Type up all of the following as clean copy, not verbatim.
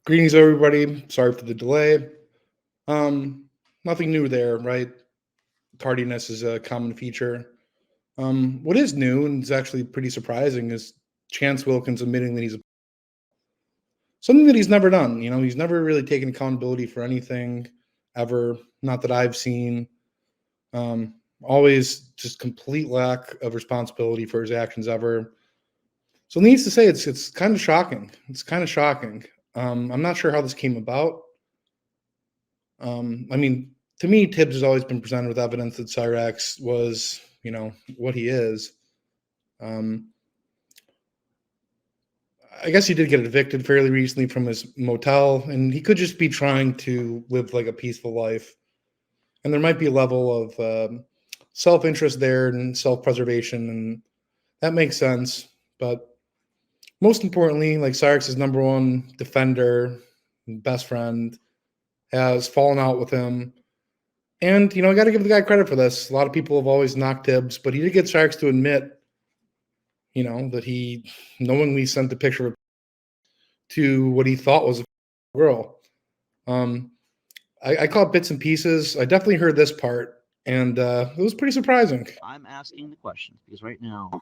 Greetings, everybody. Sorry for the delay. Nothing new there, right? Tardiness is a common feature. What is new and is actually pretty surprising is Chance Wilkins admitting that he's something that he's never done. You know, he's never really taken accountability for anything ever. Not that I've seen. Always just complete lack of responsibility for his actions ever. So needless to say, it's kind of shocking. It's kind of shocking. I'm not sure how this came about. I mean, to me, Tibbz has always been presented with evidence that Cyraxx was, what he is. I guess he did get evicted fairly recently from his motel, and he could just be trying to live like a peaceful life. And there might be a level of self-interest there and self-preservation, and that makes sense. But most importantly, like Cyraxx's number one defender, best friend, has fallen out with him. And, I got to give the guy credit for this. A lot of people have always knocked Tibbz, but he did get Cyraxx to admit, that he knowingly sent the picture to what he thought was a girl. I caught bits and pieces. I definitely heard this part, and it was pretty surprising. I'm asking the questions because right now,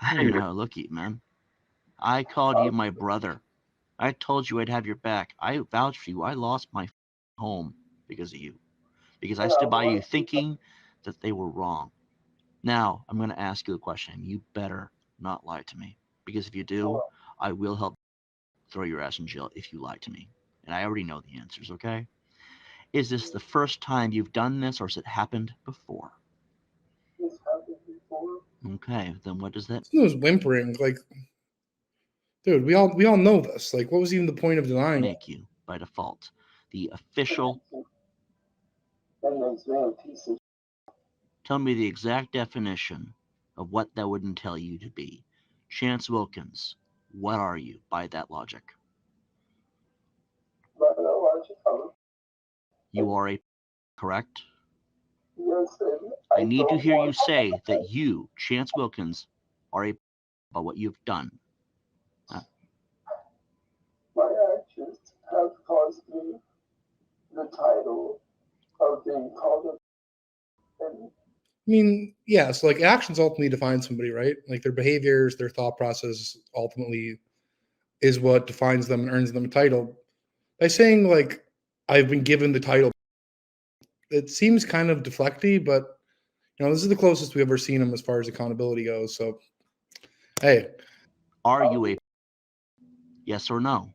I don't know. Look at you, man. I called you my brother. I told you I'd have your back. I vouched for you. I lost my home because of you. Because I stood by you thinking that they were wrong. Now, I'm going to ask you a question. You better not lie to me. Because if you do, I will help throw your ass in jail if you lie to me. And I already know the answers, okay? Is this the first time you've done this, or has it happened before? It's happened before. Okay, then what does that He was whimpering, like, dude, we all know this. Like, what was even the point of denying it? make you by default? The official. That makes me a piece of. Tell me the exact definition of what that would entail you to be. Chance Wilkins, what are you by that logic? By that logic, You are a correct? yes, I need to hear you say that you, Chance Wilkins, are a about what you've done. My actions have caused me the title of being called a. And I mean, yeah, so like actions ultimately define somebody, right? Like their behaviors, their thought process ultimately is what defines them and earns them a title. By saying like I've been given the title, it seems kind of deflecty, but this is the closest we've ever seen him as far as accountability goes. So, hey, are you a yes or no?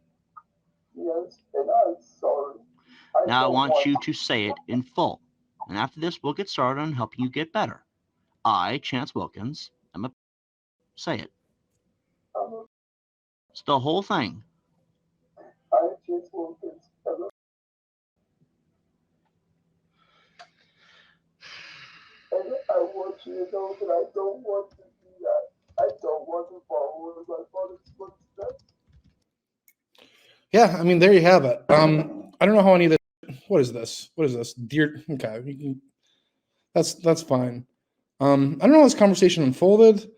yes, and I'm sorry. Now I want you to say it in full. And after this, we'll get started on helping you get better. I, Chance Wilkins, am a say it. It's the whole thing. I Chance Wilkins. And I want you to know that I don't want to do that. I don't want to follow in my father's footsteps. yeah, I mean, there you have it. I don't know how any of this. What is this? What is this? Dear. Okay, that's fine. I don't know how this conversation unfolded.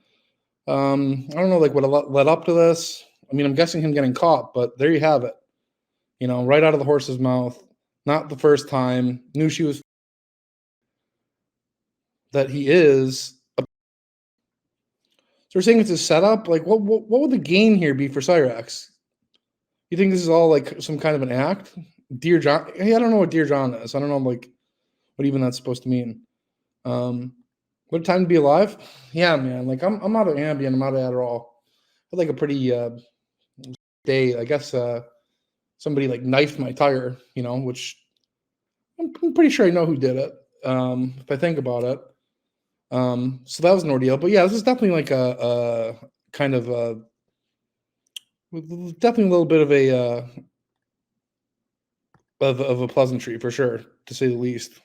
I don't know like what led up to this. I mean, I'm guessing him getting caught, but there you have it. Right out of the horse's mouth. Not the first time. Knew she was. That he is. So we're saying it's a setup. Like, what would the gain here be for Cyraxx? You think this is all like some kind of an act? Dear John. Hey, I don't know what Dear John is. I don't know like what even that's supposed to mean. What a time to be alive? Yeah, man. Like I'm out of Ambien. I'm out of Adderall. I had like a pretty day. I guess somebody like knifed my tire. Which I'm pretty sure I know who did it. If I think about it. So that was an ordeal. But yeah, this is definitely like a kind of definitely a little bit of a of a pleasantry for sure, to say the least.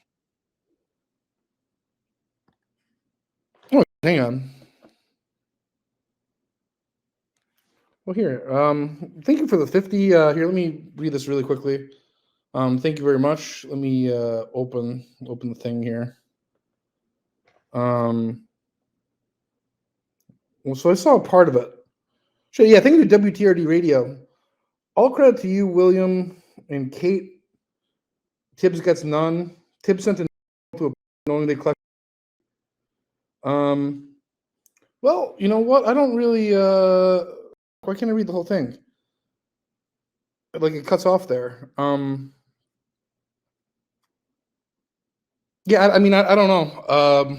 Oh, hang on. Well, here. Thank you for the 50. Here, let me read this really quickly. Thank you very much. Let me open the thing here. Well, so I saw a part of it. So yeah, thank you to WTRD Radio. All credit to you, William and Kate. Tibbz gets none. Tibbz sent a to a knowing they collect. Well, you know what? I don't really. Why can't I read the whole thing? Like it cuts off there. Yeah, I mean, I don't know.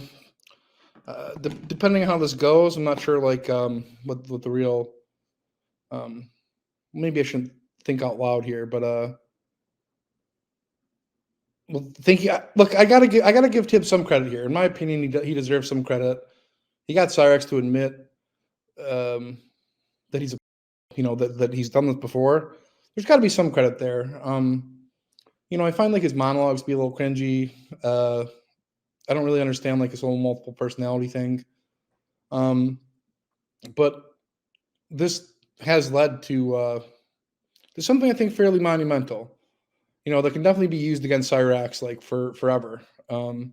Depending on how this goes, I'm not sure. Like, what the real. Maybe I shouldn't think out loud here, but well, thank you. Look, I gotta give Tibbz some credit here. In my opinion, he deserves some credit. He got Cyraxx to admit that he's that he's done this before. There's got to be some credit there. I find like his monologues be a little cringy. I don't really understand like his whole multiple personality thing. But this has led to something I think fairly monumental. That can definitely be used against Cyraxx like for forever. I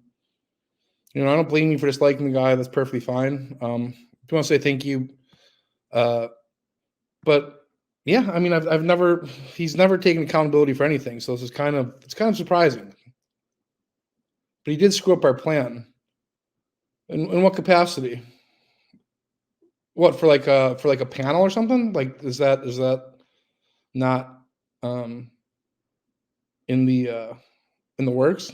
don't blame you for disliking the guy. That's perfectly fine. I want to say thank you. But yeah, I mean, he's never taken accountability for anything. So it's kind of surprising. But he did screw up our plan. In what capacity? What, for like a panel or something? Like is that not in the works?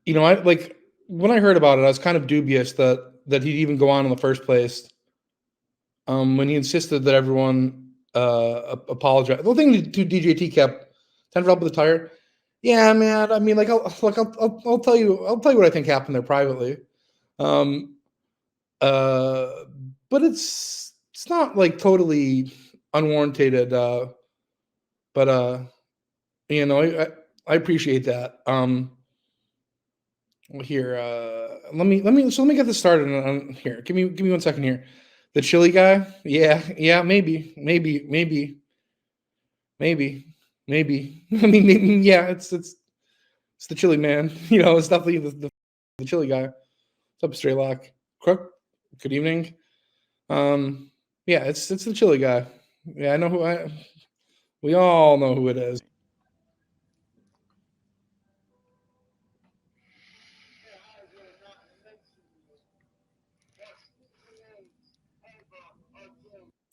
I like when I heard about it, I was kind of dubious that he'd even go on in the first place. When he insisted that everyone apologize. The thing to DJT kept 10 for help with the tire. Yeah, man. I mean, like, I'll tell you what I think happened there privately. But it's not like totally unwarranted. But I appreciate that. Here, let me get this started on here. Give me 1 second here. The chili guy? Yeah, maybe. I mean, maybe, yeah, it's the chili man. It's definitely the chili guy. What's up, Straylock? Crook? Good evening. Yeah, it's the chili guy. Yeah, I know we all know who it is.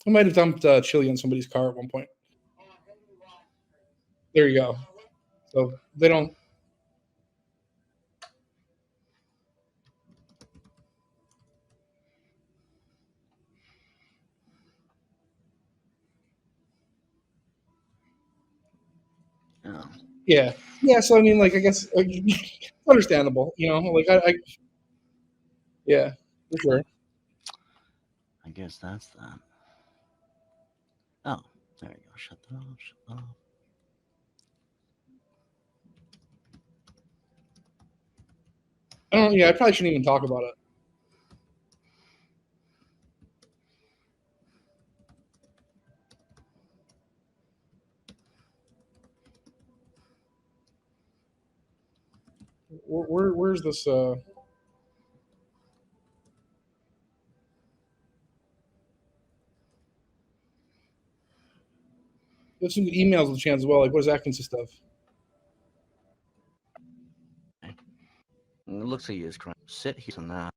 I might have dumped chili on somebody's car at one point. There you go. So they don't. Oh. Yeah. So I mean, like, I guess it's understandable. Like I yeah, for sure. I guess that's that. Oh, there you go. Shut that off. I probably shouldn't even talk about it. Where's this? There's some emails with the chance as well. Like, what does that consist of? It looks like he is crying. Sit here and that.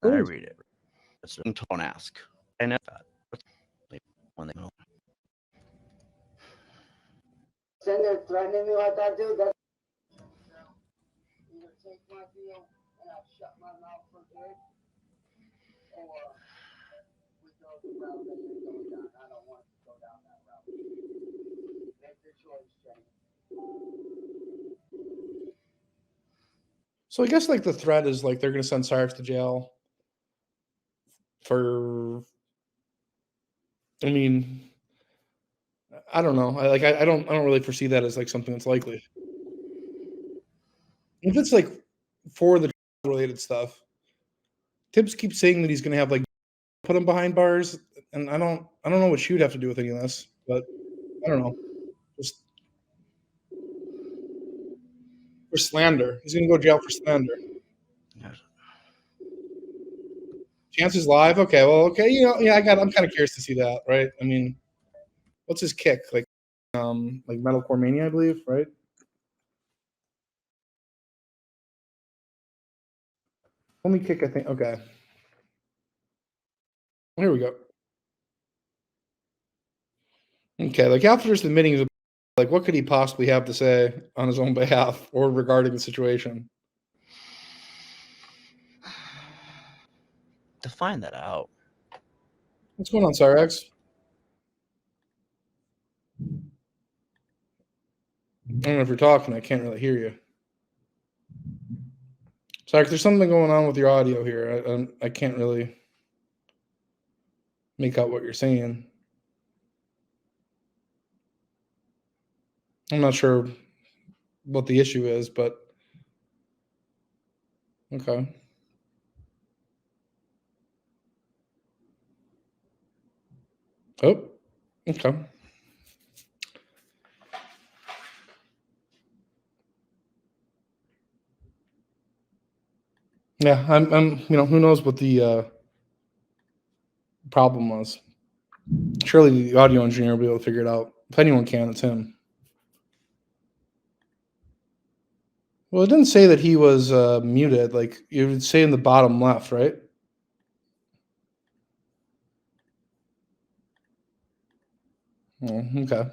Ooh. I read it. Don't ask. I know that. When they know. Sitting there threatening me like that, dude. That's either take my deal and I'll shut my mouth for good, or we go the route that you're going down. I don't want to go down that route. Make your choice, Jenny. So I guess like the threat is like they're going to send Cyraxx to jail for. I mean, I don't know. I don't really foresee that as like something that's likely. If it's like for the related stuff, Tibbz keeps saying that he's going to have like put him behind bars, and I don't know what she would have to do with any of this, but I don't know. Just for slander, he's going to go to jail for slander. Yes. Chances live. Okay, well, okay. Yeah, I'm kind of curious to see that, right? I mean, what's his kick? Like Metalcore Mania, I believe, right? Only kick, I think. Okay. Here we go. Okay, like after just admitting, like, what could he possibly have to say on his own behalf or regarding the situation? To find that out. What's going on, Cyraxx? I don't know if you're talking. I can't really hear you. Cyraxx, there's something going on with your audio here. I can't really make out what you're saying. I'm not sure what the issue is, but okay. Oh, okay. Yeah, I'm who knows what the problem was. Surely the audio engineer will be able to figure it out. If anyone can, it's him. Well, it didn't say that he was muted. Like, it would say in the bottom left, right? Oh, okay.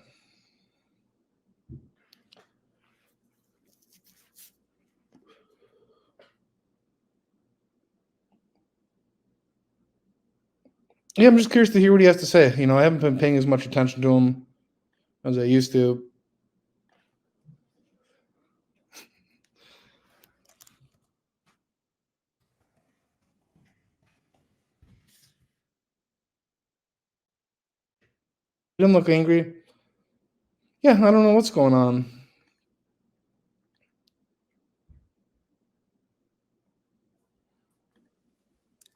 Yeah, I'm just curious to hear what he has to say. I haven't been paying as much attention to him as I used to. He didn't look angry. Yeah, I don't know what's going on.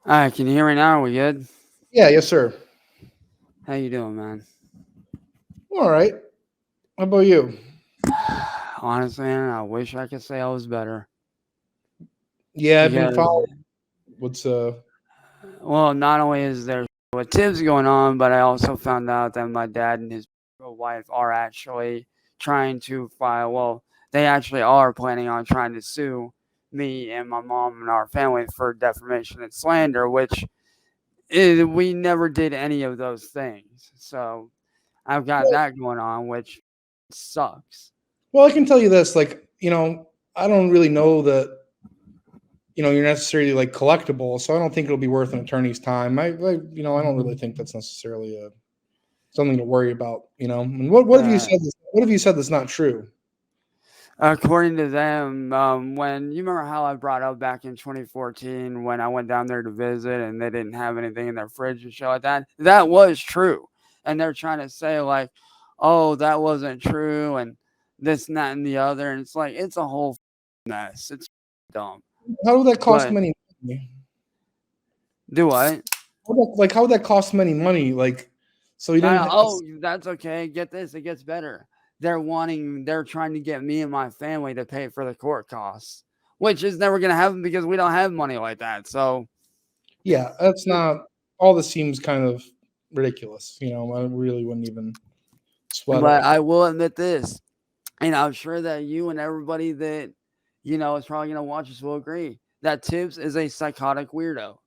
All right, can you hear me now? Are we good? Yeah, yes, sir. How you doing, man? All right. How about you? Honestly, man, I wish I could say I was better. Yeah, I've been Because, following. What's well, not only is there with Tibbz going on, but I also found out that my dad and his wife are actually trying to file. Well, they actually are planning on trying to sue me and my mom and our family for defamation and slander, which we never did any of those things. So I've got that going on, which sucks. Well, I can tell you this, like, I don't really know that, you're necessarily like collectible, so I don't think it'll be worth an attorney's time. I don't really think that's necessarily something to worry about. And what have you said? What have you said that's not true? According to them, when you remember how I brought up back in 2014 when I went down there to visit and they didn't have anything in their fridge and shit like that, that was true. And they're trying to say like, oh, that wasn't true and this and that and the other. And it's like, it's a whole mess. It's dumb. How would that cost But many money? do what? How would that cost many money? Like, so you didn't. Oh, that's okay. Get this. It gets better. They're trying to get me and my family to pay for the court costs, which is never going to happen because we don't have money like that. So, Yeah, that's not. All this seems kind of ridiculous. I really wouldn't even sweat but it. I will admit this, and I'm sure that you and everybody that, is probably going to watch this will agree that Tibbz is a psychotic weirdo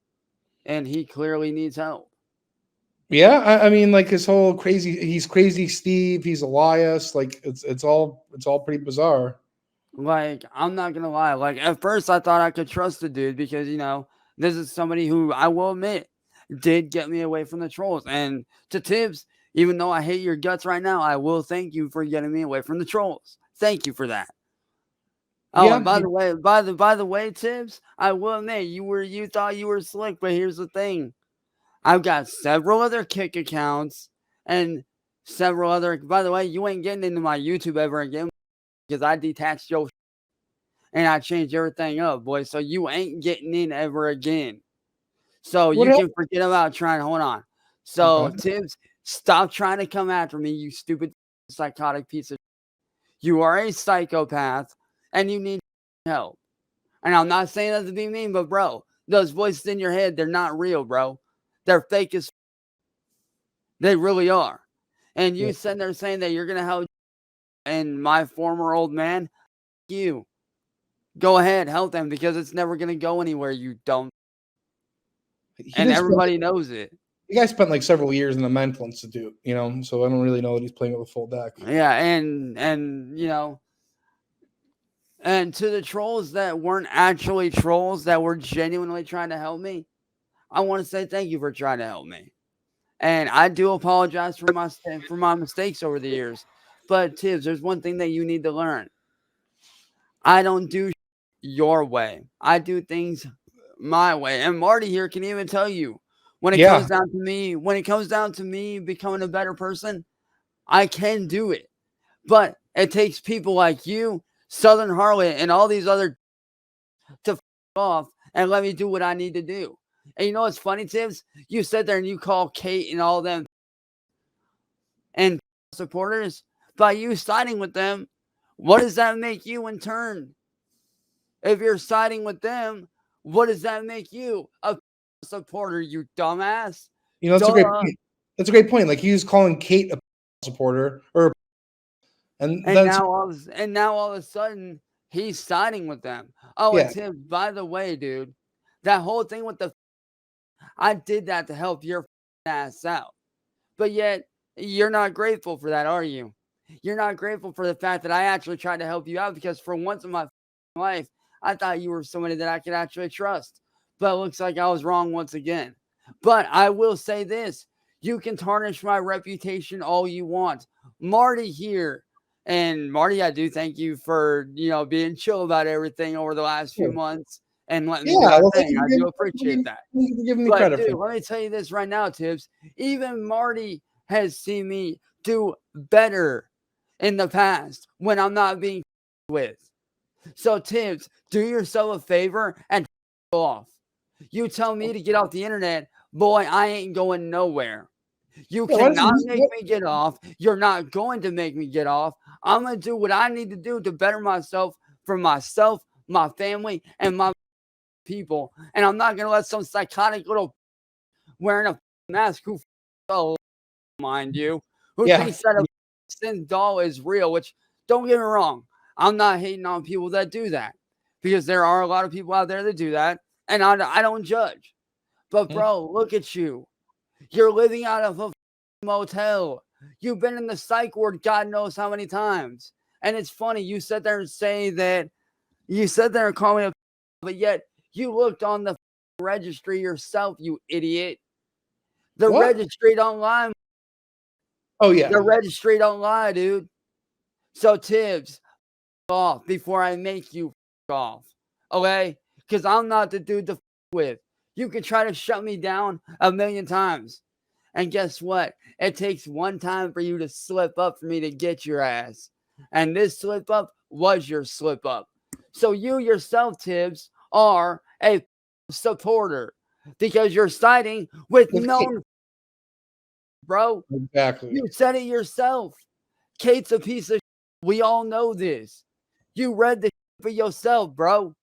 and he clearly needs help. Yeah, I mean, like his whole crazy. He's crazy, Steve. He's Elias. Like it's all pretty bizarre. Like, I'm not going to lie. Like, at first I thought I could trust the dude because, this is somebody who I will admit did get me away from the trolls. And to Tibbz, even though I hate your guts right now, I will thank you for getting me away from the trolls. Thank you for that. Oh, Yeah, and by the way, Tibbz, I will admit you thought you were slick, but here's the thing. I've got several other kick accounts and several other. By the way, you ain't getting into my YouTube ever again because I detached your and I changed everything up, boy. So you ain't getting in ever again. So What you can happened? forget about trying. Hold on. So Okay. Tibbz, stop trying to come after me, you stupid psychotic piece of. You are a psychopath, and you need help. And I'm not saying that to be mean, but bro, Those voices in your head, they're not real, bro. They're fake as they really are. And you sitting there saying that you're gonna help and my former old man, you go ahead, help them because it's never gonna go anywhere. You don't, and everybody knows it. The guy spent like several years in the mental institute, you know, so I don't really know that he's playing with a full deck. Yeah, and you know, and to the trolls that weren't actually trolls that were genuinely trying to help me, I want to say thank you for trying to help me. And I do apologize for my mistakes over the years. But Tibbz, there's one thing that you need to learn. I don't do your way. I do things my way. And Marty here can even tell you when it comes down to me becoming a better person, I can do it. But it takes people like you, Southern Harlot, and all these other to f off and let me do what I need to do. And you know what's funny, Tibbz? You sit there and you call Kate and all them and supporters. By you siding with them, what does that make you in turn? If you're siding with them, what does that make you? A supporter, you dumbass. You know, that's a great point. That's a great point. Like he was calling Kate a supporter, and now all of a sudden he's siding with them. Oh, it's him. By the way, dude, that whole thing with I did that to help your ass out. But yet, you're not grateful for that, are you? You're not grateful for the fact that I actually tried to help you out because for once in my life, I thought you were somebody that I could actually trust. But it looks like I was wrong once again. But I will say this. You can tarnish my reputation all you want. Marty here. And Marty, I do thank you for, being chill about everything over the last few months and letting me do my thing. I do appreciate that. Give me but credit dude, for let me tell you this right now, Tibbz. Even Marty has seen me do better in the past when I'm not being with. So Tibbz, do yourself a favor and off. You tell me to get off the internet, boy, I ain't going nowhere. You cannot make me get off. You're not going to make me get off. I'm going to do what I need to do to better myself for myself, my family, and my people. And I'm not going to let some psychotic little wearing a mask who, mind you, who thinks that a sin doll is real, which don't get me wrong. I'm not hating on people that do that because there are a lot of people out there that do that. And I don't judge. But bro, look at you. You're living out of a motel. You've been in the psych ward God knows how many times. And it's funny, you sit there and say that you sit there and call me a but yet you looked on the registry yourself, you idiot. The registry don't lie. Oh, yeah. The registry don't lie, dude. So Tibbz, off before I make you off. Okay? Because I'm not the dude to with. You can try to shut me down a million times. And guess what? It takes one time for you to slip up for me to get your ass. And this slip up was your slip up. So you yourself, Tibbz, are a supporter because you're siding with known, bro. Exactly. You said it yourself. Kate's a piece of shit. We all know this. You read the shit for yourself, bro.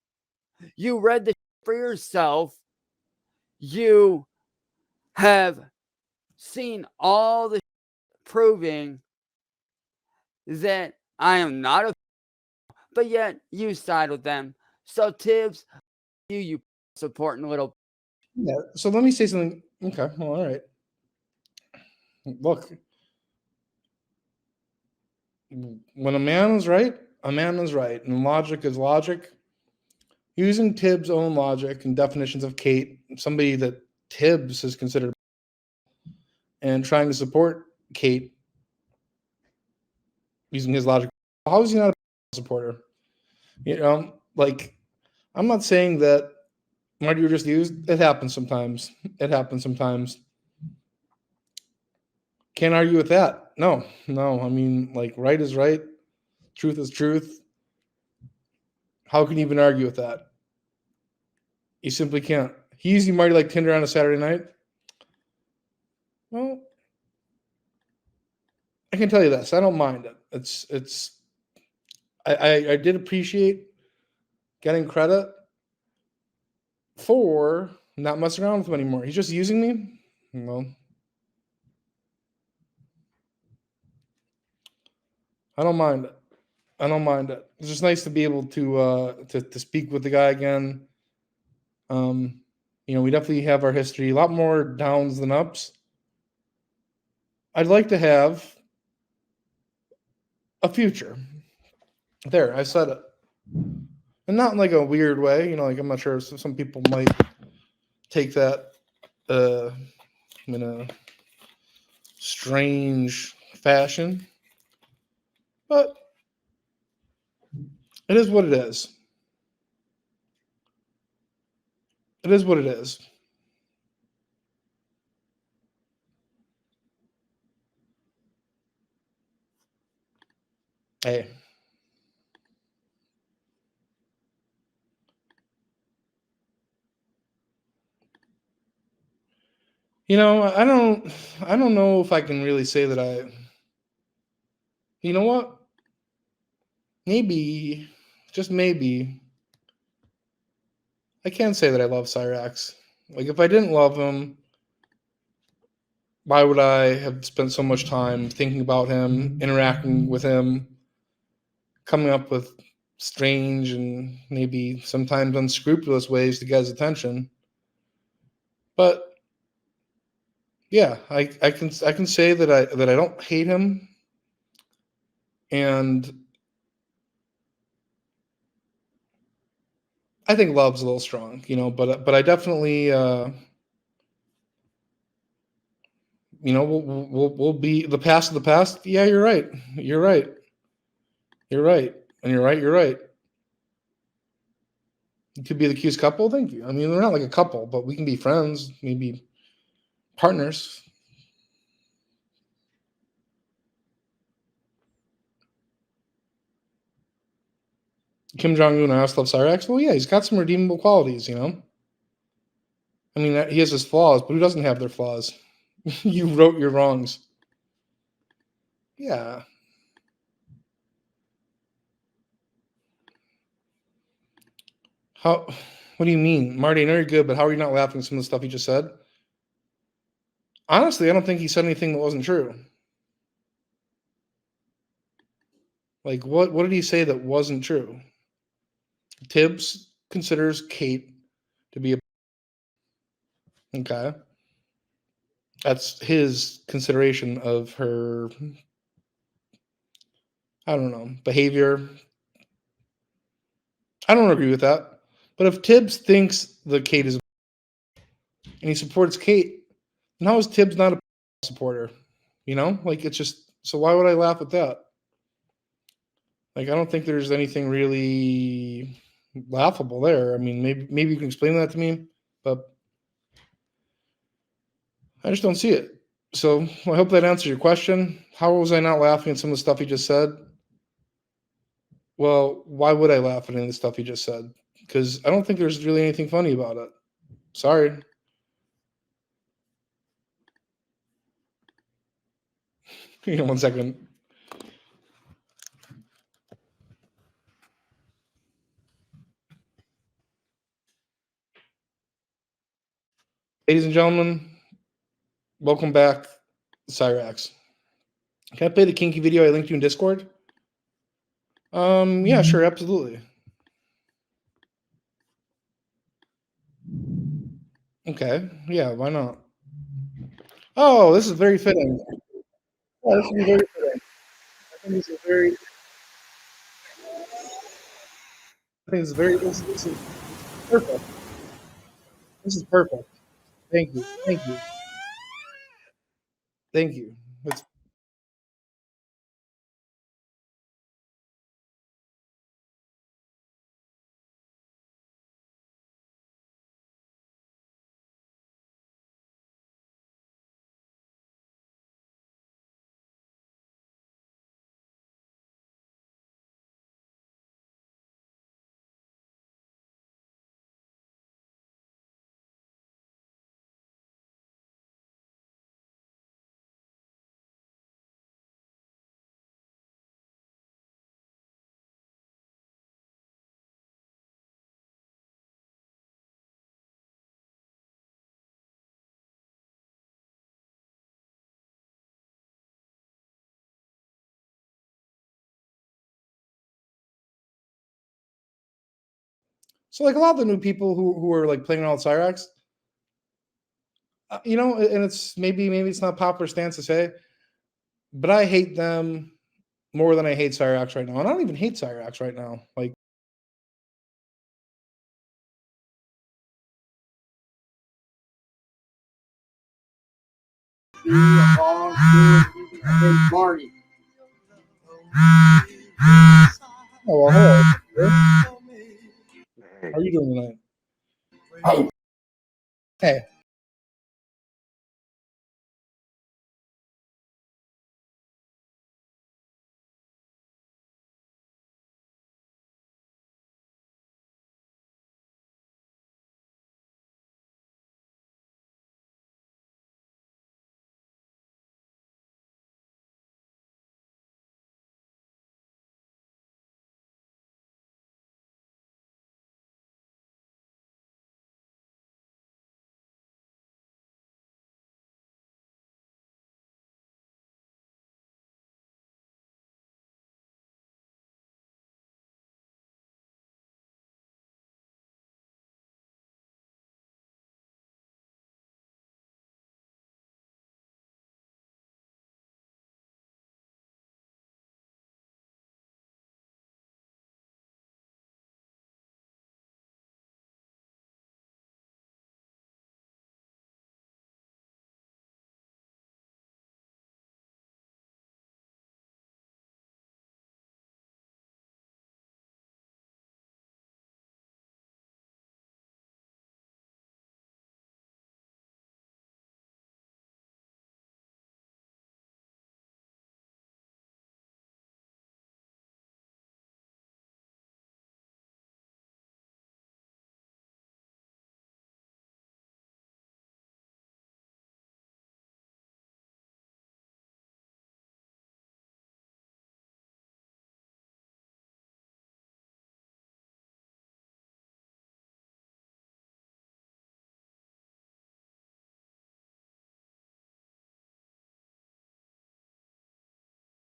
You read the shit for yourself. You have seen all the proving that I am not a but yet you side with them. So Tibbz, you supporting little. Yeah. So let me say something. Okay. Well, all right. Look, when a man is right, and logic is logic. Using Tibbz' own logic and definitions of Kate, somebody that Tibbz has considered, and trying to support Kate using his logic, how is he not a supporter? Like, I'm not saying that Marty were just used. It happens sometimes. Can't argue with that. No. I mean, like, right is right. Truth is truth. How can you even argue with that? You simply can't. He's using Marty like Tinder on a Saturday night. Well, I can tell you this. I don't mind it. I did appreciate getting credit, for not messing around with him anymore. He's just using me. Well, I don't mind it. I don't mind it. It's just nice to be able to speak with the guy again. We definitely have our history, a lot more downs than ups. I'd like to have a future. There, I said it. And not in like a weird way, like I'm not sure some people might take that in a strange fashion. But it is what it is. It is what it is. Hey. I don't know if I can really say that you know what? Maybe, just maybe, I can say that I love Cyraxx. Like, if I didn't love him, why would I have spent so much time thinking about him, interacting with him, coming up with strange and maybe sometimes unscrupulous ways to get his attention? But yeah, I can say that I don't hate him, and I think love's a little strong, but I definitely we'll be the past of the past. Yeah, you're right. You're right. You're right. And you're right. You're right. You could be the cutest couple. Thank you. I mean, we're not like a couple, but we can be friends, maybe partners. Kim Jong Un, I also love Cyraxx. Well, yeah, he's got some redeemable qualities. I mean, he has his flaws, but who doesn't have their flaws? You wrote your wrongs. Yeah. How? What do you mean, Marty? I know you're good, but how are you not laughing at some of the stuff he just said? Honestly, I don't think he said anything that wasn't true. Like, what did he say that wasn't true? Tibbz considers Kate to be a okay. That's his consideration of her, I don't know, behavior. I don't agree with that. But if Tibbz thinks that Kate is and he supports Kate, then how is Tibbz not a supporter? Like it's just so why would I laugh at that? Like I don't think there's anything really laughable there. I mean, maybe you can explain that to me, but I just don't see it. So I hope that answers your question. How was I not laughing at some of the stuff he just said? Well, why would I laugh at any of the stuff he just said? Because I don't think there's really anything funny about it. Sorry. 1 second. Ladies and gentlemen, welcome back, Cyraxx. Can I play the kinky video I linked you in Discord? Yeah, sure, absolutely. Okay, yeah, why not? Oh, this is very fitting. Oh, this is very fitting. I think this is very. I think this is very. This is perfect. This is perfect. Thank you. Thank you. Thank you. It's So like a lot of the new people who are like playing around with Cyraxx, you know, and it's maybe it's not a popular stance to say, but I hate them more than I hate Cyraxx right now. And I don't even hate Cyraxx right now. Like, Marty. oh well, hello. Hey, How are you doing tonight? Hey, Hey,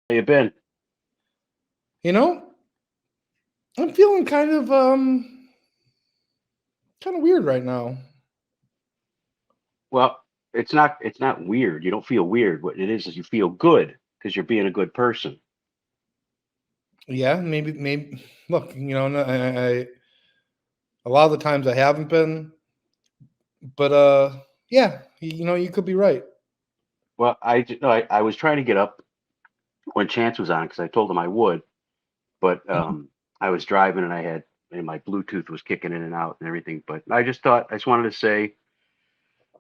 How you been? you know, I'm feeling kind of weird right now. Well, it's not weird. You don't feel weird. What it is you feel good because you're being a good person. Yeah, maybe. Look, you know, I a lot of the times I haven't been, but yeah, you know, you could be right. Well, no, I was trying to get up when Chance was on because I told him I would, but Mhm. I was driving and my Bluetooth was kicking in and out and everything. But I just wanted to say,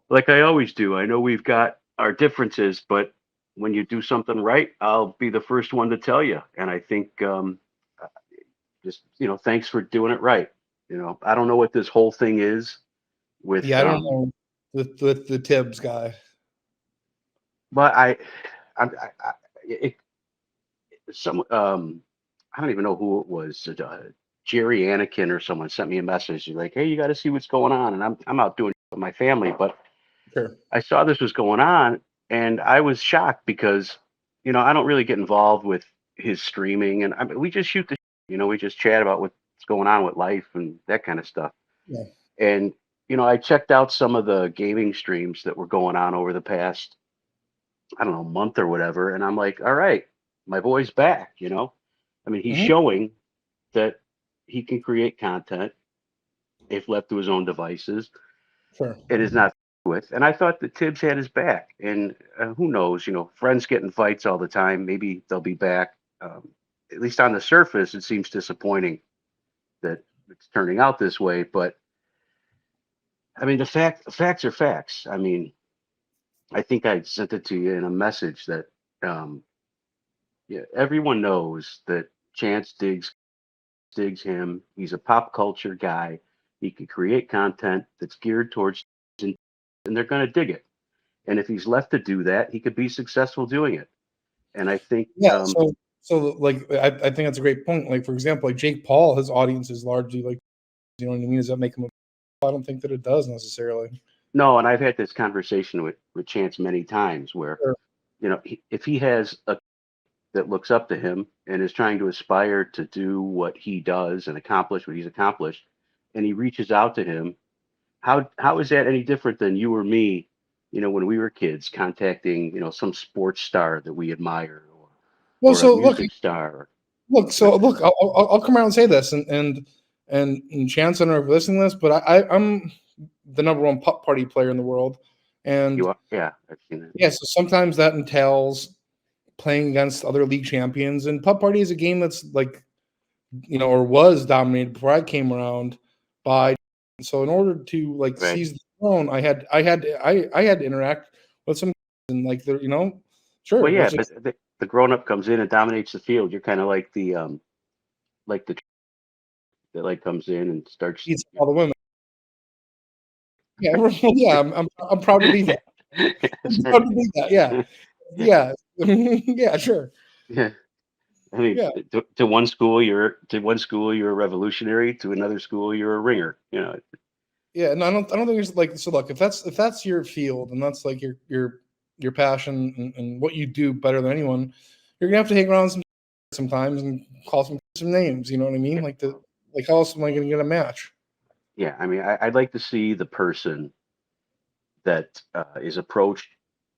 like I always do, I know we've got our differences, but when you do something right, I'll be the first one to tell you. And I think just thanks for doing it right. I don't know what this whole thing is with Yeah, I don't know with the Tibbz guy. but it, some I don't even know who it was. Jerry Anakin or someone sent me a message like, "Hey, you got to see what's going on." And I'm out doing it with my family, but Sure. I saw this was going on, and I was shocked because I don't really get involved with his streaming, and we just shoot the, we just chat about what's going on with life and that kind of stuff. Yeah. And I checked out some of the gaming streams that were going on over the past, I don't know, month or whatever. And I'm like, all right, my boy's back, I mean, he's Hmm. showing that he can create content if left to his own devices. Sure. It is not with. And I thought that Tibbz had his back. And who knows, friends get in fights all the time. Maybe they'll be back. At least on the surface, it seems disappointing that it's turning out this way. But I mean, facts are facts. I mean, I think I sent it to you in a message that um, yeah, everyone knows that Chance digs him. He's a pop culture guy. He can create content that's geared towards and they're going to dig it. And if he's left to do that, he could be successful doing it. And I think Yeah. So like I think that's a great point. Like for example, like Jake Paul, his audience is largely like, you know what I mean? Does that make him I don't think that it does necessarily. no, and I've had this conversation with Chance many times where Sure. if he has a that looks up to him and is trying to aspire to do what he does and accomplish what he's accomplished, and he reaches out to him, how is that any different than you or me, when we were kids contacting, some sports star that we admire, Well, or a so look, music star? look. I'll come around and say this, and Chance, I don't know if you're listening to this, but I'm the number one putt party player in the world, and Yeah, I've seen that. yeah, so sometimes that entails playing against other league champions, and putt party is a game that's like, or was dominated before I came around by. So in order to like Right. seize the throne, I had to interact with some and like they're sure. Well, yeah, let's just- but the grown up comes in and dominates the field. You're kind of like the that like comes in and starts. beats all the women. Yeah, yeah. I'm proud to be that. I'm proud to be that. Yeah, yeah, yeah. Sure. Yeah. I mean, Yeah. to one school you're a revolutionary. To another school you're a ringer. Yeah, no, I don't think there's like so. Look, if that's your field and that's like your passion and what you do better than anyone, you're gonna have to hang around sometimes and call some names. You know what I mean? Like how else am I gonna get a match? Yeah. I mean, I'd like to see the person that is approached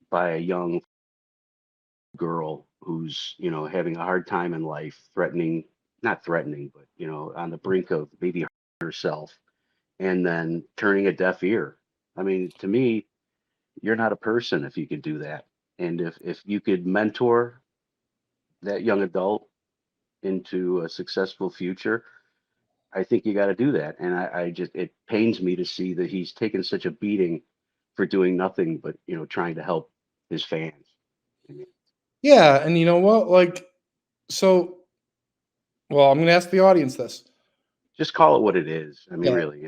by a young girl who's having a hard time in life, not threatening, but on the brink of maybe herself, and then turning a deaf ear. I mean, to me, you're not a person if you could do that. And if you could mentor that young adult into a successful future, I think you got to do that. And I just, it pains me to see that he's taken such a beating for doing nothing but trying to help his fans. I mean, Yeah, and you know what? Like, so, well, I'm gonna ask the audience this. just call it what it is. I mean, Yeah. really,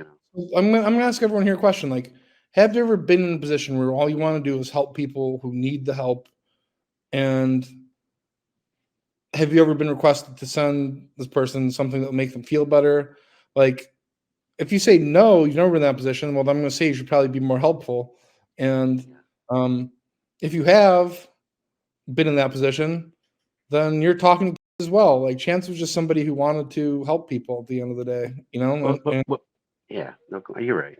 I'm gonna ask everyone here a question. Like, have you ever been in a position where all you want to do is help people who need the help, and have you ever been requested to send this person something that will make them feel better? Like, if you say no, you've never been in that position. Well, then I'm going to say you should probably be more helpful. And if you have been in that position, then you're talking as well. Like Chance was just somebody who wanted to help people at the end of the day, yeah, no, you're right.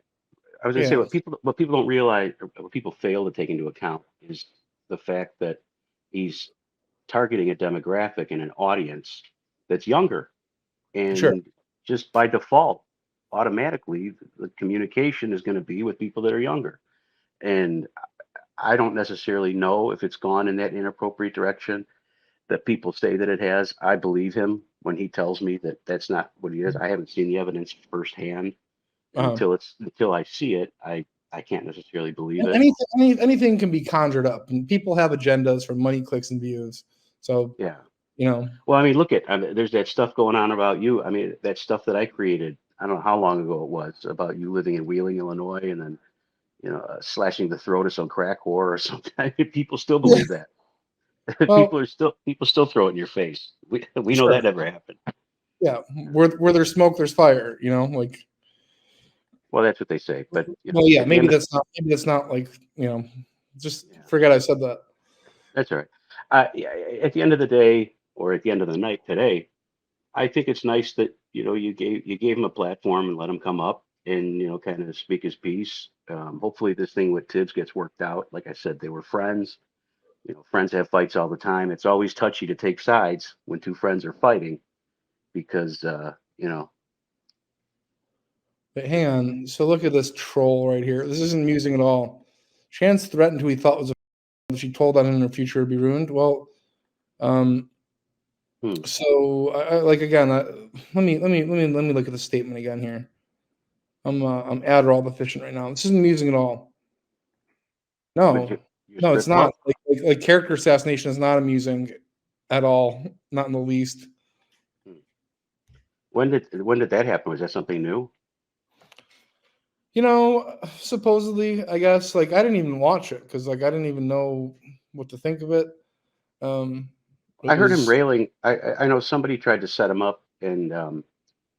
I was gonna say yeah, what people don't realize, or what people fail to take into account, is the fact that he's targeting a demographic and an audience that's younger, sure. and just by default, automatically, the communication is going to be with people that are younger. And I don't necessarily know if it's gone in that inappropriate direction that people say that it has. I believe him when he tells me that that's not what he is. I haven't seen the evidence firsthand, and Uh-huh. until I see it, I can't necessarily believe it. Anything can be conjured up, and people have agendas for money, clicks, and views. So Yeah. Well, I mean, there's that stuff going on about you. I mean, that stuff that I created, I don't know how long ago it was, about you living in Wheeling, Illinois, and then, slashing the throat of some crack whore or something. I mean, people still believe that. well, People still throw it in your face. We know sure. that never happened. Yeah, where there's smoke, there's fire. Like. Well, that's what they say. But Well, yeah, maybe that's not like just forget I said that. That's all right. Yeah, at the end of the day, or at the end of the night today, I think it's nice that you gave him a platform and let him come up and kind of speak his piece. Hopefully, this thing with Tibbz gets worked out. Like I said, they were friends. Friends have fights all the time. It's always touchy to take sides when two friends are fighting, because But hang on. So look at this troll right here. This isn't amusing at all. Chance threatened who he thought was a she told on him her future would be ruined. Well, so like again, let me look at the statement again here. I'm Adderall deficient right now. This isn't amusing at all. No, it's not. Like character assassination is not amusing at all. Not in the least. When did that happen? Was that something new? Supposedly, I guess, like I didn't even watch it because like I didn't even know what to think of it. I heard him railing. I know somebody tried to set him up, and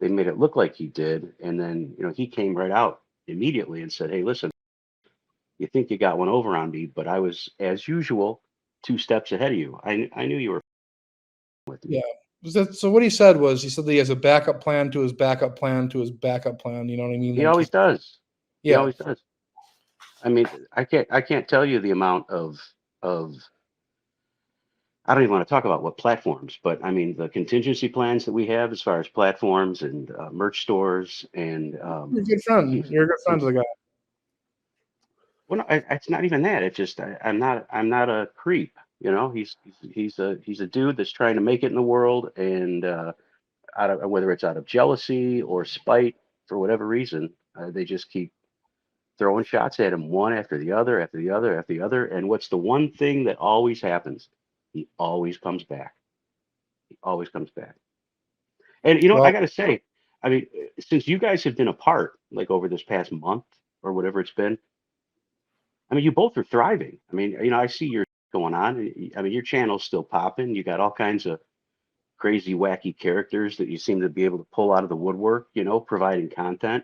they made it look like he did, and then he came right out immediately and said, "Hey, listen, you think you got one over on me, but I was, as usual, 2 steps ahead of you. I knew you were with me." Yeah, So what he said was, he said that he has a backup plan to his backup plan to his backup plan. You know what I mean? He Like always does. He yeah. always does. I mean, I can't tell you the amount of I don't even want to talk about what platforms, but I mean the contingency plans that we have as far as platforms and merch stores and You're a good friend. he's You're a good friend he's of the guy. well, no, it's not even that. It's just I'm not a creep. You know, he's a dude that's trying to make it in the world, and out of whether it's out of jealousy or spite for whatever reason, they just keep throwing shots at him one after the other, after the other, after the other. And what's the one thing that always happens? He always comes back. He always comes back. And you know what I Well, got to say? I mean, since you guys have been apart, like over this past month or whatever it's been, I mean, you both are thriving. I mean, you know, I see your going on. I mean, your channel's still popping. You got all kinds of crazy, wacky characters that you seem to be able to pull out of the woodwork, you know, providing content.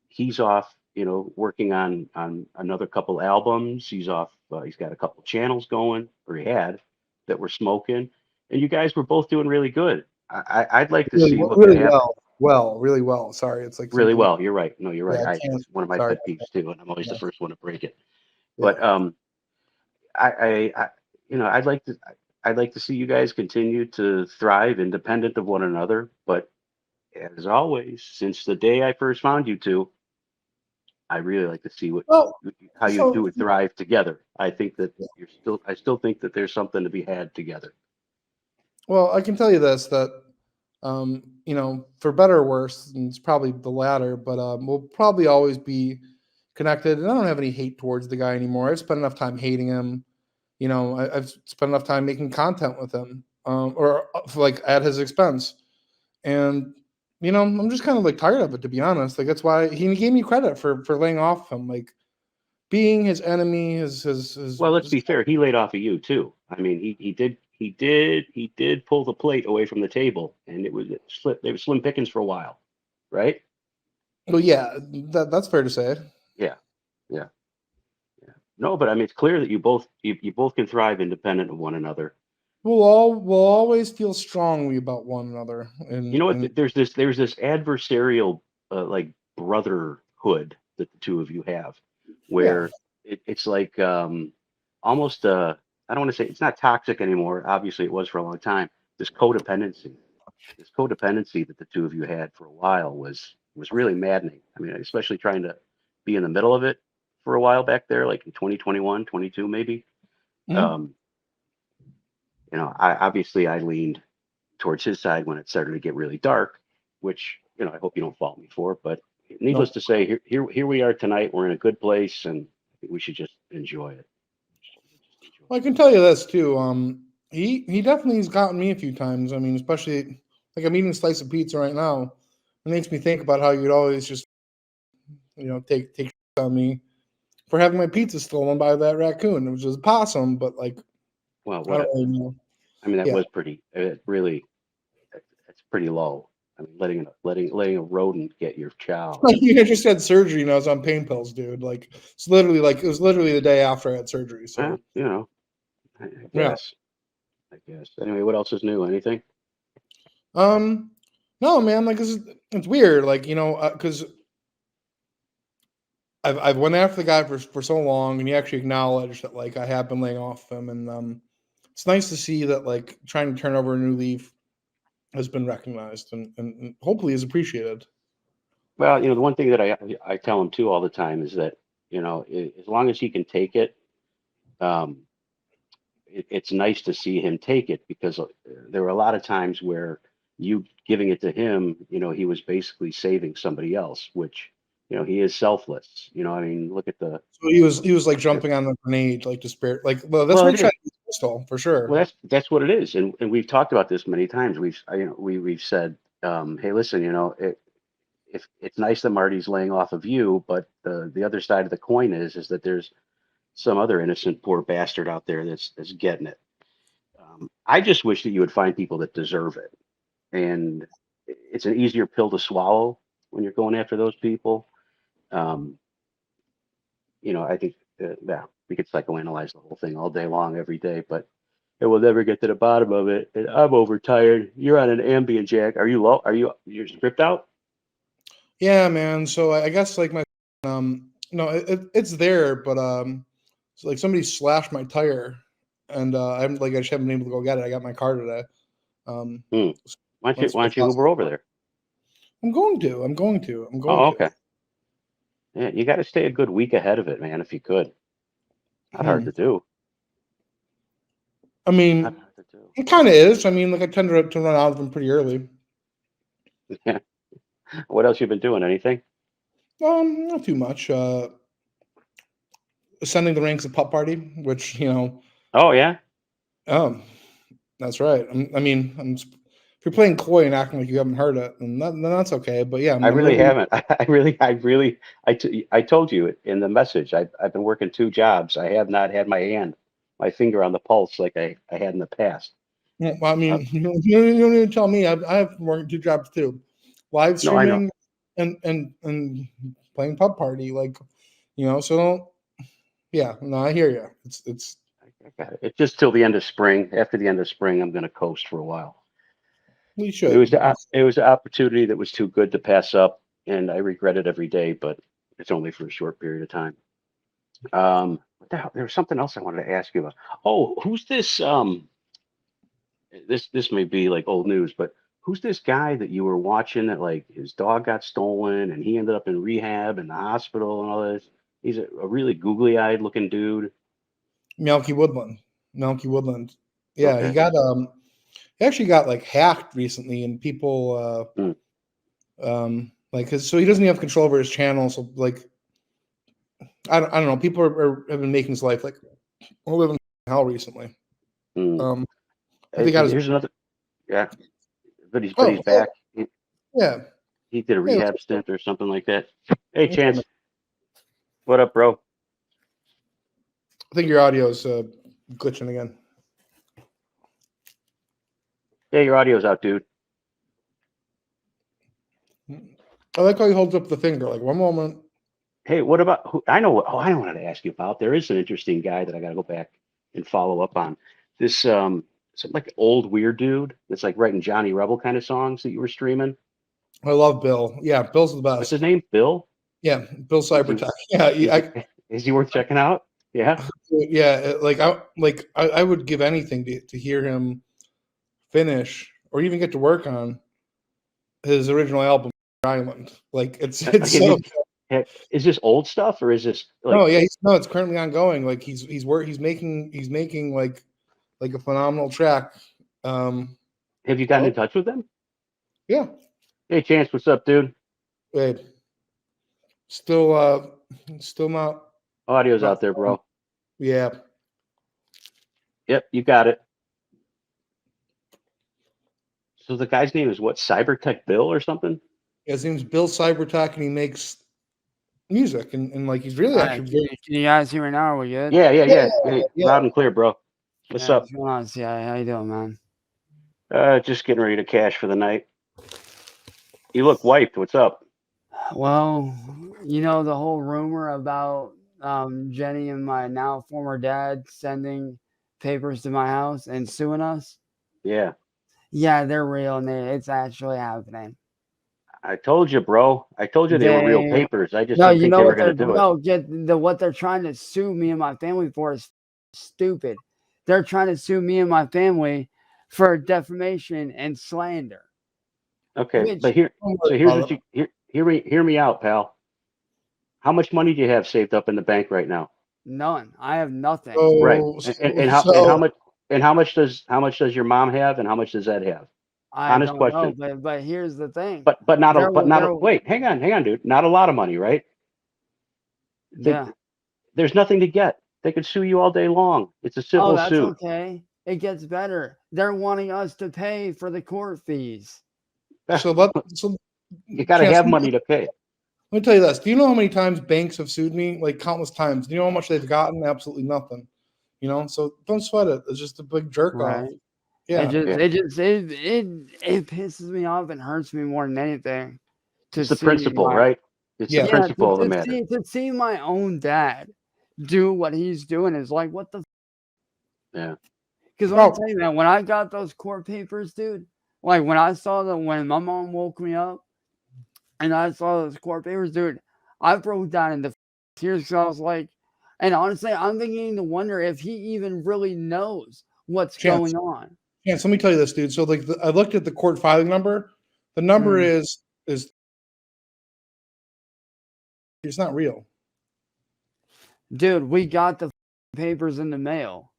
He's off, you know, working on another couple albums. He's off. He's got a couple channels going, or he had, that were smoking, and you guys were both doing really good. I'd like to see what could really happen. really well. Sorry, it's like Really something. well. You're right. No, you're Yeah, right. I It's can't. one of my Sorry. pet peeves too, and I'm always the Yeah, first one to break it. yeah. But I you know, I'd like to see you guys continue to thrive independent of one another. But as always, since the day I first found you two, I really like to see what Well, how you two so would thrive together. I think that I still think that there's something to be had together. well, I can tell you this that you know, for better or worse, and it's probably the latter, but we'll probably always be connected. And I don't have any hate towards the guy anymore. I've spent enough time hating him. You know, I've spent enough time making content with him, or like at his expense. And you know, I'm just kind of like tired of it, to be honest. Like that's why he gave me credit for laying off him, like being his enemy, Well, let's his be fair. He laid off of you too. I mean, he did pull the plate away from the table, and it was slim pickings for a while, right? well, yeah, that's fair to say. Yeah, yeah, yeah. No, but I mean, it's clear that you both can thrive independent of one another. We'll always feel strongly about one another, You know what? and There's this adversarial like brotherhood that the two of you have, yeah, where it's like almost I don't want to say it's not toxic anymore. Obviously, it was for a long time. This codependency, this codependency that the two of you had for a while was really maddening. I mean, especially trying to be in the middle of it for a while back there, like in 2021, 22 maybe. mhm. Um, you know, I leaned towards his side when it started to get really dark, which, you know, I hope you don't fault me for. But needless No, to say, here we are tonight. We're in a good place, and I think we should just enjoy it. Just enjoy well, I it. can tell you this too. He definitely has gotten me a few times. I mean, especially like I'm eating a slice of pizza right now. It makes me think about how you'd always just take on me for having my pizza stolen by that raccoon, which was a possum, but like Well, I don't whatever. really know. I mean, that Yeah, was pretty. It really, it's pretty low. I mean, letting a rodent get your chow. like I just had surgery and I was on pain pills, dude. Like it's literally like it was literally the day after I had surgery. So You know, I yeah. guess. I guess. Anyway, what else is new? Anything? Um, no, man. Like it's weird. Like because I've went after the guy for so long, and he actually acknowledged that like I have been laying off him, and it's nice to see that like trying to turn over a new leaf has been recognized and hopefully is appreciated. Well, you know, the one thing that I tell him too all the time is that, you know, as long as he can take it, um, it's nice to see him take it because there were a lot of times where you giving it to him, you know, he was basically saving somebody else, which, you know, he is selfless. You know, I mean, look at the, So he was like jumping on the grenade, like despair. Like well, that's well, what it he tried is. to do with pistol for sure. Well, that's what it is, and we've talked about this many times. You know, we've said, hey, listen, you know, if it's nice that Marty's laying off of you, but the other side of the coin is that there's some other innocent poor bastard out there that's getting it. I just wish that you would find people that deserve it, and it's an easier pill to swallow when you're going after those people. Um, you know, I think yeah, we could psychoanalyze the whole thing all day long, every day, but and we'll never get to the bottom of it. And I'm overtired. You're on an Ambien, Jack. Are you low? You're stripped out? Yeah, man. So I guess like my no, it's there, but so like somebody slashed my tire, and I'm like I just haven't been able to go get it. I got my car today. Why don't you That's Uber over there? I'm going to. I'm going to. I'm going Oh, to. okay. Yeah, you got to stay a good week ahead of it, man. If you could, not hard to do. I mean, Not hard to do. it kind of is. I mean, like I tend to run out of them pretty early. Yeah. What else you been doing? Anything? Not too much. Ascending the ranks of Pup Party, which Oh yeah. That's right. If you're playing coy and acting like you haven't heard it, then that's okay. But yeah, I really haven't. I told you in the message. I've been working 2 jobs. I have not had my finger on the pulse like I had in the past. Well, I mean, you don't need to tell me. I've worked 2 jobs too, live No, I know. streaming and playing Pub Party. Like, so yeah. No, I hear you. It's. I got it. It's just till the end of spring. After the end of spring, I'm going to coast for a while. We should. It was an opportunity that was too good to pass up, and I regret it every day. But it's only for a short period of time. What the hell? There was something else I wanted to ask you about. Oh, who's this? This may be like old news, but who's this guy that you were watching that like his dog got stolen and he ended up in rehab in the hospital and all this? He's a really googly-eyed looking dude. Melky Woodland. Yeah, Okay. he actually got like hacked recently, and people like so he doesn't have control over his channel. So like I don't know. People have been making his life like living in hell recently. I think Here's another. Yeah, but he's back. Yeah, He did a rehab stint or something like that. Hey, Chance. What up, bro? I think your audio's glitching again. Yeah, your audio's out, dude. I like how he holds up the finger. Like, one moment. Hey, what about who? I know I wanted to ask you about. There is an interesting guy that I got to go back and follow up on. This some like old weird dude that's like writing Johnny Rebel kind of songs that you were streaming. I love Bill. Yeah, Bill's the best. What's his name? Bill? Yeah, Bill Cybertech. Yeah, is he worth checking out? Yeah. Yeah, I would give anything to hear him finish or even get to work on his original album, Island. Like it's so. Is this old stuff or is this like? No, yeah, it's currently ongoing. Like he's making like a phenomenal track. Have you gotten in touch with him? Yeah. Hey, Chance, what's up, dude? Wait. Still not. Audio's out there, bro. Yeah. Yep, you got it. So the guy's name is what? Cybertech Bill or something? His name's Bill Cybertech, and he makes music, and like he's really actually good. Can you guys hear me now? Are we good? Yeah. Hey, loud and clear, bro. What's up? What's going on, CI? How you doing, man? Just getting ready to cash for the night. You look wiped. What's up? Well, the whole rumor about Jenny and my now former dad sending papers to my house and suing us. Yeah. Yeah, they're real, and it's actually happening. I told you, bro. I told you they were real papers. I just didn't think they were going to do it. What they're trying to sue me and my family for is stupid. They're trying to sue me and my family for defamation and slander. Okay, but here's what you hear me out, pal. How much money do you have saved up in the bank right now? None. I have nothing. Right. And how much does your mom have, and how much does Ed have? Honest question. Know, but here's the thing. But not wait, hang on, dude. Not a lot of money, right? Yeah. There's nothing to get. They could sue you all day long. It's a civil suit. Oh, that's okay. It gets better. They're wanting us to pay for the court fees. So you got to have money to pay. Let me tell you this. Do you know how many times banks have sued me? Like countless times. Do you know how much they've gotten? Absolutely nothing. So don't sweat it. It's just a big jerk off. Yeah. It pisses me off and hurts me more than anything. It's the principle, right? It's the principle of the matter. To see my own dad do what he's doing is like, what the? Yeah. Because let me tell you, man, when I got those court papers, dude, like when I saw them, when my mom woke me up and I saw those court papers, dude, I broke down into tears because I was like, and honestly, I'm beginning to wonder if he even really knows what's going on. Yeah, so let me tell you this, dude. So like, I looked at the court filing number. The number is it's not real. Dude, we got the papers in the mail.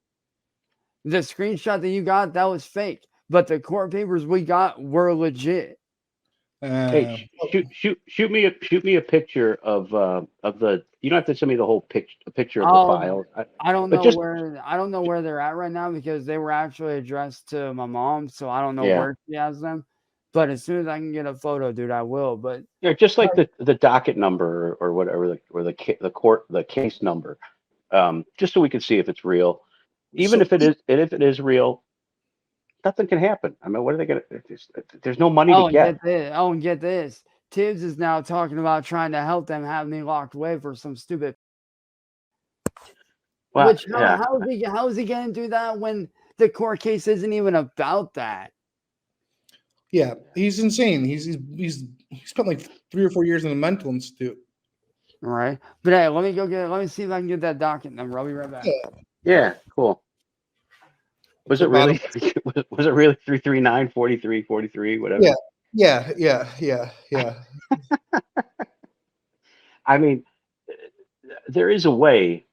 The screenshot that you got, that was fake. But the court papers we got were legit. Hey, shoot me a picture of the. You don't have to send me the whole picture of the file. I don't know where they're at right now because they were actually addressed to my mom, so I don't know where she has them. But as soon as I can get a photo, dude, I will. But yeah, just like the docket number or whatever, or the case number, just so we can see if it's real. Even if it is real, nothing can happen. I mean, what are they gonna? There's no money to get. And get this. Tibbz is now talking about trying to help them have me locked away for some stupid. Well, how is he going to do that when the court case isn't even about that? Yeah, he's insane. He spent like 3 or 4 years in a mental institute. All right, but hey, let me see if I can get that docket number. I'll be right back. Yeah, cool. Was it really? Was it really 339 43 43 whatever? Yeah. I mean, there is a way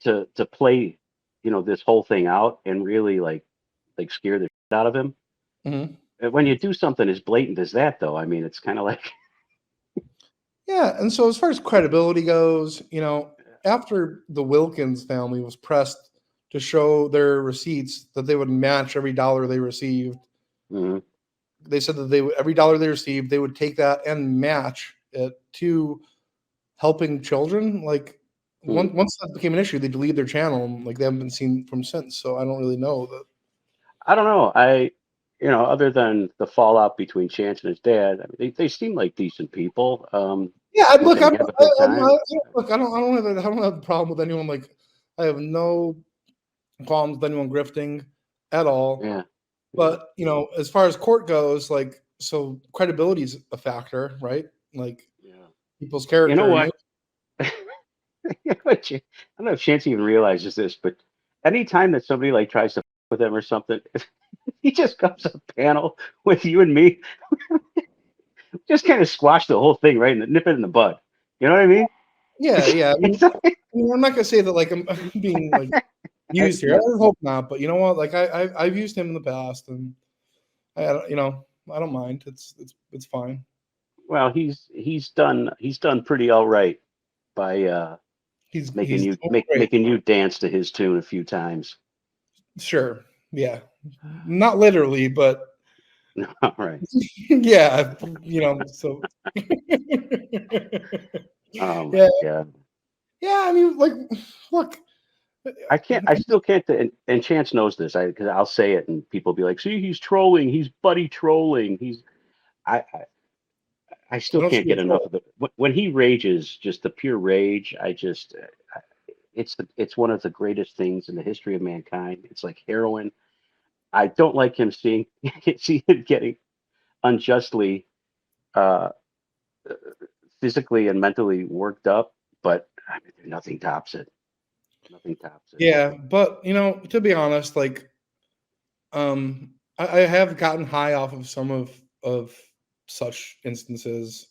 to play, this whole thing out and really like scare the shit out of him. Mm-hmm. When you do something as blatant as that, though, I mean, it's kind of like. Yeah, and so as far as credibility goes, after the Wilkins family was pressed to show their receipts that they would match every dollar they received, they said that every dollar they received, they would take that and match it to helping children. Like once that became an issue, they deleted their channel. And, like they haven't been seen from since. So I don't really know that. I don't know. Other than the fallout between Chance and his dad, I mean, they seem like decent people. Yeah, I don't have a problem with anyone. Like, I have no problems with anyone grifting at all. Yeah. But as far as court goes, like, so credibility is a factor, right? Like, people's character. You know what? I don't know if Chance even realizes this, but anytime that somebody like tries to with him or something, he just comes up panel with you and me, just kind of squash the whole thing, right? And nip it in the bud. You know what I mean? Yeah. I mean, I'm not gonna say that like I'm being like used here. I hope not, but you know what? Like I've used him in the past, and I don't mind. It's fine. Well, he's done pretty all right by making you dance to his tune a few times. Sure. Yeah. Not literally, but all right. Yeah, so oh my God. Yeah, I mean, like, look, I still can't, and Chance knows this, because I'll say it and people be like, see, he's trolling, he's buddy trolling, I still can't get enough of it. When he rages, just the pure rage, it's one of the greatest things in the history of mankind. It's like heroin. I don't like him seeing him getting unjustly physically and mentally worked up, but I mean, nothing tops it. Nothing tops it. Yeah, but to be honest, like, I have gotten high off of some of such instances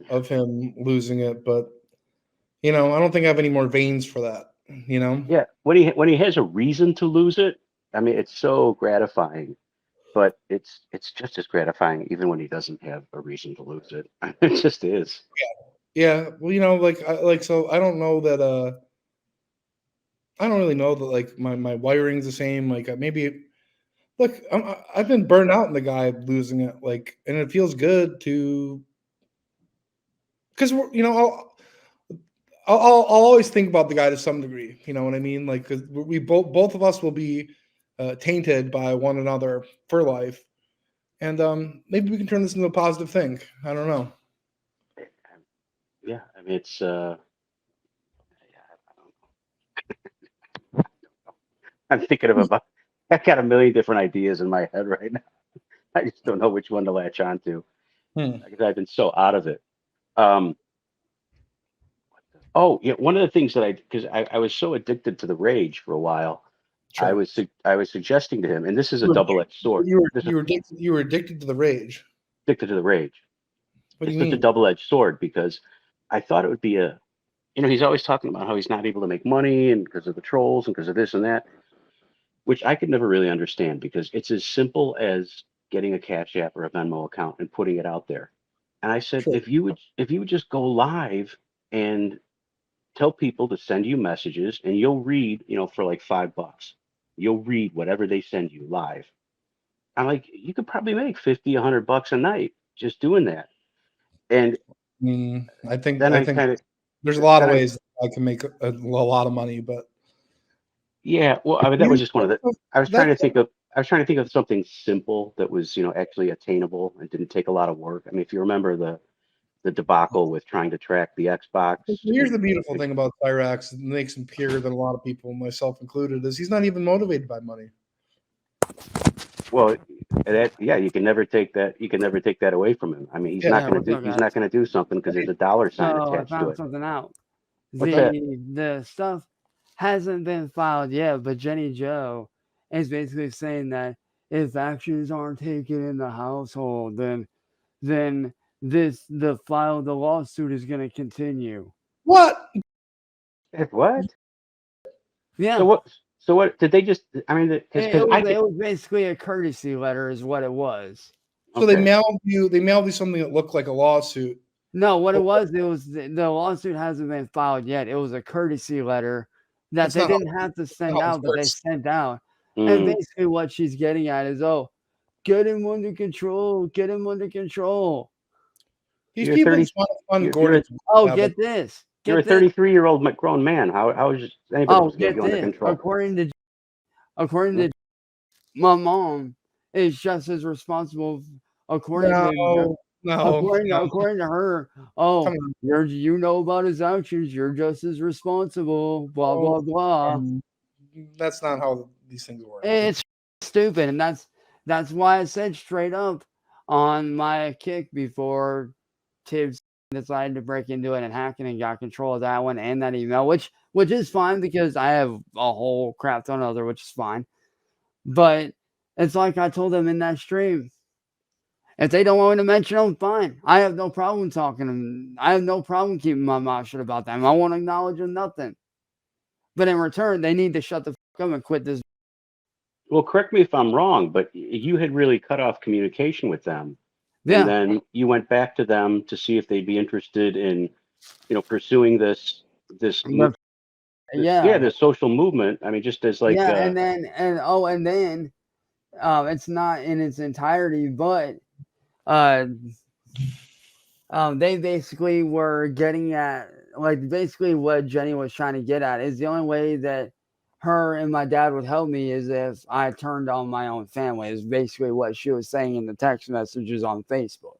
of him losing it, but I don't think I have any more veins for that. Yeah, when he has a reason to lose it, I mean, it's so gratifying. But it's just as gratifying even when he doesn't have a reason to lose it. It just is. Yeah. Well, so I don't know that. I don't really know that like my wiring's the same. Like maybe, look, I've been burned out in the guy losing it. Like, and it feels good to, because I'll always think about the guy to some degree. You know what I mean? Like, because we both of us will be tainted by one another for life, and maybe we can turn this into a positive thing. I don't know. Yeah, I mean, it's I'm thinking of I got a million different ideas in my head right now. I just don't know which one to latch onto Hmm. because I've been so out of it. Um, oh, yeah, one of the things that because I was so addicted to the rage for a while, Sure. I was suggesting to him, and this is a You were, double-edged sword. This is you were addicted to the rage. addicted to the rage. What do It's you such a mean? double-edged sword because I thought it would be a, he's always talking about how he's not able to make money and because of the trolls and because of this and that, which I could never really understand because it's as simple as getting a Cash App or a Venmo account and putting it out there. And I said, Sure. if you would just go live and tell people to send you messages and you'll read, for like $5. You'll read whatever they send you live. I'm like, you could probably make 50, $100 a night just doing that. And I think then I I think kind of, there's a lot of then I, ways I can make a lot of money, but yeah, well, I mean, that was you just one of the, that I was trying to think of something simple that was, actually attainable and didn't take a lot of work. I mean, if you remember the debacle with trying to track the Xbox here's the and, beautiful thing about Cyraxx, it makes him purer than a lot of people, myself included, is he's not even motivated by money. well, that, yeah, you can never take that, away from him. I mean, Yeah. Yeah, what's up, he's guys? not going to do something because there's a dollar sign So I attached to found it. something out. What's that? The stuff hasn't been filed yet, but Jenny Joe is basically saying that if actions aren't taken in the household, then the lawsuit is going to continue. What? What? Yeah, So what? So what did they just? I mean, because it I was get, basically a courtesy letter, is what it was. So they okay. mailed you something that looked like a lawsuit. No, what it was the lawsuit hasn't been filed yet. It was a courtesy letter that That's they not how, didn't have to that's send not how out, it but they works. sent out. And Mm. basically what she's getting at is, oh, get him under control, get him under control. These You're people 30. just want to fund You're Gordon's. Oh, Yeah, but get this. you're a Get this. 33-year-old grown man. How is anybody Oh, supposed to get get you under this. control? According Hmm? to my mom is just as responsible according no, to no, no. according to her. Come Oh, on. you know about his actions, you're just as responsible, blah Oh, blah blah. that's not how these things work. It's stupid, and that's why I said straight up on my kick before Tibbz decided to break into it and hack it and got control of that one and that email, which is fine because I have a whole crap ton of other, which is fine. But it's like I told them in that stream. If they don't want me to mention them, fine. I have no problem talking to them. I have no problem keeping my mouth shut about them. I won't acknowledge them, nothing. But in return, they need to shut the fuck up and quit this. Well, correct me if I'm wrong, but you had really cut off communication with them, and Yeah. then you went back to them to see if they'd be interested in, pursuing Yeah. this social movement. I mean, just as like, Yeah. And then it's not in its entirety, but uh they basically were getting at, like, basically what Jenny was trying to get at is the only way that her and my dad would help me is if I turned on my own family, is basically what she was saying in the text messages on Facebook.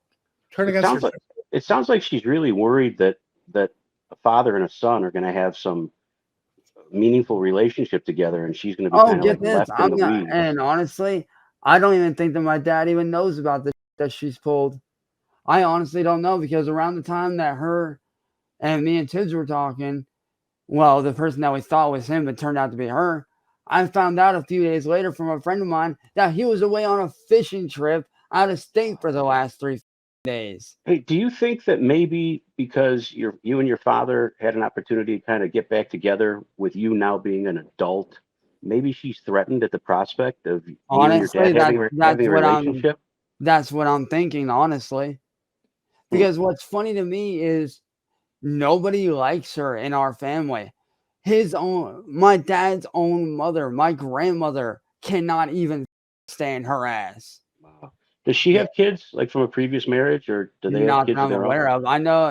Turn it against your sounds like it sounds like she's really worried that a father and a son are going to have some meaningful relationship together, and she's going to be Oh, kind of get like this. left in I'm the not, weeds. and honestly, I don't even think that my dad even knows about the that she's pulled. I honestly don't know, because around the time that her and me and Tibbz were talking, well, the person that we thought was him, but turned out to be her. I found out a few days later from a friend of mine that he was away on a fishing trip out of state for the last 3 days. Hey, do you think that maybe because you and your father had an opportunity to kind of get back together with you now being an adult, maybe she's threatened at the prospect of you and your Honestly, dad having a relationship? that's what I'm thinking, honestly. Hmm. Because what's funny to me is nobody likes her in our family. My dad's own mother, my grandmother, cannot even stand her ass. Wow. Does she Yeah. have kids like from a previous marriage, or do they have Not that kids of I'm their own? aware of.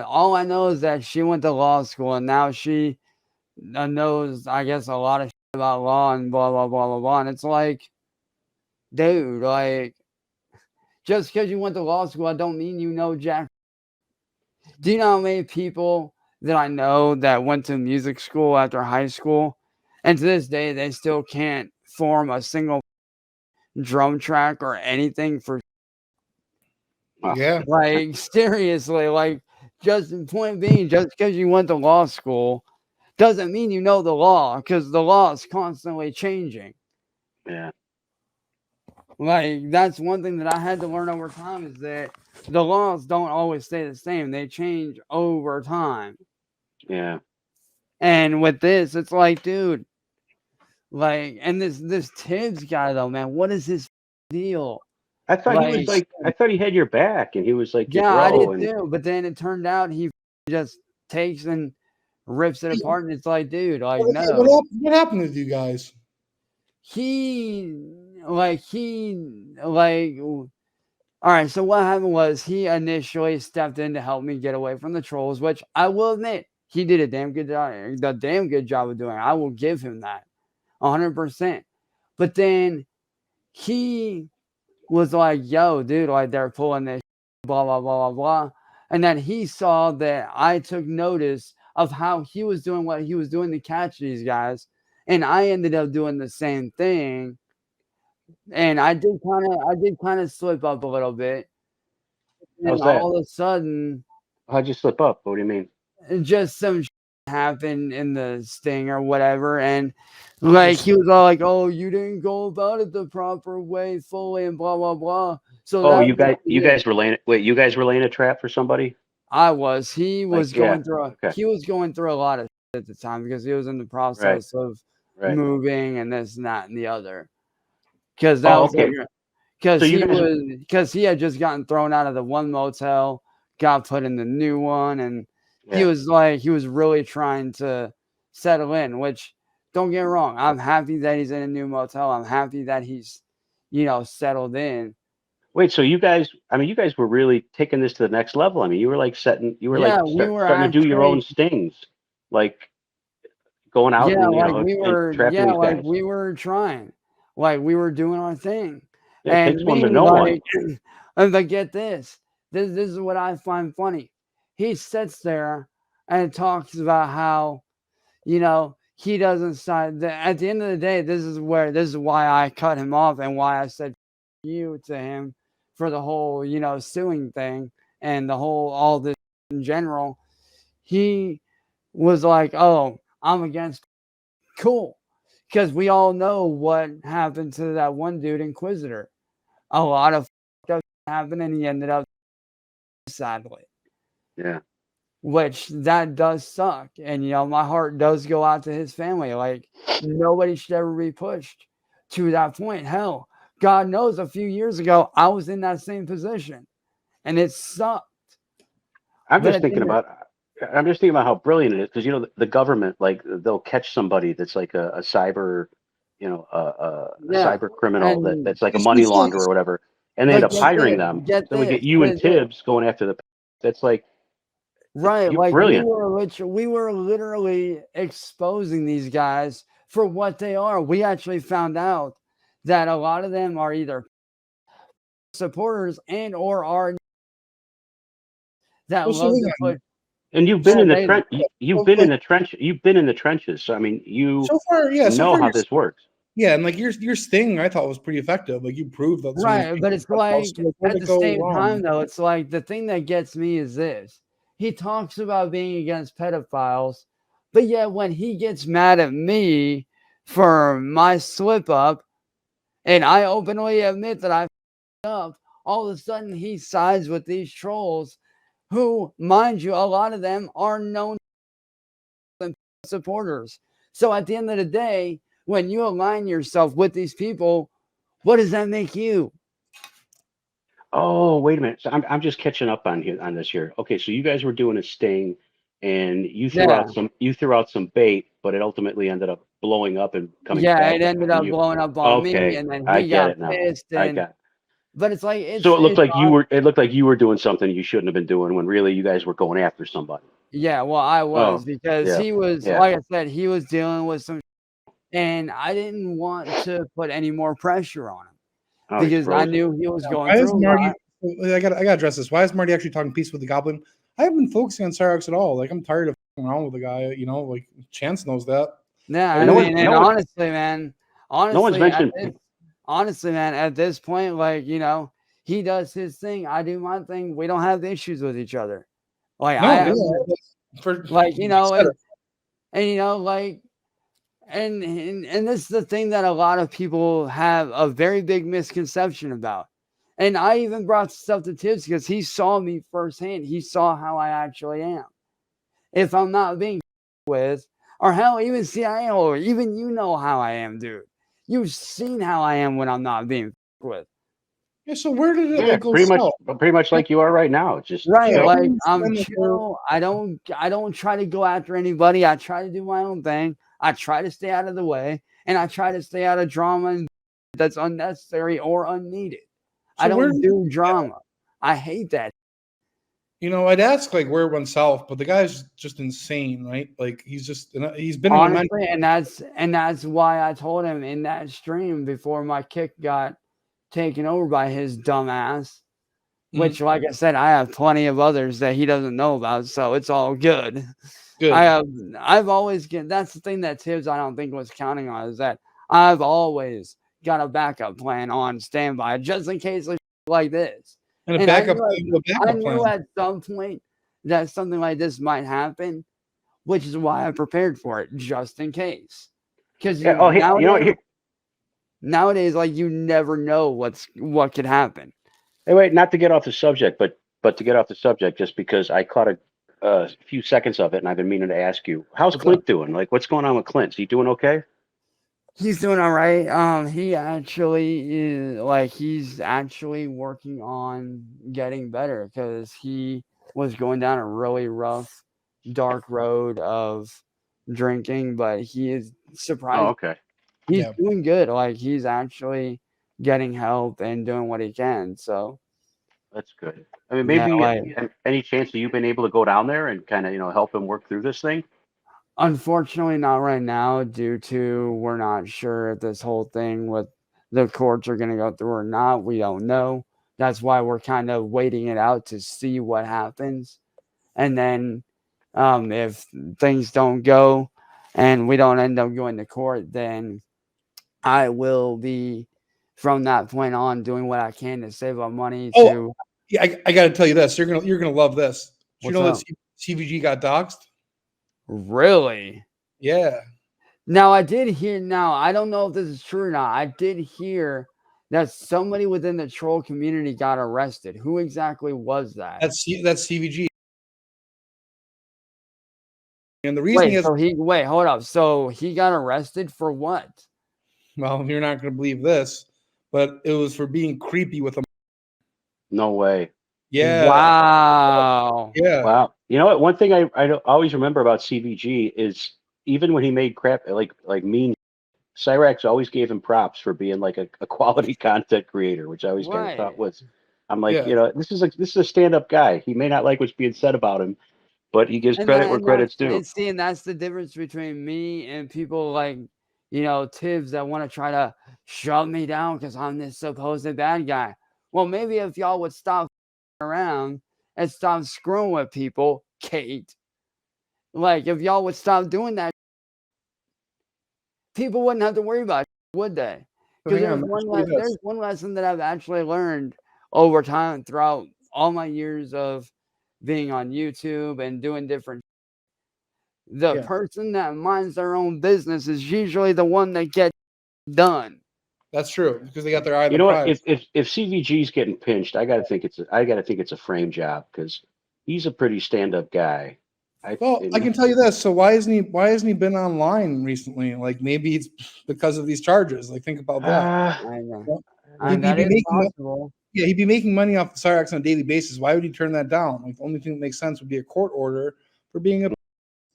All I know is that she went to law school and now she knows, I guess, a lot of shit about law and blah blah blah blah blah. And it's like, dude, like, just because you went to law school, I don't mean you know jack. Do you know how many people that I know that went to music school after high school, and to this day they still can't form a single drum track or anything for Wow. Yeah. like seriously, like just point being, just because you went to law school doesn't mean you know the law, because the law is constantly changing. Yeah. Like that's one thing that I had to learn over time, is that the laws don't always stay the same. They change over time. Yeah. And with this, it's like, dude, like, and this Tibbz guy though, man, what is his deal? I thought he was Like, I thought he had your back and he was like your yeah, I bro. did And too. But then it turned out he just takes and rips it apart, and it's like, dude, like, What, no. what happened with you guys? All right, so what happened was he initially stepped in to help me get away from the trolls, which I will admit he did a damn good job of doing. I will give him that 100%. But then he was like, yo, dude, like they're pulling this blah, blah, blah, blah, blah. And then he saw that I took notice of how he was doing what he was doing to catch these guys. And I ended up doing the same thing. And I did kind of slip up a little bit. And how's that? all of a sudden, How'd you slip up? What do you mean? just some happened in the sting or whatever. And like he was all like, oh, you didn't go about it the proper way fully and blah, blah, blah. So Oh, that you guys were laying you guys were laying a trap for somebody? he was Like, yeah, going through okay. he was going through a lot of shit at the time, because he was in the process of Right. moving and this and that and the other. Because that Oh, was okay. because So you he guys- was because he had just gotten thrown out of the one motel, got put in the new one, and he Yeah. was really trying to settle in. Which, don't get me wrong, I'm happy that he's in a new motel. I'm happy that he's settled in. Wait, so you guys were really taking this to the next level. I mean, you were like starting to do your own stings, like going out and trapping these guys. we were trying, like we were doing our thing. Yeah, it And takes one me, to know one. but get this is what I find funny. He sits there and talks about how, he doesn't side. At the end of the day, this is why I cut him off, and why I said you to him for the whole, suing thing and all this in general. He was like, oh, I'm against. Cool. Because we all know what happened to that one dude, Inquisitor. A lot of stuff happened, and he ended up sadly. Yeah. Which that does suck. And my heart does go out to his family. Like, nobody should ever be pushed to that point. Hell, God knows a few years ago I was in that same position, and it sucked. I'm just thinking about how brilliant it is, because the government, like, they'll catch somebody that's like a cyber, a cyber criminal that's like a money launderer or whatever, and they end up hiring them. So we get you and Tibbz going after the. That's like. Right, You're like brilliant. we were literally exposing these guys for what they are. We actually found out that a lot of them are either supporters and or are that love to put. And you've been in the trench. You've been in the trench. You've been in the trenches. So I mean, you know how this works. Yeah, and like your sting, I thought was pretty effective. Like you proved that. Right, but it's like at the same time, though, it's like the thing that gets me is this. He talks about being against pedophiles, but yet when he gets mad at me for my slip up, and I openly admit that I f***ed up, all of a sudden he sides with these trolls who, mind you, a lot of them are known supporters. So at the end of the day, when you align yourself with these people, what does that make you? Oh, wait a minute. So I'm just catching up on this here. Okay, so you guys were doing a sting, and you threw out some bait, but it ultimately ended up blowing up and coming back. Yeah, it ended up blowing up on me, and then he got pissed. But it's like so it looked like you were doing something you shouldn't have been doing, when really you guys were going after somebody. Yeah, well, I was, because he was, like I said, he was dealing with some, and I didn't want to put any more pressure on him. Because I knew he was going through Marty, I gotta address this. Why is Marty actually talking peace with the goblin? I haven't been focusing on Cyraxx at all. Like, I'm tired of around with the guy. Like Chance knows that. Yeah, honestly, man. Honestly, no one's mentioned. honestly, man, at this point, like, he does his thing, I do my thing. We don't have issues with each other. Like, No, I yeah, have, for like, you said it. like, and this is the thing that a lot of people have a very big misconception about. And I even brought stuff to Tibbz because he saw me firsthand. He saw how I actually am. If I'm not being with, or hell, even CIA, or even how I am, dude. You've seen how I am when I'm not being with. Yeah, so where did it Yeah, like go south? pretty much like you are right now. It's just Right, you know, Where like did I'm spend the whole- chill. I don't try to go after anybody. I try to do my own thing. I try to stay out of the way, and I try to stay out of drama and that's unnecessary or unneeded. I So where don't did do drama. I hate that. I'd ask like where it went south, but the guy's just insane, right? Like he's been in a mental. Honestly, and that's why I told him in that stream before my kick got taken over by his dumb ass. Which, like I said, I have plenty of others that he doesn't know about, so it's all good. Good. I've always that's the thing that Tibbz I don't think was counting on, is that I've always got a backup plan on standby just in case like this. And a And backup, I knew at some point that something like this might happen, which is why I prepared for it just in case. Because nowadays, like, you never know what could happen. Hey, wait, not to get off the subject, but to get off the subject, just because I caught a few seconds of it, and I've been meaning to ask you, how's What's Clint doing? Like, what's going on with Clint? Is he doing okay? He's doing all right. He actually is, like, he's actually working on getting better because he was going down a really rough, dark road of drinking, but he is surprised. Oh, okay. He's doing good. Like, he's actually getting help and doing what he can. So That's good. I mean, maybe like, any chance that you've been able to go down there and kind of help him work through this thing? unfortunately, not right now, due to we're not sure if this whole thing with the courts are going to go through or not. We don't know. That's why we're kind of waiting it out to see what happens. And then if things don't go and we don't end up going to court, then I will be, from that point on, doing what I can to save up money to. Yeah, I got to tell you this. You're gonna love this. Did you know What's that CVG got doxxed? Really? Yeah. Now, I did hear, I don't know if this is true or not. I did hear that somebody within the troll community got arrested. Who exactly was that? That's CVG. And the reason hold up. So he got arrested for what? Well, you're not going to believe this, but it was for being creepy with a. No way. Yeah. Wow. Yeah. Wow. You know what? One thing I always remember about CVG is even when he made crap like mean, Cyraxx always gave him props for being like a quality content creator, which I always kind of thought was. I'm like, this is a stand-up guy. He may not like what's being said about him, but he gives credit where credit's due. And that's the difference between me and people like, Tibbz that want to try to shove me down because I'm this supposed bad guy. Well, maybe if y'all would stop around and stop screwing with people, Kate. Like, if y'all would stop doing that, people wouldn't have to worry about it, would they? Because there's one lesson that I've actually learned over time throughout all my years of being on YouTube and doing different. The person that minds their own business is usually the one that gets done. That's true, because they got their eye on the prize. What? If CVG's getting pinched, I gotta think it's a frame job, because he's a pretty stand-up guy. I can tell you this. So why hasn't he been online recently? Like, maybe it's because of these charges. Like, think about that. I know. He'd be making possible. Yeah, he'd be making money off the Cyraxx on a daily basis. Why would he turn that down? Like, the only thing that makes sense would be a court order for being a.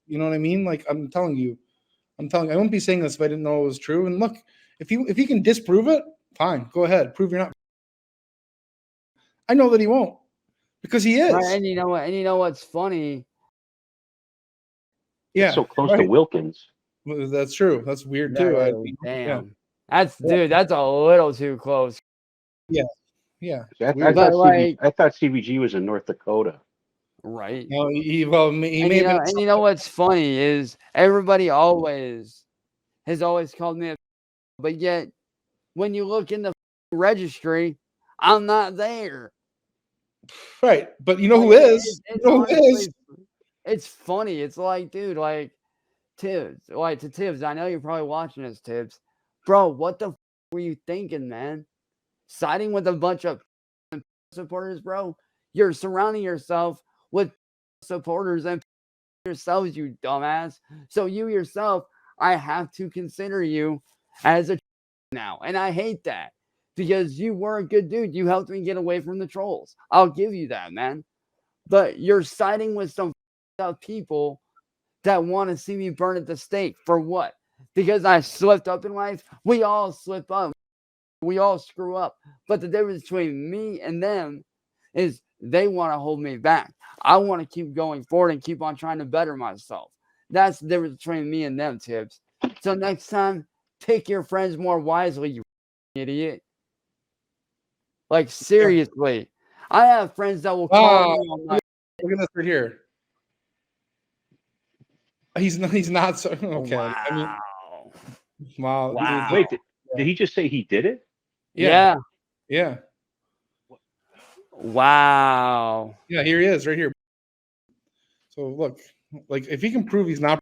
You know what I mean? Like, I'm telling you, I wouldn't be saying this if I didn't know it was true. And look, if he can disprove it, fine, go ahead, prove you're not. I know that he won't, because he is. Right, and you know what? And you know what's funny? Yeah, it's so close to Wilkins. Well, that's true. That's weird too. Damn, that's a little too close. Yeah. I thought CVG was in North Dakota. Right. No, he may have been. And you know what's funny is everybody has always called me but yet when you look in the registry, I'm not there. Right. But you know who Like, is? You it's know who is? honestly, it's funny. It's like, dude, like Tibbz, like to Tibbz. I know you're probably watching this, Tibbz. Bro, what the were you thinking, man? Siding with a bunch of supporters, bro? You're surrounding yourself with supporters and yourselves, you dumbass. So you yourself, I have to consider you as a now. And I hate that because you were a good dude. You helped me get away from the trolls. I'll give you that, man. But you're siding with some people that want to see me burn at the stake. For what? Because I slipped up in life? We all slip up. We all screw up. But the difference between me and them is they want to hold me back. I want to keep going forward and keep on trying to better myself. That's the difference between me and them, Tibbz. So next time, pick your friends more wisely, you idiot. Like, seriously. I have friends that will call me on my... Look at this right here. He's not so okay. Wow. I mean, wow. Wow. Wait, did he just say he did it? Yeah. Yeah. Yeah. Wow. Yeah, here he is, right here. So look, like if he can prove he's not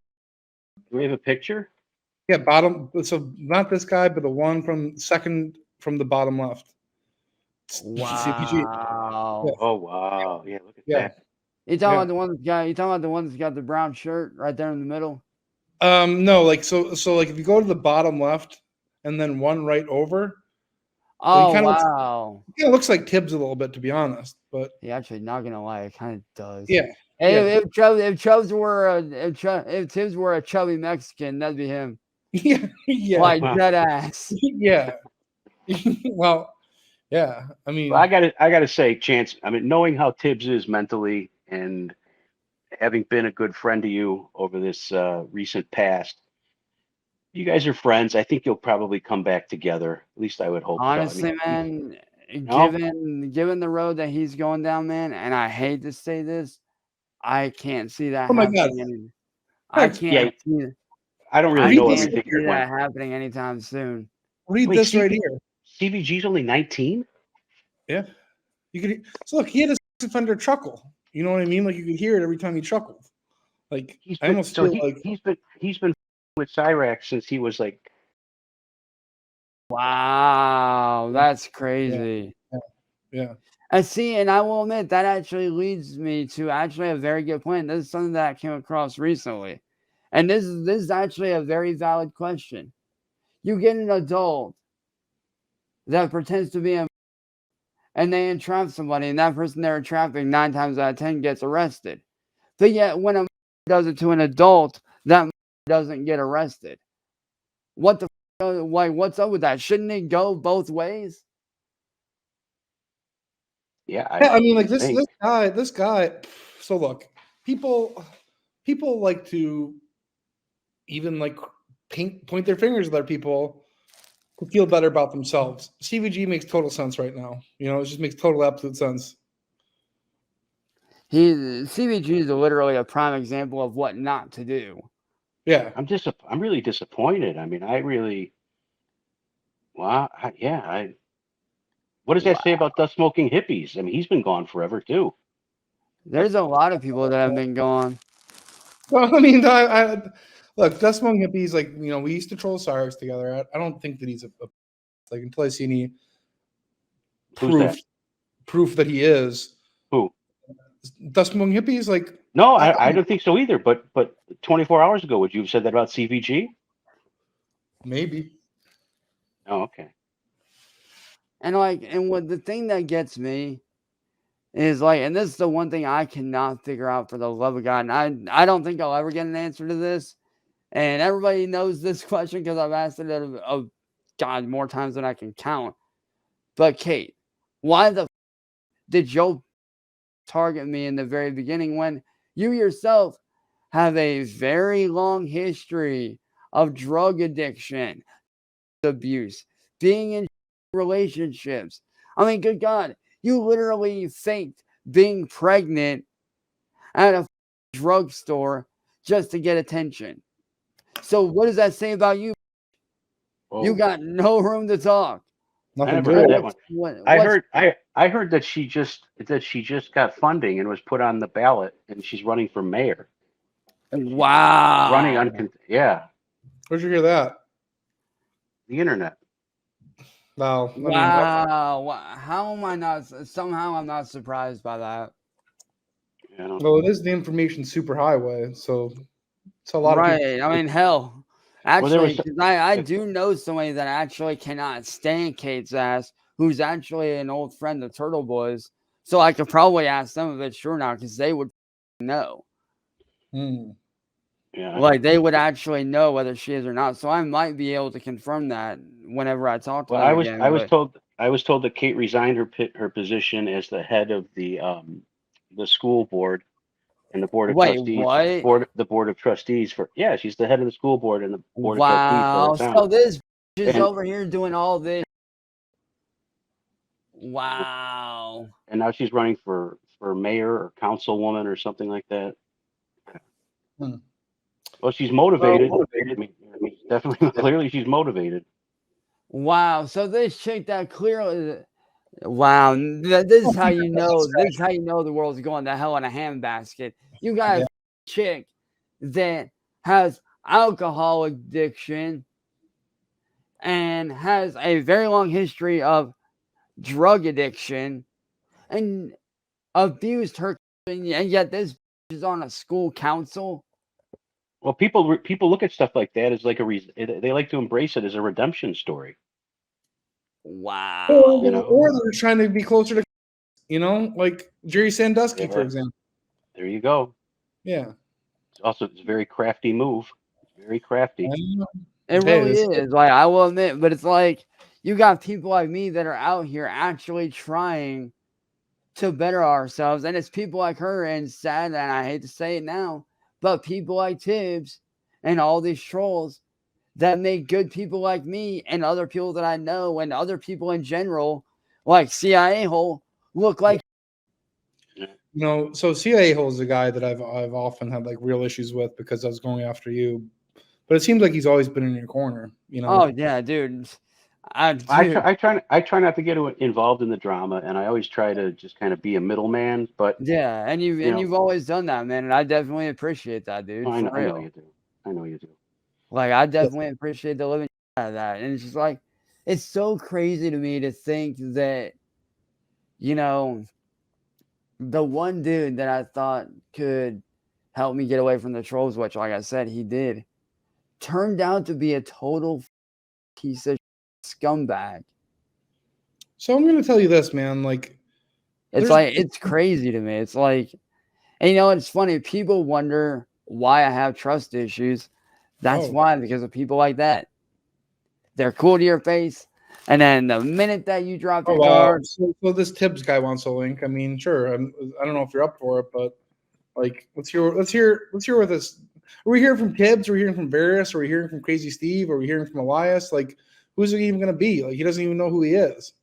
Do we have a picture? yeah, bottom so not this guy, but the one from second from the bottom left. CPG. Wow. Oh wow. Yeah, look at Yeah. that. You talking Yeah. about the one that's got? You talking about the one that's got the brown shirt right there in the middle? No, like so like if you go to the bottom left and then one right over, Oh kinda looks- wow! it looks like Tibbz a little bit, to be honest. But Yeah, actually, not gonna lie, it kind of does. yeah, Hey, yeah. if Tibbz were a chubby Mexican, that'd be him. Yeah, yeah, Like Wow. dead ass. yeah. Well, yeah. I mean, Well, I gotta say, Chance. I mean, knowing how Tibbz is mentally and having been a good friend to you over this recent past, you guys are friends. I think you'll probably come back together. At least I would hope Honestly, so. I man, mean, no? given the road that he's going down, man, and I hate to say this, I can't see that oh my God. happening. I Heck, can't see. I don't really I know Read this can't everything see you're that doing. happening anytime soon. read Wait, this right here. CVG's only 19. Yeah, you could. So look, he had a sex offender chuckle. You know what I mean? Like you could hear it every time he chuckled. Like He's I been almost so feel like he's been with Cyraxx since he was like Wow, that's crazy. yeah. I see, and I will admit that actually leads me to actually a very good point. This is something that I came across recently, and this is actually a very valid question. You get an adult that pretends to be a, and they entrap somebody, and that person they're entrapping 9 times out of 10 gets arrested. But yet, when a does it to an adult, that doesn't get arrested. What the like? What's up with that? Shouldn't it go both ways? yeah. Yeah, I mean, like think. this guy. So look, people like to even like point their fingers at other people to feel better about themselves. CVG makes total sense right now. You know, it just makes total absolute sense. CVG is literally a prime example of what not to do. Yeah. I'm really disappointed. I mean, I really. Wow. What does that say about dust smoking hippies? I mean, he's been gone forever too. There's a lot of people that have been gone. Well, I mean, I look, Dust Among Hippies, like, you know, we used to troll Cyraxx together. I don't think that he's a like until I see any proof that he is. Who? Dust Among Hippies, like No, I don't think so either. But 24 hours ago, would you have said that about CVG? maybe. Oh, okay. And what the thing that gets me is like, and this is the one thing I cannot figure out for the love of God. And I don't think I'll ever get an answer to this. And everybody knows this question because I've asked it God more times than I can count. But Kate, why the did Joe target me in the very beginning when you yourself have a very long history of drug addiction, abuse, being in relationships? I mean, good God, you literally faked being pregnant at a drugstore just to get attention. So what does that say about you? You Oh, got no room to talk. I Nothing never heard good. that one. I heard that she just got funding and was put on the ballot, and she's running for mayor. Wow. Yeah, Where'd you hear that? the internet. Well, I mean, Wow. How am I not? Somehow I'm not surprised by that. You know. well, it is the information superhighway, so it's a lot of people. Right. I mean, hell. Well, there Actually, was because I do know somebody that actually cannot stand Kate's ass, who's actually an old friend of Turtle Boys. So I could probably ask them if it's true now, because they would know. Hmm. yeah. Like, they would actually know whether she is or not. So I might be able to confirm that whenever I talk to Well, them again. I was told that Kate resigned her position as the head of the school board and the board of Wait, trustees. what? The board of trustees for she's the head of the school board and the board of trustees for Wow. her town. So this is And- over here doing all this. Wow. And now she's running for mayor or councilwoman or something like that. Hmm. Well, she's motivated. I mean, definitely, clearly, she's motivated. Wow. So this chick that clearly. Wow. This is how you know. This is how you know the world's going to hell in a handbasket. You got a chick that has alcohol addiction and has a very long history of drug addiction and abused her, and yet this is on a school council. Well, people look at stuff like that as like they like to embrace it as a redemption story. Wow. You know? Or they're trying to be closer to, like Jerry Sandusky, for example. There you go. Yeah. It's a very crafty move. Very crafty. It really is. Like, I will admit, but it's like you got people like me that are out here actually trying to better ourselves, and it's people like her, and sad, and I hate to say it now, but people like Tibbz and all these trolls that make good people like me and other people that I know and other people in general, like CIA hole, look like. So CIA hole is a guy that I've often had like real issues with because I was going after you, but it seems like he's always been in your corner. Oh yeah, dude. I try not to get involved in the drama, and I always try to just kind of be a middleman. But yeah, and you've always done that, man, and I definitely appreciate that, dude. I know you do. I know you do. Like, I definitely appreciate the living out of that, and it's just like, it's so crazy to me to think that, the one dude that I thought could help me get away from the trolls, which, like I said, he did, turned out to be a total piece of scumbag. So I'm going to tell you this, man. Like, it's crazy to me. It's like, and it's funny. People wonder why I have trust issues. That's why, because of people like that. They're cool to your face, and then the minute that you drop your guard. So this Tibbz guy wants a link. I mean, sure. I don't know if you're up for it, but like, let's hear with this. Are we hearing from Tibbz? Are we hearing from Varys? Are we hearing from Crazy Steve? Are we hearing from Elias? Like, who's it even going to be? Like, he doesn't even know who he is.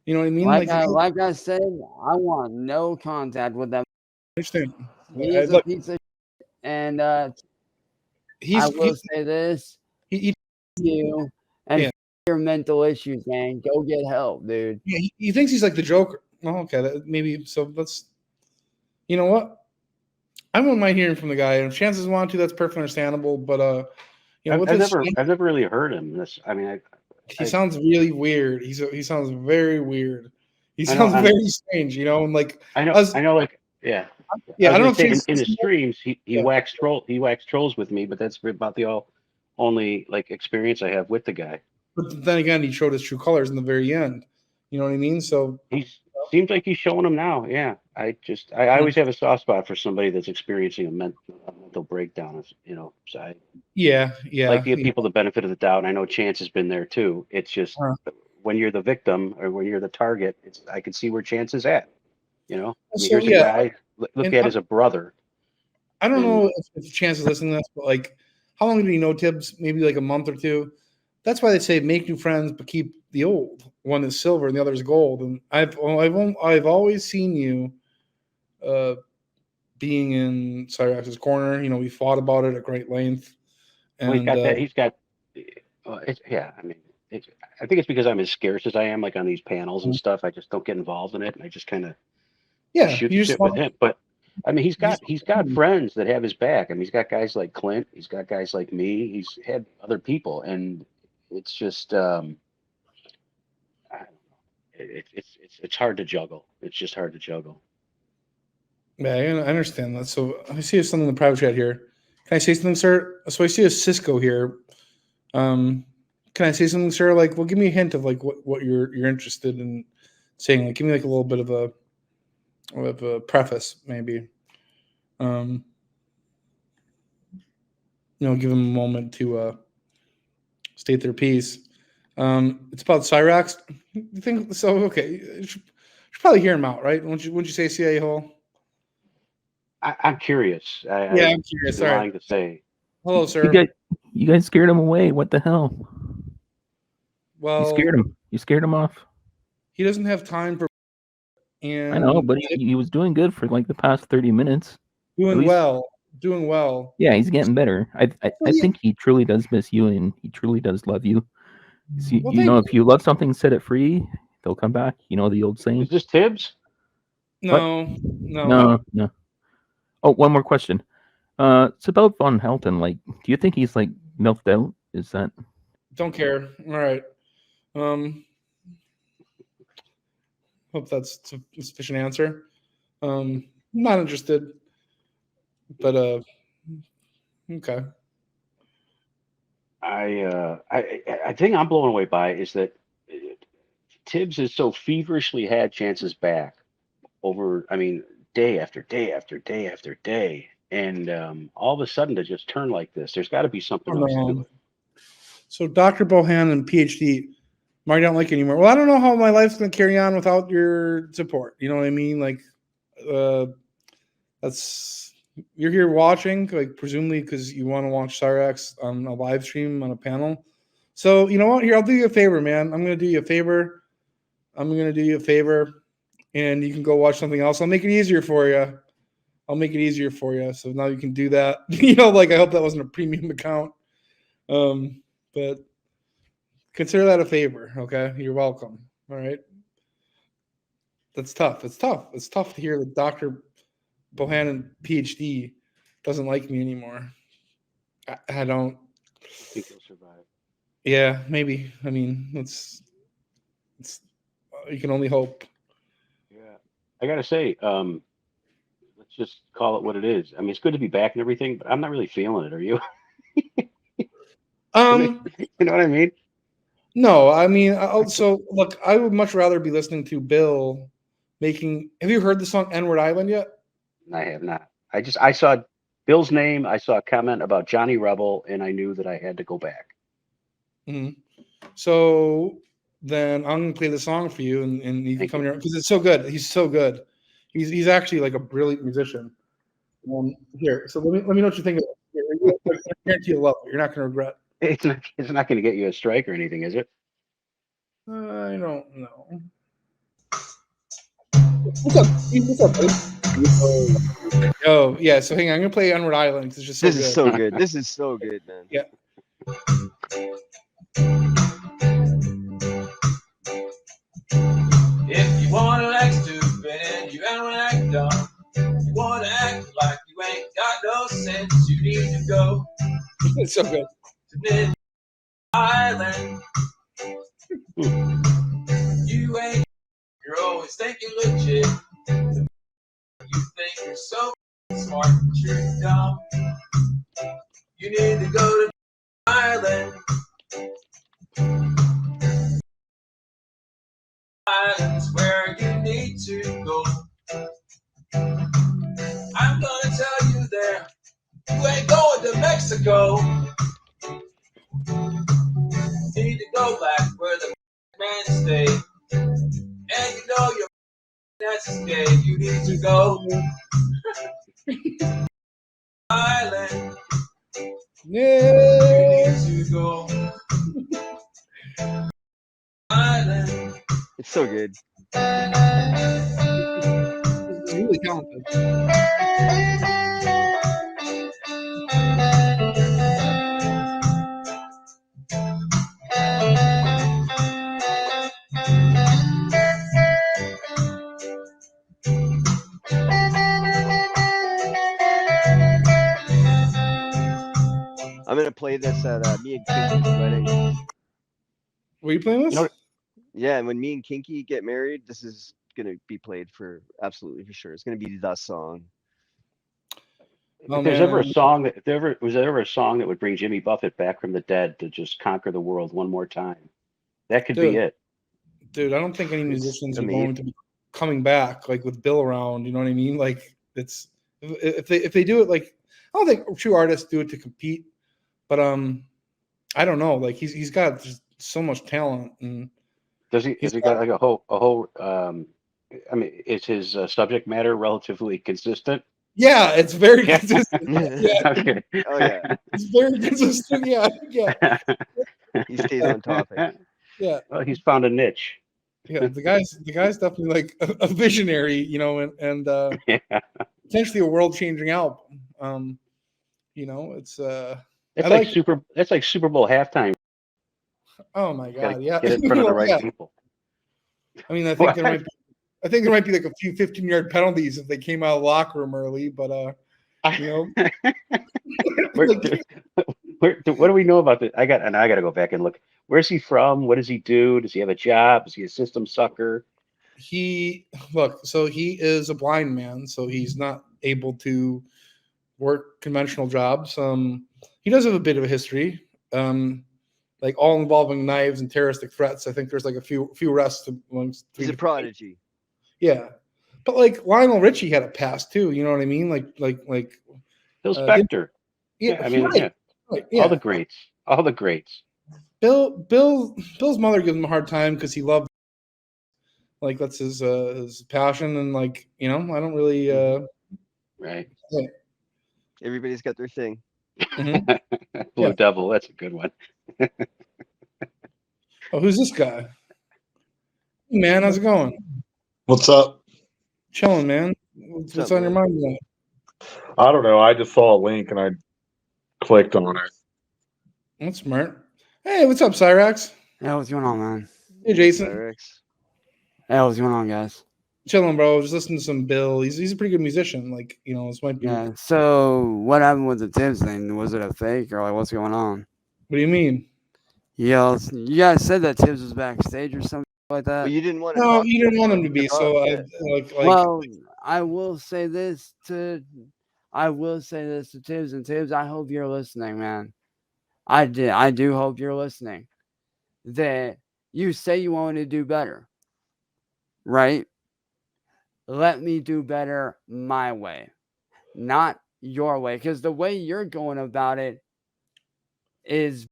You know what I mean? Like I said, I want no contact with them. I understand. He's a piece of shit, and I will say this: you and your mental issues, man. Go get help, dude. Yeah, he thinks he's like the Joker. Well, okay, maybe so. Let's. You know what? I wouldn't mind hearing from the guy. And if chances want to, that's perfectly understandable. But I've never really heard him. He sounds really weird. He sounds very weird. He sounds very strange, and like I know, like yeah. I don't know if in his streams he waxed trolls with me, but that's about the only like experience I have with the guy. But then again, he showed his true colors in the very end. You know what I mean? So seems like he's showing them now. Yeah, I always have a soft spot for somebody that's experiencing a mental breakdown. So I like to give people the benefit of the doubt. And I know Chance has been there too. It's just when you're the victim or when you're the target, I can see where Chance is at. Here's a guy look at as a brother. I don't know if Chance is listening to this, but like, how long do you know Tibbz? Maybe like a month or two. That's why they say make new friends, but keep the old. One is silver and the other is gold. And I've always seen you being in Cyraxx's corner. We fought about it at great length. And he's got Yeah, I mean, I think it's because I'm as scarce as I am, like on these panels and stuff. I just don't get involved in it, and I just kind of Yeah, shoot the you just shit with want him. But I mean, you just he's got friends that have his back. I mean, he's got guys like Clint. He's got guys like me. He's had other people, and it's just I don't know. It's hard to juggle. It's just hard to juggle. Yeah, I understand that. So I see something in the private chat here. Can I say something, sir? So I see a Cisco here. Can I say something, sir? Like, well, give me a hint of like what you're interested in saying. Like, give me like a little bit of a preface, maybe. Give them a moment to state their piece. It's about Cyraxx. You think so? Okay, you should probably hear him out, right? Wouldn't you say CIA hole? I'm curious. Yeah, I'm curious. I'd be All right. lying to say. Hello, sir. You guys scared him away. What the hell? Well, You scared him. You scared him off. He doesn't have time for. And I know, but he was doing good for like the past 30 minutes. Doing well. Yeah, he's getting better. I think he truly does miss you, and he truly does love you. See, Well, if you love something, set it free. They'll come back. You know the old saying. Is this Tibbz? No. Oh, one more question. It's about Von Helton. Like, do you think he's like milked out? Is that? Don't care. All right. Hope that's a sufficient answer. Not interested. But okay. I think I'm blown away by is that Tibbz has so feverishly had chances back over, I mean, day after day after day after day. And all of a sudden to just turn like this, there's got to be something else to it. So Dr. Bohan and PhD, Marty, don't like anymore. Well, I don't know how my life's going to carry on without your support. You know what I mean? Like, you're here watching, like, presumably because you want to watch Cyraxx on a live stream on a panel. So, you know what? Here, I'll do you a favor, man. I'm going to do you a favor. And you can go watch something else. I'll make it easier for you. So now you can do that. I hope that wasn't a premium account. But consider that a favor, okay? You're welcome. All right. That's tough. It's tough to hear that Dr. Bohannon, PhD, doesn't like me anymore. I don't think he'll survive. Yeah, maybe. I mean, it's you can only hope. Yeah, I gotta say, let's just call it what it is. I mean, it's good to be back and everything, but I'm not really feeling it. Are you? You know what I mean? No, I mean, also look, I would much rather be listening to Bill making. Have you heard the song "N-Word Island" yet? I have not. I saw Bill's name. I saw a comment about Johnny Rebel, and I knew that I had to go back. Mm-hmm. So then I'm gonna play the song for you, and you can come here because it's so good. He's so good. He's actually like a brilliant musician. Here, so let me know what you think of it. I guarantee you'll love it. You're not gonna regret. It's not going to get you a strike or anything, is it? I don't know. What's up, buddy? Oh, yeah. So hang on. I'm going to play N-Word Island because it's just so This good. is so good. This is so good, man. Yeah. If you want to act stupid and you ain't want to act dumb, you want to act like you ain't got no sense, you need to go. It's so good. To Mid Island. You ain't, you're always thinking legit. You think you're so smart, but you're dumb. You need to go to Island. Island's where you need to go. I'm gonna tell you there, you ain't going to Mexico. You need to go back where the man stay. And you know your that's gay. You need to go. Island. Yeah. You need to go. Island. It's so good. He's really talented. play this at me and Kinky's wedding. Were you playing this? You know, Yeah, and when me and Kinky get married, this is gonna be played for absolutely for sure. It's gonna be the song. Oh, if there's ever a man. song that, if there ever was there ever a song that would bring Jimmy Buffett back from the dead to just conquer the world one more time, that could be Dude. it. Dude, I don't think any It's musicians are amazing. going to be coming back like with Bill around. You know what I mean? Like it's if they do it like I don't think true artists do it to compete, but I don't know. Like he's got just so much talent and Does he? Has he got like a whole? I mean, is his subject matter relatively consistent? yeah, it's very Yeah. consistent. Yeah, Okay. Oh yeah, it's very consistent. Yeah, yeah, he stays on topic. yeah. Well, he's found a niche. Yeah, the guy's definitely like a visionary, you know, and Yeah. potentially a world changing album. You know, it's That's I like like That's like Super Bowl halftime. oh my Gotta god, yeah. get it in front of the Well, right yeah. people. I mean, What? I think there might be like a few 15-yard penalties if they came out of the locker room early, but you know, What do we know about this? I got to go back and look. Where's he from? What does he do? Does he have a job? Is he a system sucker? so he is a blind man, so he's not able to work conventional jobs. He does have a bit of a history, like all involving knives and terroristic threats. I think there's like a few arrests amongst He's a 3 prodigy. Yeah, but like Lionel Richie had a past too. You know what I mean? Like Bill Spector. yeah, I mean, right, yeah, right, all yeah. the greats, all the greats. Bill's mother gives him a hard time because he loved like that's his passion and like you know I don't really Right. yeah. Everybody's got their thing. Mhm. Blue Yeah. Devil. That's a good one. Oh, who's this guy? Hey, man, how's it going? What's up? Chilling, man. What's up, on your man? mind tonight? I don't know. I just saw a link and I clicked on it. That's smart. Hey, what's up, Cyraxx? Yeah, what's going on, man? Hey, Jason. Cyraxx. Hey, what's going on, guys? Chilling, bro. Just listening to some Bill. He's a pretty good musician. Like, you know, this might be. Yeah. So, what happened with the Tibbz thing? Was it a fake or like what's going on? What do you mean? Yeah, you guys said that Tibbz was backstage or something like that. But you didn't want to. No, you didn't want him to be. So, Yeah. Well, I will say this to Tibbz and Tibbz. I hope you're listening, man. I do hope you're listening. That you say you want to do better, right? Let me do better my way, not your way, because the way you're going about it is.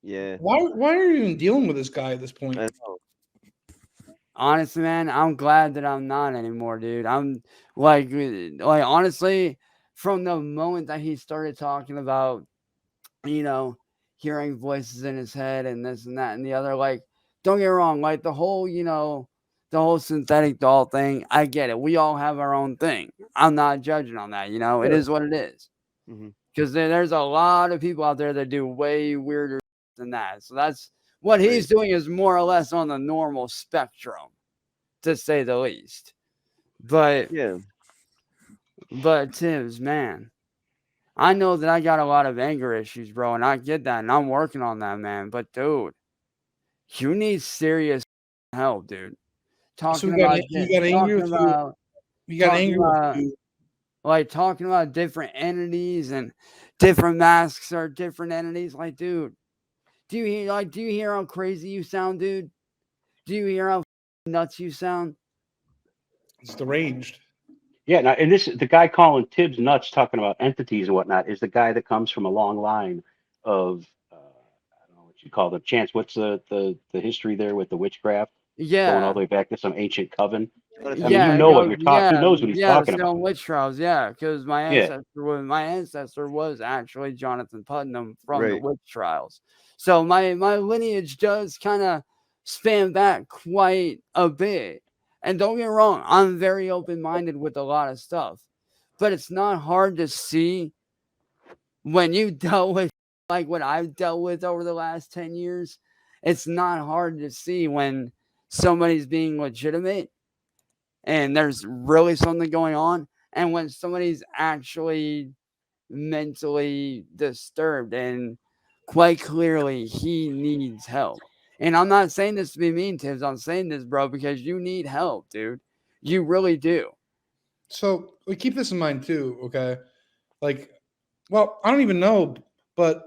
Yeah. Why are you even dealing with this guy at this point? I know. Honestly, man, I'm glad that I'm not anymore, dude. I'm like honestly, from the moment that he started talking about, you know, hearing voices in his head and this and that and the other, like, don't get me wrong, like the whole, you know, the whole synthetic doll thing, I get it. We all have our own thing. I'm not judging on that, you know. It is what it is. Because there's a lot of people out there that do way weirder than that. So that's what he's doing is more or less on the normal spectrum, to say the least. But yeah, but Tibbz, man, I know that I got a lot of anger issues, bro, and I get that, and I'm working on that, man. But dude, you need serious help, dude. So you got angry with you. You got angry with you. Like talking about different entities and different masks are different entities. Like, dude, do you hear how crazy you sound, dude? Do you hear how nuts you sound? It's deranged. Yeah, now, and the guy calling Tibbz nuts, talking about entities and whatnot, is the guy that comes from a long line of I don't know what you call them. Chance, what's the history there with the witchcraft? Yeah, going all the way back to some ancient coven. I mean, yeah, you know what you're talking. He knows what he's talking the about. witch trials, yeah, because my ancestor was actually Jonathan Putnam from the witch trials. So my lineage does kind of span back quite a bit. And don't get me wrong, I'm very open-minded with a lot of stuff. But it's not hard to see when you dealt with like what I've dealt with over the last 10 years. It's not hard to see when somebody's being legitimate and there's really something going on, and when somebody's actually mentally disturbed, and quite clearly he needs help. And I'm not saying this to be mean, Tibbz. I'm saying this, bro, because you need help, dude. You really do. So we keep this in mind too, okay? Like, well, I don't even know, but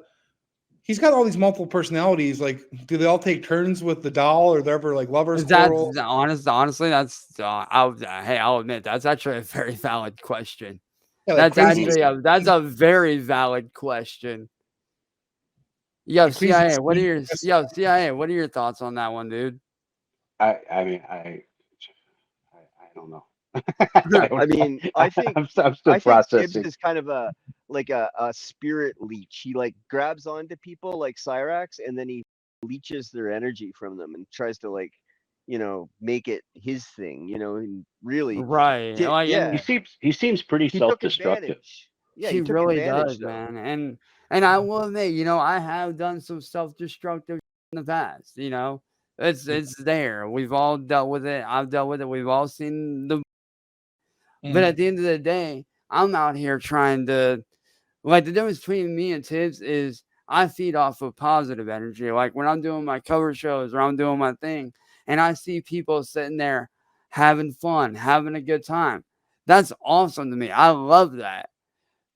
he's got all these multiple personalities. Like, do they all take turns with the doll, or they're ever like lovers quarrel? That's honestly, that's I'll admit that's actually a very valid question. Yeah, like That's Quincy. actually that's a very valid question. Yo, Like Quincy CIA, what are Steve- your CIA? What are your thoughts on that one, dude? I mean, I don't know. I mean, I think I'm still I think processing. Tibbz is kind of a spirit leech. He like grabs onto people like Cyraxx, and then he leeches their energy from them and tries to like, make it his thing. And really, Right. Like, yeah, He seems pretty he took self-destructive. advantage. Yeah, he he took really advantage does, though. man. And I will admit, I have done some self-destructive in the past. It's there. We've all dealt with it. I've dealt with it. We've all seen the. But at the end of the day, I'm out here trying to, like, the difference between me and Tibbz is I feed off of positive energy. Like when I'm doing my cover shows or I'm doing my thing, and I see people sitting there having fun, having a good time. That's awesome to me. I love that.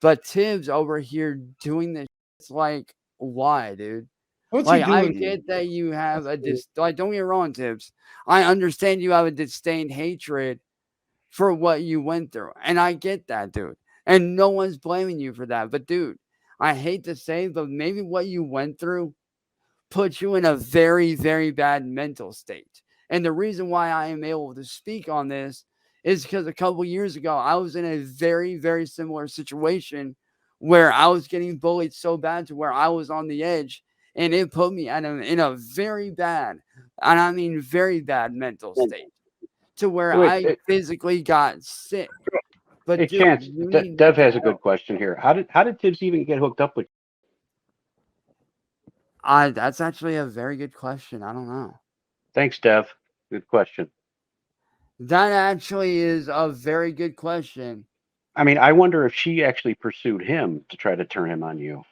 But Tibbz over here doing this, it's like, why, dude? What's Like, he I doing? get that you have don't get me wrong, Tibbz. I understand you have a disdained hatred for what you went through. And I get that, dude. And no one's blaming you for that. But, dude, I hate to say, but maybe what you went through put you in a very, very bad mental state. And the reason why I am able to speak on this is because a couple years ago, I was in a very, very similar situation where I was getting bullied so bad to where I was on the edge. And it put me in a very bad, and I mean very bad mental state to where I physically got sick. But Hey, dude, Chance, you need Dev has a help. good question here. How did Tibbz even get hooked up with? That's actually a very good question. I don't know. Thanks, Dev. Good question. That actually is a very good question. I mean, I wonder if she actually pursued him to try to turn him on you.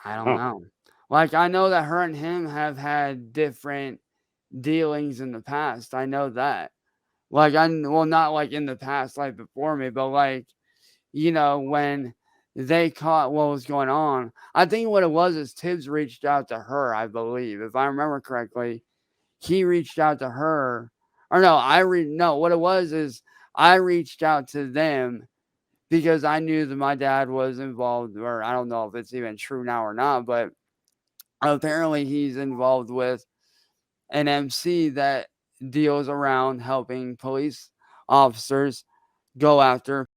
I don't know. Like, I know that her and him have had different dealings in the past. I know that. Like, not like in the past, like before me, but like, when they caught what was going on. I think what it was is Tibbz reached out to her, I believe. If I remember correctly, he reached out to her. Or no, what it was is I reached out to them because I knew that my dad was involved, or I don't know if it's even true now or not, but apparently he's involved with an MC that deals around helping police officers go after,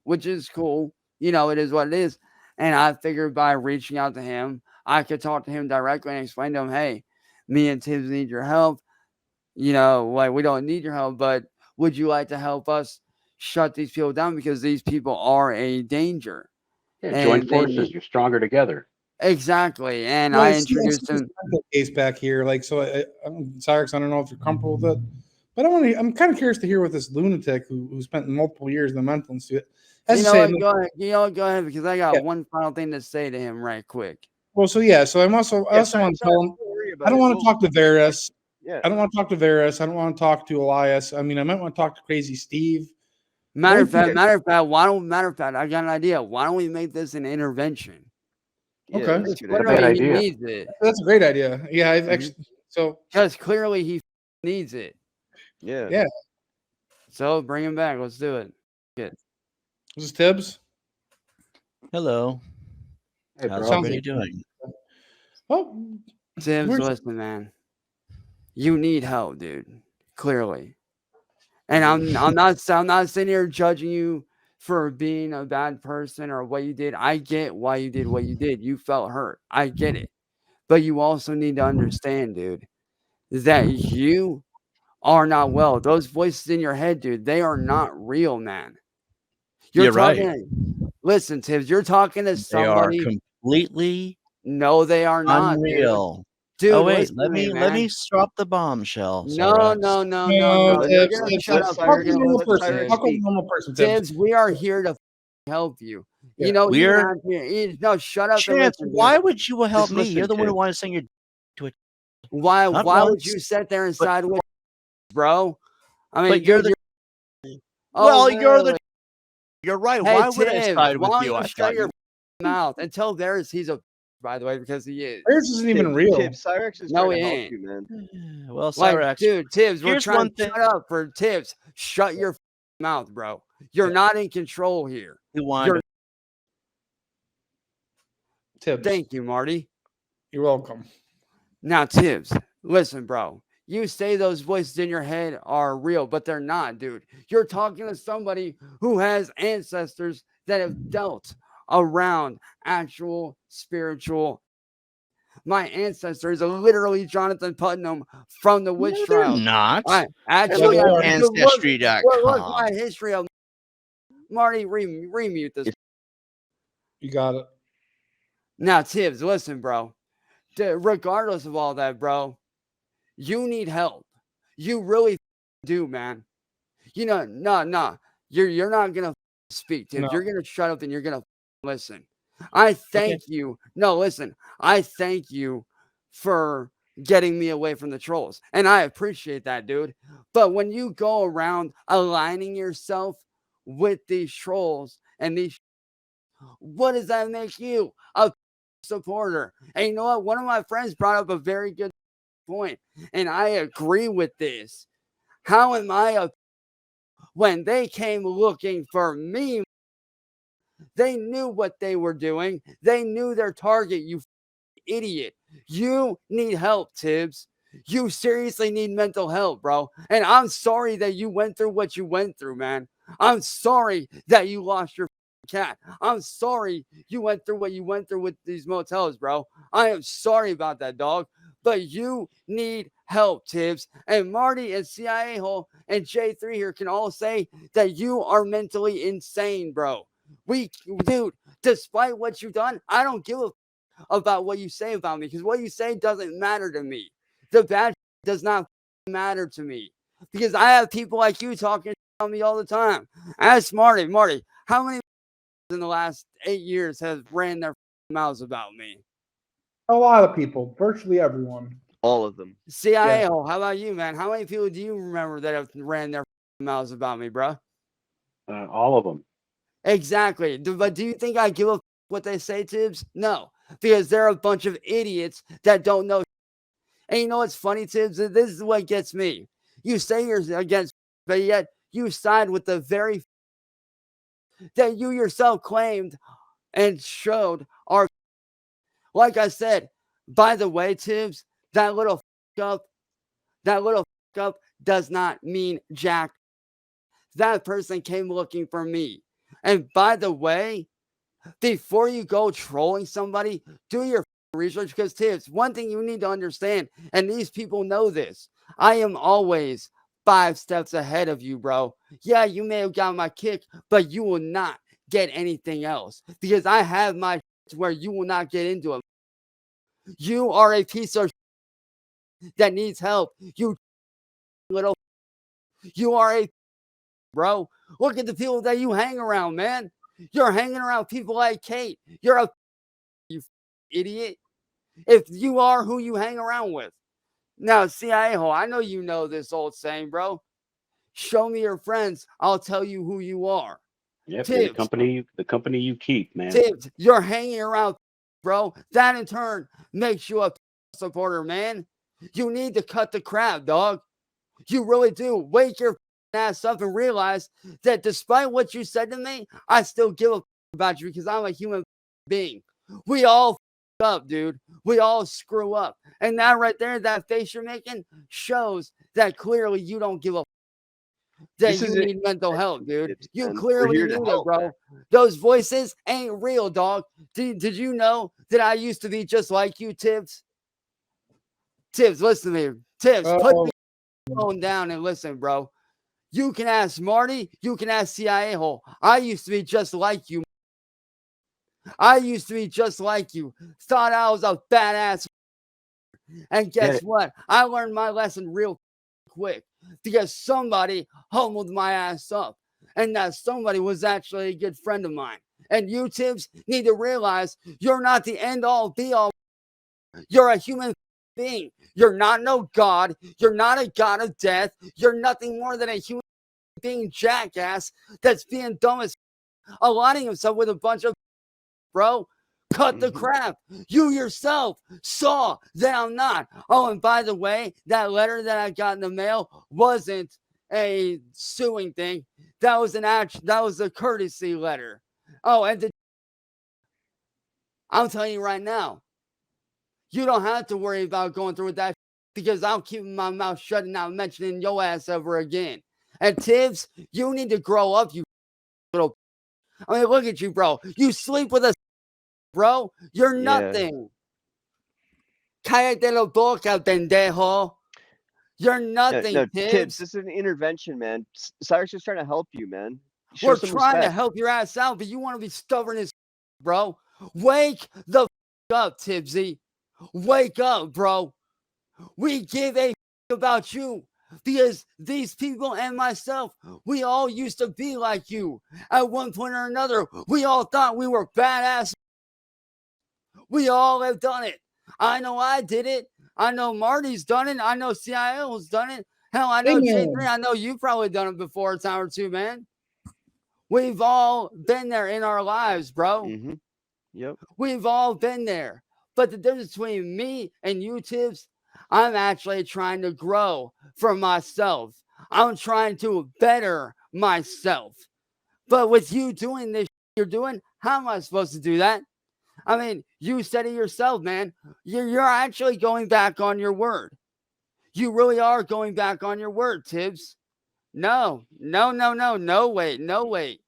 which is cool. It is what it is. And I figured by reaching out to him, I could talk to him directly and explain to him, hey, me and Tibbz need your help. Like, we don't need your help, but would you like to help us shut these people down because these people are a danger? Yeah, join forces. You're stronger together. Exactly. And Well, I see, introduced him. Case back here, like, so Cyraxx, I don't know if you're comfortable with it, but I'm kind of curious to hear what this lunatic who spent multiple years in the mental institute has to say. Go ahead, because I got one final thing to say to him right quick. Well, so yeah, so I also want to tell him I don't want to talk to Varys. Yeah. I don't want to talk to Varys. I don't want to talk to Elias. I mean, I might want to talk to Crazy Steve. Matter of fact, I got an idea. Why don't we make this an intervention? Yeah, Okay, that's a good idea. He needs it. That's a great idea. Yeah, I've actually because clearly he needs it. Yeah. Yeah. So bring him back. Let's do it. Good. This is Tibbz. Hello. Hey, How's bro. everybody doing? Oh, Tibbz, listen, man. You need help, dude. Clearly. And I'm not sitting here judging you for being a bad person or what you did. I get why you did what you did. You felt hurt. I get it. But you also need to understand, dude, that you are not well. Those voices in your head, dude, they are not real, man. You're talking, right. Listen, Tibbz, you're talking to somebody. They are completely No, they are not. unreal. Dude, Oh wait, listen to let me man. drop the bombshell. No, Cyraxx. no, no, no, No, no. You're Tibbz, gonna Tibbz, shut Tibbz. up. Talk You're like a gonna normal let person. Cyraxx Talk like a speak. normal person, Tibbz. Tibbz, we are here to help you. Yeah. You know, you're We're not here. No, shut up and Chance. listen, dude. Why would you help Just me? You're listen, the one who Tibbz. wanted to send your to it. Why Not would once, you sit there and but side with bro? I mean, but you're dude, the oh, well, you're the really? you're right. Hey, Why would I Tibbz, side why with don't you? you I shut thought your you mouth and tell Darius he's a by the way, because he is. Theirs isn't even real. Tibbz, Cyraxx is No, trying he to help ain't. you, man. well, Like, Cyraxx. dude, Tibbz, we're Here's trying one to thing shut up for Tibbz. Shut your mouth, bro. You're Yeah. not in control here. we wanted You're Tibbz, thank you, Marty. you're welcome. Now, Tibbz, listen, bro. You say those voices in your head are real, but they're not, dude. You're talking to somebody who has ancestors that have dealt around actual spiritual. My ancestors are literally Jonathan Putnam from the witch No, they're trials. not. I I actually look Yeah, at they look ancestry.com. my history of Marty. Remute this. You got it. Now, Tibbz, listen, bro. Regardless of all that, bro, you need help. You really do, man. You know, no. You're not gonna speak, Tibbz. No. You're gonna shut up and you're gonna listen. I thank you. No, listen. I thank you for getting me away from the trolls. And I appreciate that, dude. But when you go around aligning yourself with these trolls and these, what does that make you? A supporter. And you know what? One of my friends brought up a very good point. And I agree with this. How am I a when they came looking for me? They knew what they were doing. They knew their target, you idiot. You need help, Tibbz. You seriously need mental help, bro. And I'm sorry that you went through what you went through, man. I'm sorry that you lost your cat. I'm sorry you went through what you went through with these motels, bro. I am sorry about that, dog. But you need help, Tibbz. And Marty and CIA Hole and J3 here can all say that you are mentally insane, bro. Dude, despite what you've done, I don't give a about what you say about me because what you say doesn't matter to me. The bad does not matter to me because I have people like you talking about me all the time. Ask Marty, how many in the last 8 years have ran their mouths about me? A lot of people, virtually everyone. All of them. CIO, how about you, man? How many people do you remember that have ran their mouths about me, bro? All of them. Exactly. But do you think I give a what they say, Tibbz? No, because they're a bunch of idiots that don't know. And you know what's funny, Tibbz? This is what gets me. You say you're against, but yet you side with the very that you yourself claimed and showed are. Like I said, by the way, Tibbz, that little up does not mean jack. That person came looking for me. And by the way, before you go trolling somebody, do your research because Tibbz, one thing you need to understand, and these people know this, I am always 5 steps ahead of you, bro. Yeah, you may have got my kick, but you will not get anything else because I have my where you will not get into it. You are a piece of that needs help. You little, you are a bro. Look at the people that you hang around, man. You're hanging around people like Kate. You're a you idiot. If you are who you hang around with. Now, CIA hole, I know you know this old saying, bro. Show me your friends, I'll tell you who you are. Yep, Tibbz, the company you keep, man. Tibbz, you're hanging around, bro. That in turn makes you a supporter, man. You need to cut the crap, dog. You really do. Wake your ass up and realize that despite what you said to me, I still give a about you because I'm a human being. We all up, dude. We all screw up. And that right there, that face you're making shows that clearly you don't give a that This you is need mental health, dude. Tibbz, You man. We're clearly here to need it, help. bro. Those voices ain't real, dog. Did you know that I used to be just like you, Tibbz? Tibbz, listen to me. Tibbz, put the phone down and listen, bro. You can ask Marty. You can ask CIA hole. I used to be just like you. I used to be just like you. Thought I was a badass. And guess what? I learned my lesson real quick because somebody humbled my ass up. And that somebody was actually a good friend of mine. And you, Tibbz, need to realize you're not the end all be all. You're a human being. You're not no god. You're not a god of death. You're nothing more than a human being jackass that's being dumb as aligning himself with a bunch of bro. Cut the crap. You yourself saw that I'm not. Oh, and by the way, that letter that I got in the mail wasn't a suing thing. That was that was a courtesy letter. Oh, and I'm telling you right now, you don't have to worry about going through with that because I'm keeping my mouth shut and not mentioning your ass ever again. And Tibbz, you need to grow up, you little. I mean, look at you, bro. You sleep with a bro. You're nothing. Cállate la boca, pendejo. You're nothing, No, Tibbz. Tibbz, this is an intervention, man. Cyraxx is trying to help you, man. Show We're some trying to respect. help your ass out, but you want to be stubborn as bro. Wake the up, Tibbzy. Wake up, bro. We give a about you because these people and myself, we all used to be like you. At one point or another, we all thought we were badass. We all have done it. I know I did it. I know Marty's done it. I know CIL's done it. Hell, I know J3. I know you've probably done it before a time or two, man. We've all been there in our lives, bro. Yep. We've all been there. But the difference between me and you, Tibbz, I'm actually trying to grow for myself. I'm trying to better myself. But with you doing this you're doing, how am I supposed to do that? I mean, you said it yourself, man. You're actually going back on your word. You really are going back on your word, Tibbz. No, wait.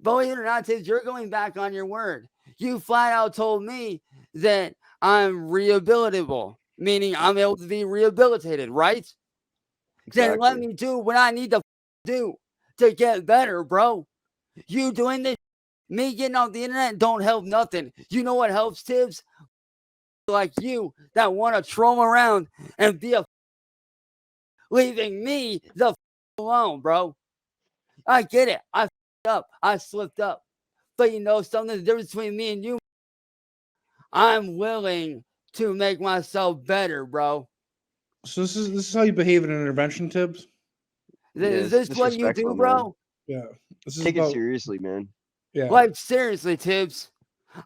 Believe it or not, Tibbz, you're going back on your word. You flat out told me that I'm rehabilitable, meaning I'm able to be rehabilitated, right? Exactly. Then let me do what I need to do to get better, bro. You doing this, me getting off the internet don't help nothing. You know what helps, Tibbz? Like you that want to troll around and be a leaving me the alone, bro. I get it. I up. I slipped up. But you know something, the difference between me and you, I'm willing to make myself better, bro. So this is how you behave in an intervention, Tibbz? Is this what you do, man. bro? Yeah. This is Take about, it seriously, man. yeah. Like, seriously, Tibbz.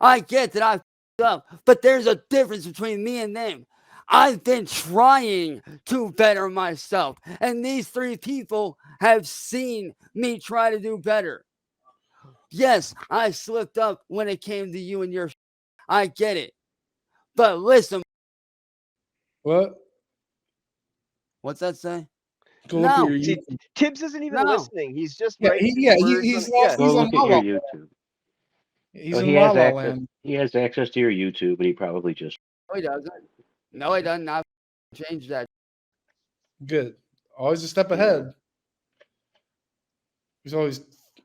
I get that I f***ed up, but there's a difference between me and them. I've been trying to better myself, and these three people have seen me try to do better. Yes, I slipped up when it came to you and your I get it. But listen. What? What's that say? Go look at your See, YouTube. Tibbz isn't even listening. He's just Yeah, writing he's words lost. Go He's on look at your La La. YouTube. He's Oh, in he La has La access. Land. He has access to your YouTube, and he probably just. No, he doesn't. No, he doesn't. I've changed that. Good. Always a step ahead. He's always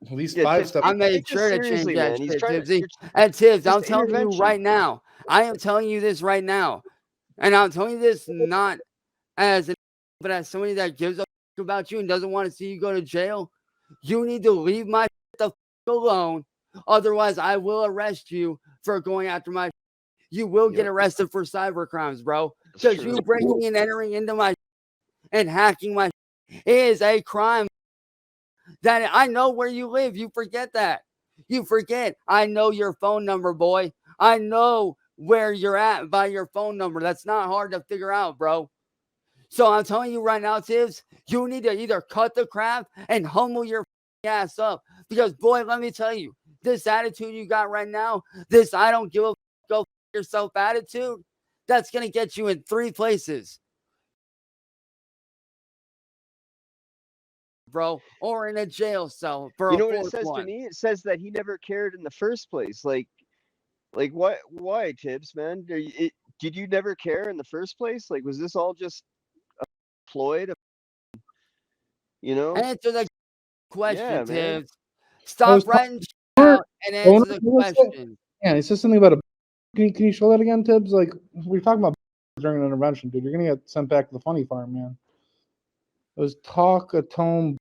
at least 5 steps. I made sure to change that shit, Tibbzy. And Tibbz, I'm telling you right now. I am telling you this right now. And I'm telling you this not as an but as somebody that gives a about you and doesn't want to see you go to jail. You need to leave my the alone. Otherwise, I will arrest you for going after my. You will get arrested for cyber crimes, bro. Because you breaking and entering into my and hacking my is a crime. That I know where you live. You forget that. You forget. I know your phone number, boy. I know where you're at by your phone number. That's not hard to figure out, bro. So I'm telling you right now, Tibbz, you need to either cut the crap and humble your ass up. Because, boy, let me tell you, this attitude you got right now, this I don't give a go yourself attitude, that's going to get you in 3 places. Bro, or in a jail cell for you a know what it 4th says one. to me? It says that he never cared in the first place. Like what? Why, Tibbz, man? Did you never care in the first place? Like, was this all just a ploy to, you know? Answer the question, Yeah, man. Tibbz. Stop writing out and answer the question. Yeah, it says something about a Can you show that again, Tibbz? Like we were talking about during an intervention, dude. You're gonna get sent back to the funny farm, man. It was talk a tone,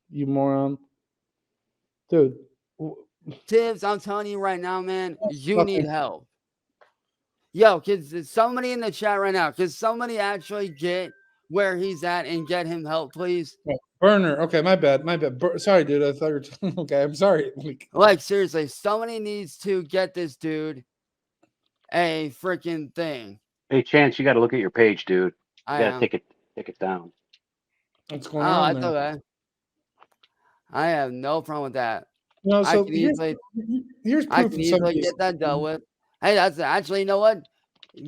you moron, dude. Tibbz, I'm telling you right now, man, you Fucking- need help. Yo, kids, somebody in the chat right now, could somebody actually get where he's at and get him help, please? Burner. Okay, my bad. Sorry, dude. I thought you were okay. I'm sorry. Like, seriously, somebody needs to get this dude a freaking thing. Hey, Chance, you got to look at your page, dude. You I got to am. take it down. What's going Oh, on, that's man? okay. I have no problem with that. No, I so can easily, here's I proof can of easily somebody's. get that dealt with. Hey, that's actually, you know what?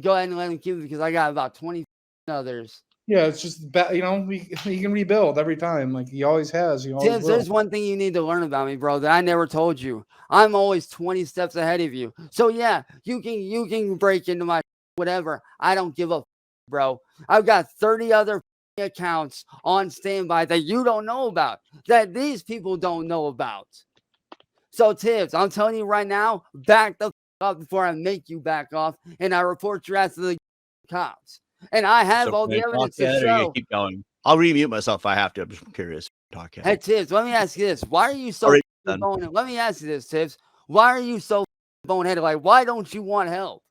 Go ahead and let him keep it because I got about 20 others. Yeah, it's just you know, he can rebuild every time, like he always has. He always Tibbz, will. there's one thing you need to learn about me, bro, that I never told you. I'm always 20 steps ahead of you. So yeah, you can break into my whatever. I don't give a bro. I've got 30 other accounts on standby that you don't know about, that these people don't know about. So Tibbz, I'm telling you right now, back the up before I make you back off and I report your ass to the cops. And I have So all can I the evidence talk to yet, or you show. keep going. I'll remute myself if I have to. I'm just curious. Talk yet. Hey Tibbz, let me ask you this. Why are you so All right, then. boneheaded? Let me ask you this, Tibbz. Why are you so boneheaded? Like, why don't you want help?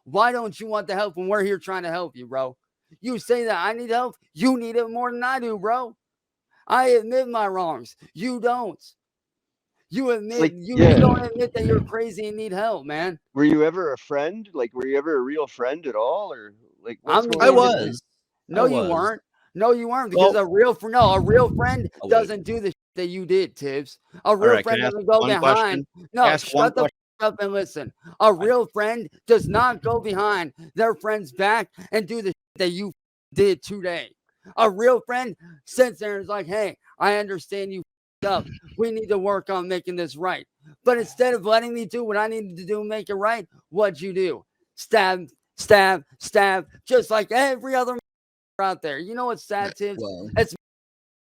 Why don't you want the help when we're here trying to help you, bro? You say that I need help. You need it more than I do, bro. I admit my wrongs. You don't. You admit Like, you yeah. don't admit that you're crazy and need help, man. Were you ever a friend? Like, were you ever a real friend at all, or like what's I'm going I on? was. No, I you was. weren't. No, you weren't. Because Well- a real friend Oh, wait. doesn't do the shit that you did, Tibbz. A real right, can friend I ask doesn't go one behind. question? No, Ask one shut the up and listen. A real friend does not go behind their friend's back and do the shit that you did today. A real friend sits there and is like, hey, I understand you up. We need to work on making this right. But instead of letting me do what I needed to do and make it right, what'd you do? Stab, stab, stab, just like every other out there. You know what's sad, Tibbz? Well, It's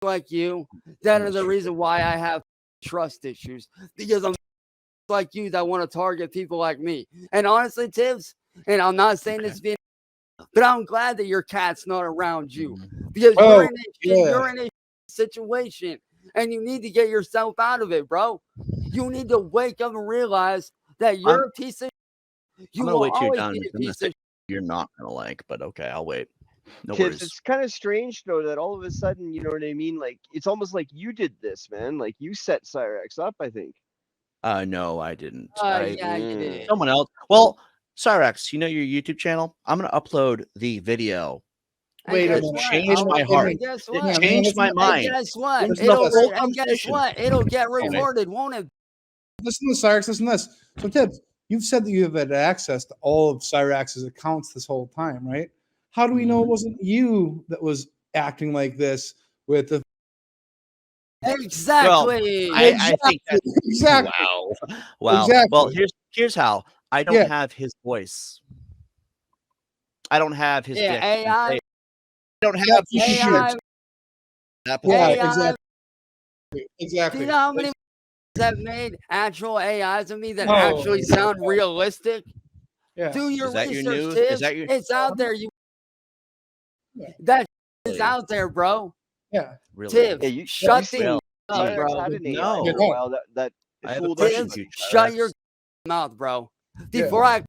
like you that are That's the true. reason why I have trust issues, because I'm like you that want to target people like me. And honestly, Tibbz, and I'm not saying this being, but I'm glad that your cat's not around you, because Oh, you're in a situation and you need to get yourself out of it, bro. You need to wake up and realize that you're a piece of. You I'm gonna will wait till you're always done. be a I'm gonna piece say of. you're not gonna like, but okay, I'll wait. No Tibbs, worries. it's kind of strange though that all of a sudden, you know what I mean? Like, it's almost like you did this, man. Like, you set Cyraxx up, I think. No, I didn't. Yeah, you did. Someone else. Well, Cyraxx, you know your YouTube channel? I'm gonna upload the video. Wait a guess minute. what? Changed my heart. And guess It what? changed my And mind. guess what? Listen It'll to the whole and guess conversation. what? It'll get wait. recorded, won't it? Listen to Cyraxx. Listen to this. So, Tibbz, you've said that you have had access to all of Cyraxx's accounts this whole time, right? How do we know it wasn't you that was acting like this with the? Exactly. I think that Exactly. wow. Exactly. Well, here's how. I don't Yeah. have his voice. I don't have his Yeah, dick. AI. I don't have That's his AI. shit. That Yeah, pathetic. AI. exactly. Exactly. Do you know how many have made actual AIs of me that Oh, actually sound realistic? Yeah. Do your Is that your research, news? Tibbz. Is that your It's out there. You Yeah. that is Really? out there, bro. Yeah. really? Tibbz, Yeah, you shut seen the up, Cyraxx bro. had an AI No. for a while that I have a fooled question Tibbz, for you, shut Cyraxx. your mouth, bro. Yeah. Before I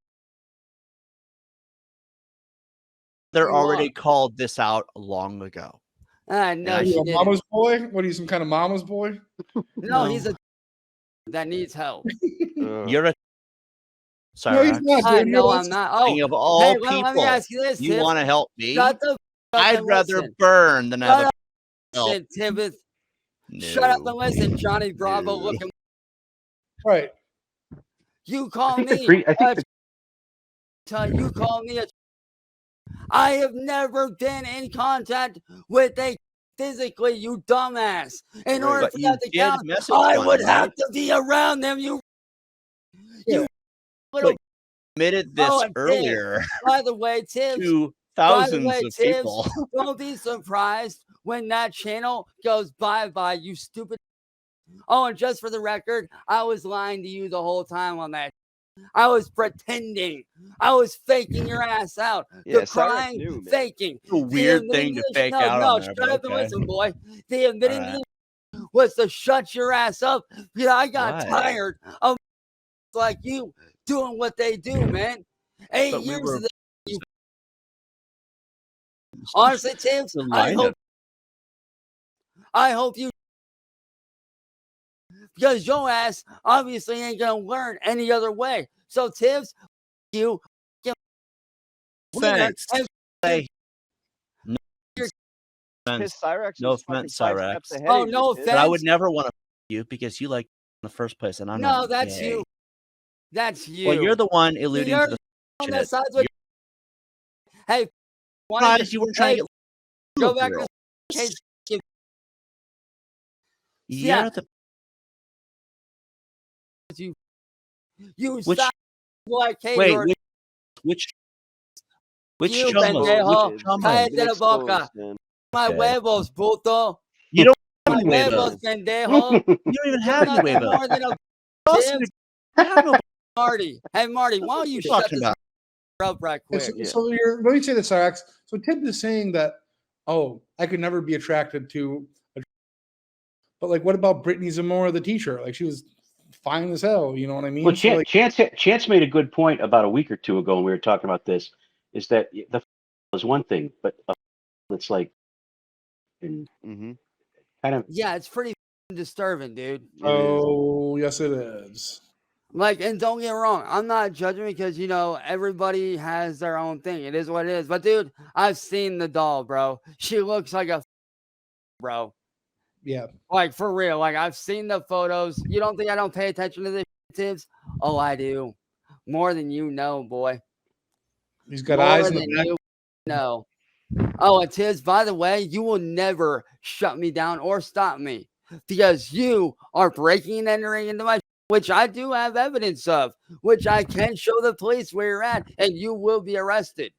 They're you already are. called this out long ago. No, Are she you a didn't. mama's boy? What are you, some kind of mama's boy? No, he's a that needs help. You're a No, he's Cyraxx. not, I dude. know You're- I'm not. King Oh, of all hey, people. let me ask you this, You Tibbz. want to help me? Shut the up I'd and rather listen. burn than have Shut a up, help. Tibbz. No. Shut up and listen, Johnny Bravo. No. Looking, Right. you call I me. think You call me a. I have never been in contact with a physically, you dumbass. In order But for you that to did count, message I one, would right? have to be around them. You little. But admitted this Oh, and Tibbz, earlier by the way, Tibbz. to By the thousands way, of Tibbz, people. don't be surprised when that channel goes bye-bye, you stupid. Oh, and just for the record, I was lying to you the whole time on that. I was pretending. I was faking your ass out. Yeah, The Cyraxx crying, knew, man. faking. It's a The weird admitting thing to this- fake no, out no, on there, shut but up and okay. listen, boy. The admitting Alright. was to shut your ass up. You know, I got Why? tired of like you doing what they do, man. 8 But we years were- of this. Honestly, Tibbz, The I lineup. hope you, because your ass obviously ain't gonna learn any other way. So Tibbz, you Thanks. and Hey. No Because offense. Cyraxx No was fucking offense, 5 Cyraxx. steps ahead Oh, of you, no Tibbz. But I would offense. never want to you because you like in the first place, and I'm No, not that's gay. you. That's you. Well, you're the one alluding You're to the on shit. that side with. Hey, why don't Surprised you weren't trying to get go with the back girl. to case. You're Yeah. the You which stop like hey, wait you're which you, chumbo? pendejo. Which chumbo? Cállate Been la boca. exposed, man. My Okay. huevos, puto. You don't have My any huevos, huevos. pendejo. You don't even You're have any nothing huevos. more than a Also, Tibbz. you have no Marty. Hey, Marty, why don't you shut talking this about. up right Yeah, quick? so let me say this, Cyraxx. So Tibbz is saying that, oh, I could never be attracted to a, but like, what about Brittany Zamora, the teacher? Like, she was fine as hell. You know what I mean? Well, So, like, Chance made a good point about a week or two ago when we were talking about this. Is that the is one thing, but it's like, in Mm-hmm. kind of Yeah, it's pretty disturbing, dude. oh, yes, it is. Like, and don't get me wrong, I'm not judging because, you know, everybody has their own thing. It is what it is. But, dude, I've seen the doll, bro. She looks like a bro. Yeah. Like, for real. Like, I've seen the photos. You don't think I don't pay attention to this, Tibbz? Oh, I do. More than you know, boy. He's got More eyes in the than back. you know. Oh, and Tibbz, by the way, you will never shut me down or stop me because you are breaking and entering into my, which I do have evidence of, which I can show the police where you're at, and you will be arrested.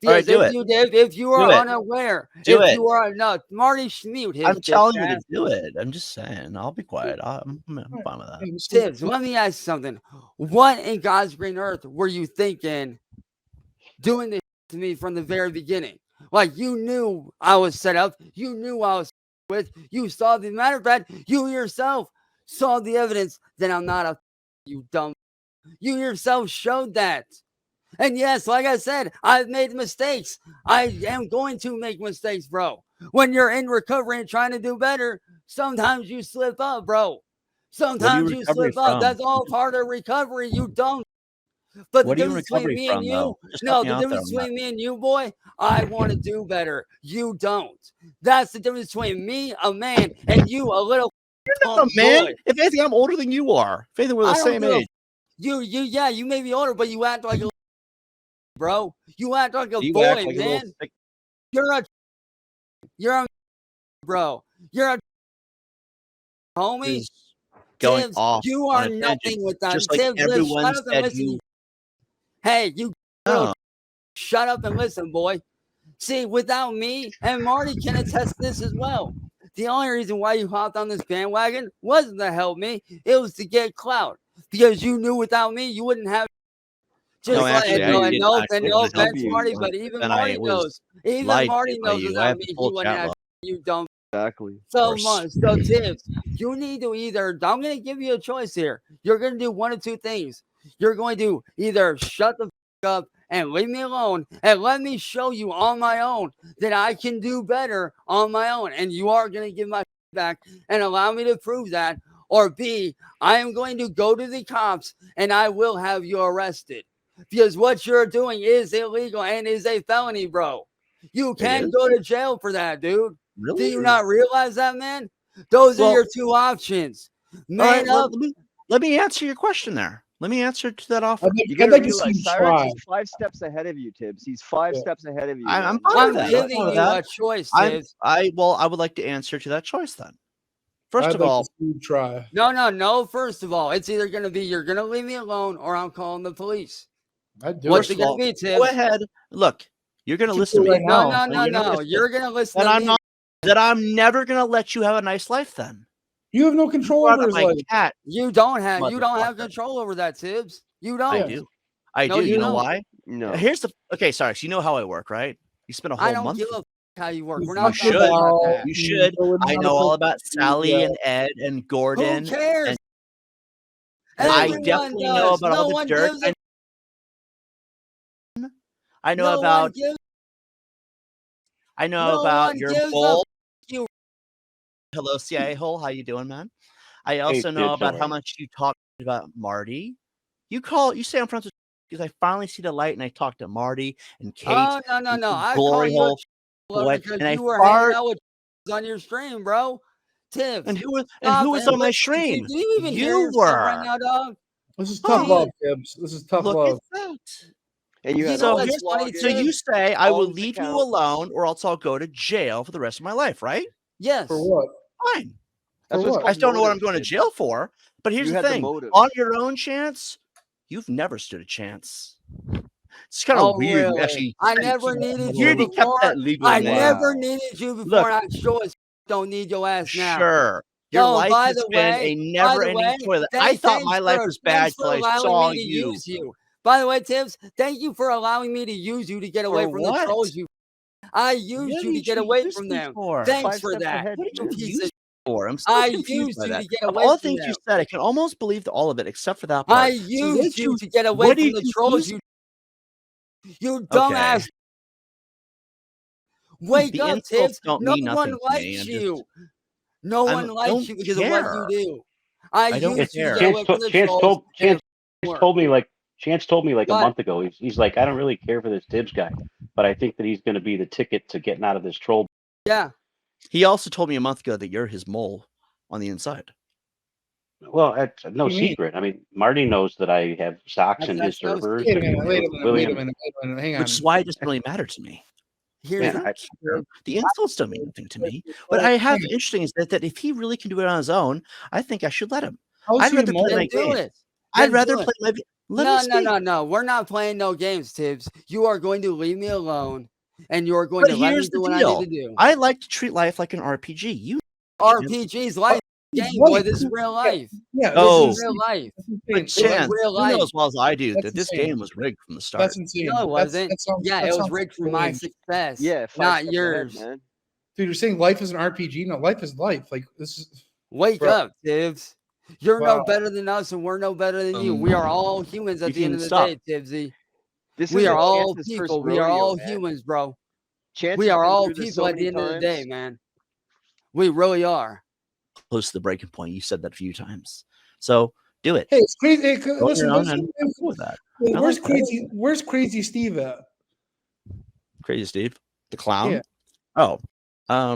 All right, Because do if you are Do it. unaware, Do if it. you are not, Marty Schmute, his I'm telling you bitch to ass. do it. I'm just saying. I'll be quiet. I'm fine with that. Tibbz, let me ask you something. What in God's green earth were you thinking doing this to me from the very beginning? Like, you knew I was set up. You knew I was with. You saw the matter of fact, you yourself saw the evidence that I'm not a you dumb. You yourself showed that. And yes, like I said, I've made mistakes. I am going to make mistakes, bro. When you're in recovery and trying to do better, sometimes you slip up, bro. Sometimes you recovery slip up. from? That's all part of recovery. You don't. But What the are you in difference between recovery me from, and you, though? Just no, help me the out there difference on that. between me and you, boy, I want to do better. You don't. That's the difference between me, a man, and you, a little Oh, punk man, boy. if anything, I'm older than you are. If anything, we're the I don't same give a age. yeah, you may be older, but you act like a bro. You act like a You boy, act like a little man. thick- You're a bro. You're a homie. is going Tibbz, off you on are a tangent, nothing with that. just like Tibbz, everyone shut up and said listen. you. Hey, you Oh, shut up and listen, boy. See, without me, and Marty can attest this as well. The only reason why you hopped on this bandwagon wasn't to help me, it was to get clout. Because you knew without me, you wouldn't have just No, like actually, I no, didn't no, actually. and It no was offense, help you, Marty, but but even then Marty I was knows. Even lied Marty to by knows you. I without have me, the he full wouldn't chat have log. you don't Exactly. so course. much. So Tibbz, you need to either I'm gonna give you a choice here. You're gonna do one of two things. You're going to either shut the up and leave me alone and let me show you on my own that I can do better on my own, and you are going to give my back and allow me to prove that, or B, I am going to go to the cops and I will have you arrested because what you're doing is illegal and is a felony, bro. You can is? go to jail for that, dude. Do Really? you not realize that, man? Those are Well- your two options. All right, Man up. let me answer your question there. Let me answer to that offer. You I'd gotta like to realize see you Cyraxx try. is 5 steps ahead of you, Tibbz. He's 5 Yeah. steps ahead of you. I'm man. fine I'm with that. giving I'm fine with you that. a choice, I Tibbz. would like to answer to that choice then. First I'd of like all, to see you try. No. First of all, it's either going to be you're going to leave me alone or I'm calling the police. I'd do What's it. it going to be, go Tibbz? ahead. Look, you're gonna You listen to do me. right now. No. You're gonna listen. You're going to listen Then to I'm me. not. That I'm never gonna let you have a nice life. Then You have no control brought over up his my life. cat. You don't have Motherfucker. control over that, Tibbz. You don't. I Yeah. do. I No, do. you You know don't. why? No. Here's the okay, Cyraxx, you know how I work, right? You spend a whole I don't month. give a f- how you work. We're You not should. talking about that. You should. I know all about Sally and Ed and Who Gordon. cares? And I Everyone definitely know does. about No all the one dirt. gives a I know no one about gives your a bowl. you. Hello, CIA hole. How you doing, man? I Hey, also know Tibbz, about how how are you? much you talk about Marty. You say I'm friends with because I finally see the light and I talk to Marty and Kate. Oh no. I call Glory you a hole boy, because and I you were fart. hanging out with on your stream, bro. Tibbz. And who was Stop on and my listen. stream? Do you even hear You yourself right were. now, dog? This is tough Huh. love, Tibbz. This is tough Look love. at that. And you You had know all what's these funny, logins, So you Tibbz? say I all will these leave you accounts. alone, or else I'll go to jail for the rest of my life, right? Yes. For what? Fine. For That's what's what? I called still don't know what I'm motive, going to Tibbz. jail for, but here's You the had the thing: motive. on your own chance, you've never stood a chance. It's kind of Oh, weird. really? Actually, I never needed you weird you kept before. that legal I name. never needed you before. Look. And I sure as don't need your ass now. Sure. Your Oh, life by has the been way, a never-ending toilet. I thought my life was bad thanks for till I allowing saw me to you. use you. By the way, Tibbz, thank you for allowing me to use you to get away For from what? the trolls you. I used What you to did get you away use from me them. for? Thanks 5 for steps that. ahead, What did you man. use it for? I'm still I confused used by you that. to get Of away all the from things you them. said, I can almost believe all of it except for that I part. So used you to get away what from did the you trolls use? you dumbass. Okay. Wake The up, insults Tibbz. don't No mean one nothing to me. likes I'm you. No one likes don't you because of what you care. do. I don't used you to care. get away from the Chance trolls. and it told me like a What? month ago. He's like, I don't really care for this Tibbz guy, but I think that he's going to be the ticket to getting out of this troll. Yeah. He also told me a month ago that you're his mole on the inside. Well, it's no What do you mean? secret. I mean, Marty knows that I have socks in his That's no servers. Wait a and minute. Wait a minute. William, Wait a minute. Hang on. Which is why it doesn't really matter to me. Here's Man, the The insults don't mean nothing to me. What I have interesting is that if he really can do it on his own, I think I should let him. How's I'd he rather a play mole? my do game. it. I'd Then rather do it. play my let him speak. No. We're not playing no games, Tibbz. You are going to leave me alone, and you're going But to let me here's do the what I need deal. to do. I like to treat life like an RPG. You RPG's life game, What? boy. This is real life. Yeah. Oh. This is real life. but This is Chance, real you know life. as well as I do That's that this insane. game was rigged from the start. That's insane. No, it wasn't. That sounds, Yeah, that it was sounds rigged for my strange. success. Yeah, 5 not steps ahead, yours. man. Dude, you're saying life is an RPG? No, life is life. Like this is. Wake Bro. up, Tibbz. You're Wow. no better than us, and we're no better than you. We are all humans at you the end can of the stop. day, Tibbzy. This We isn't are all Chance's first people. We are rodeo, all man. humans, bro. Chance We has are been all through this people so at the many end of the day, times. man. We really are. Close to the breaking point. You said that a few times. So do it. Hey, it's crazy. Hey, Go listen, around listen, and I'm cool with that. I where's like that. crazy? Where's Crazy Steve at? Crazy Steve, the clown. Yeah. Oh, I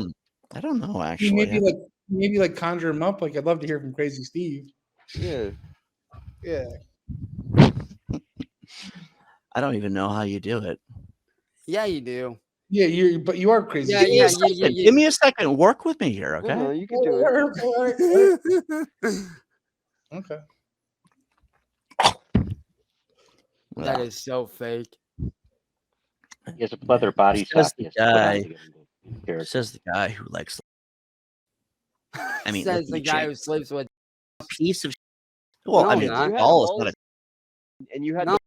don't know actually. Maybe like conjure him up. Like I'd love to hear from Crazy Steve. Yeah. Yeah. I don't even know how you do it. Yeah, you do. Yeah, but you are Crazy. Yeah, Steve. Give me a second. Give me a second. Work with me here, okay? No, you can do it. Okay. That is so fake. He has a leather body Says sock. the He has to put on guy. to get into character. Says the guy who likes. I mean, Says listen, the you guy change- who sleeps with. a piece of. Well, No, I I'm mean, not. a You had doll is not balls, and you had No.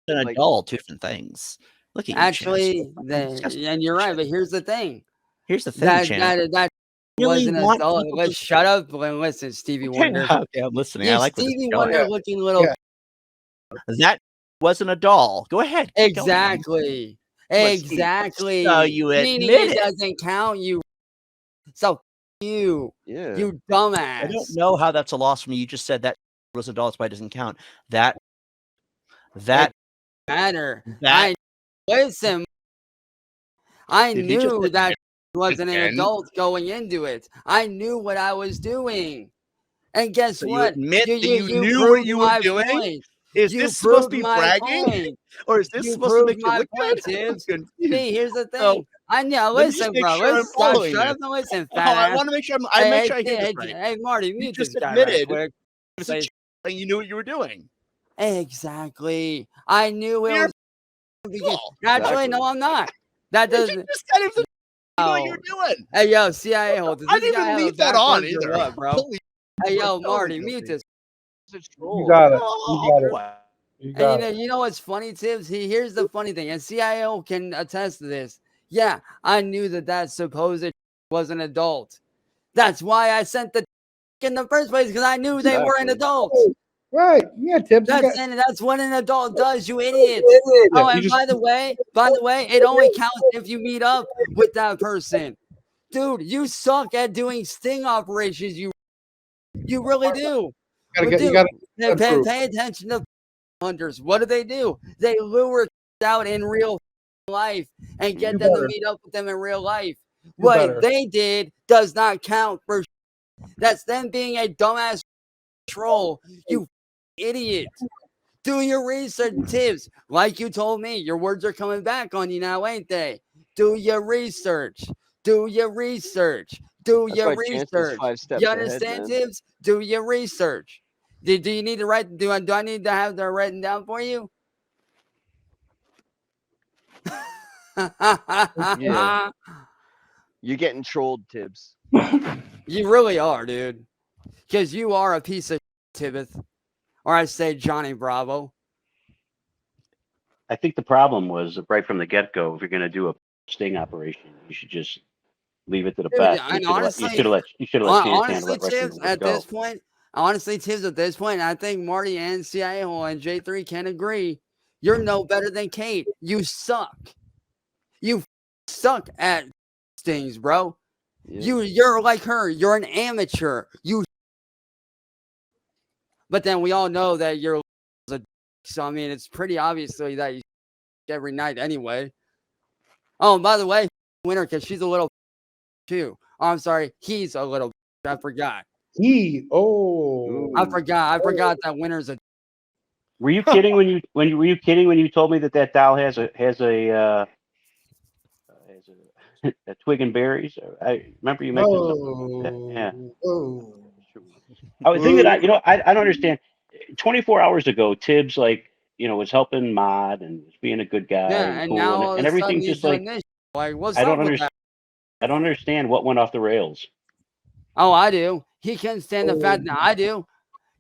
an like- doll. Two different things. Look at you, Actually, Chance. and you're right, but here's the thing. Here's the thing, Chance. That Really wasn't a want doll. people Let's to- shut up and listen, Stevie Wonder. Okay, I'm listening. I You like where this is Stevie going. Wonder looking little. Yeah. That wasn't a doll. Go ahead. keep going. Exactly. Let's see. Exactly. So you Meaning admit it it. doesn't count, you. So you Yeah. dumbass. I don't know how that's a loss for me. You just said that was a doll. That's why it doesn't count. That matter. That- Listen. I Did he just knew that admit wasn't an again? adult going into it. I knew what I was doing. And guess So you what? admit that you knew proved what you were my doing? point. Is You this supposed to be proved my bragging, point. or is this You supposed to make proved you my look point, good? I'm Tibbz. confused. See, here's the thing. So, I know. let me just Listen, make bro. sure I'm Let's following shut this. up and listen, Oh, fat I ass. want to make sure I make sure I hear this right. Hey, Marty, mute just this guy right admitted quick. It's a and you knew what you were doing. Exactly. I knew it You're was. cool. Actually, no, I'm not. That You doesn't. just said it was you know what you were doing. Hey, yo, CIA hold. I didn't even leave that on either. What, bro? Holy Hey, yo, That was Marty, guilty. mute this. It's a troll. You got it. Oh, You got it. what? You And got it. you know what's funny, Tibbz? Here's the funny thing, and CIO can attest to this. Yeah, I knew that supposed was an adult. That's why I sent the in the first place, because I knew they were an Exactly. adult. Right. Yeah, Tibbz. You got, That's what an adult does, you idiot. Oh, you and just by the way, it only counts if you meet up with that person. Dude, you suck at doing sting operations. You really do. gotta But get you dude, gotta improve. pay attention to hunters. What do? They lure out in real life and get Do them to better. meet up with them in real life. Do What better. they did does not count for. That's them being a dumbass troll. You idiot. Do your research, Tibbz. Like you told me, your words are coming back on you now, ain't they? Do your research. Do your research. Do That's your why Chance is research. 5 steps You ahead, understand, man. Tibbz? Do your research. Do you need to write? Do I need to have that written down for you? Yeah. You're getting trolled, Tibbz. You really are, dude. Because you are a piece of Tibbz. Or I say Johnny Bravo. I think the problem was right from the get go. If you're going to do a sting operation, you should just leave it to the Dude, best. and You honestly, should have let Chance handle honestly, it right from Tibbz, the at get this go. point, I think Marty and CIO and J3 can agree. You're no better than Kate. You suck. You suck at stings, bro. Yeah. You're like her. You're an amateur. But then we all know that you're a. So I mean, it's pretty obviously that you every night anyway. Oh, and by the way, winner because she's a little too. Oh, I'm sorry, he's a little. I forgot. I I forgot that winner's a. Were you kidding were you kidding when you told me that doll has a a twig and berries? I remember you mentioned something like that. Yeah. The thing that I don't understand. 24 hours ago, Tibbz was helping Mod and was being a good guy Yeah, and and cool now and, all of and a sudden everything he's just doing this. Like, what's I up don't with understand. that? I don't understand what went off the rails. Oh, I do. He couldn't stand the fact that I do.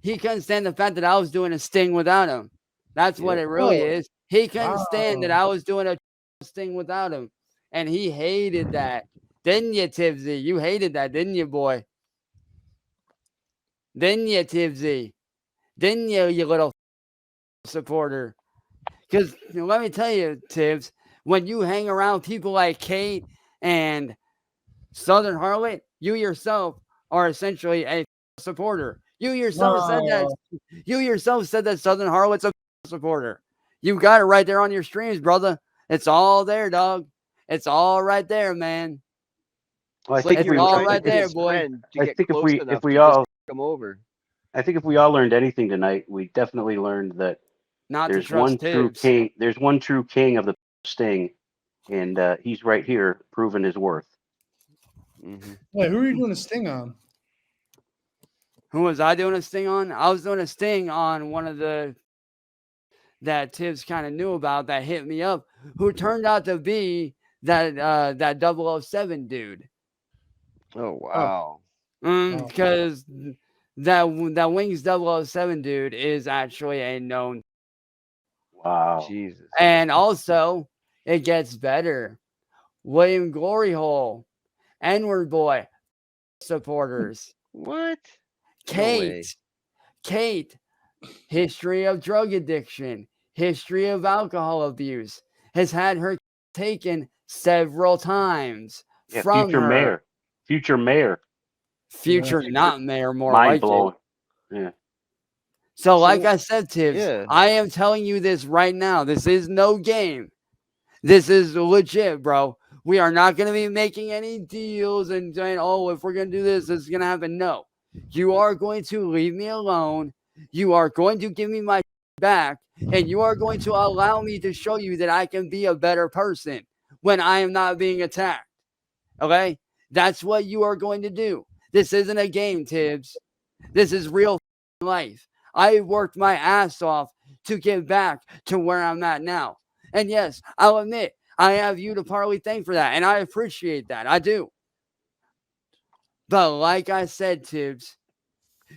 He couldn't stand the fact that I was doing a sting without him. That's what Yeah. it really is. He couldn't Wow. stand that I was doing a sting without him. And he hated that. Didn't you, Tibbzy? You hated that, didn't you, boy? Didn't you, Tibbzy? Didn't you, you little supporter? Because let me tell you, Tibbz, when you hang around people like Kate and Southern Harlot, you yourself are essentially a supporter. You yourself said that. You yourself said that Southern Harlot's a supporter. You got it right there on your streams, brother. It's all there, dog. It's all right there, man. Well, I It's think like if you're we, all trying right to be there, his boy. friend to I get think close if enough we to just all, come over. I think if we all learned anything tonight, we definitely learned that Not to there's trust one true Tibbz. king. There's one true king of the sting, and he's right here, proving his worth. Mm-hmm. Wait, who are you doing a sting on? Who was I doing a sting on? I was doing a sting on one of the that Tibbz kind of knew about that hit me up, who turned out to be that 007 dude. Oh wow. Because that Wings 007 dude is actually a known. Wow. Jesus. And also, it gets better. William Gloryhole, N-word boy, supporters. What? Kate, history of drug addiction, history of alcohol abuse, has had her taken several times Yeah, from future her. mayor. Future not mayor, more Mind like blowing. it. Yeah. So, like I said, Tibbz, yeah. I am telling you this right now. This is no game. This is legit, bro. We are not going to be making any deals and saying, oh, if we're going to do this, this is going to happen. No. You are going to leave me alone. You are going to give me my back. And you are going to allow me to show you that I can be a better person when I am not being attacked. Okay? That's what you are going to do. This isn't a game, Tibbz. This is real life. I worked my ass off to get back to where I'm at now. And yes, I'll admit, I have you to partly thank for that. And I appreciate that. I do. But like I said, Tibbz,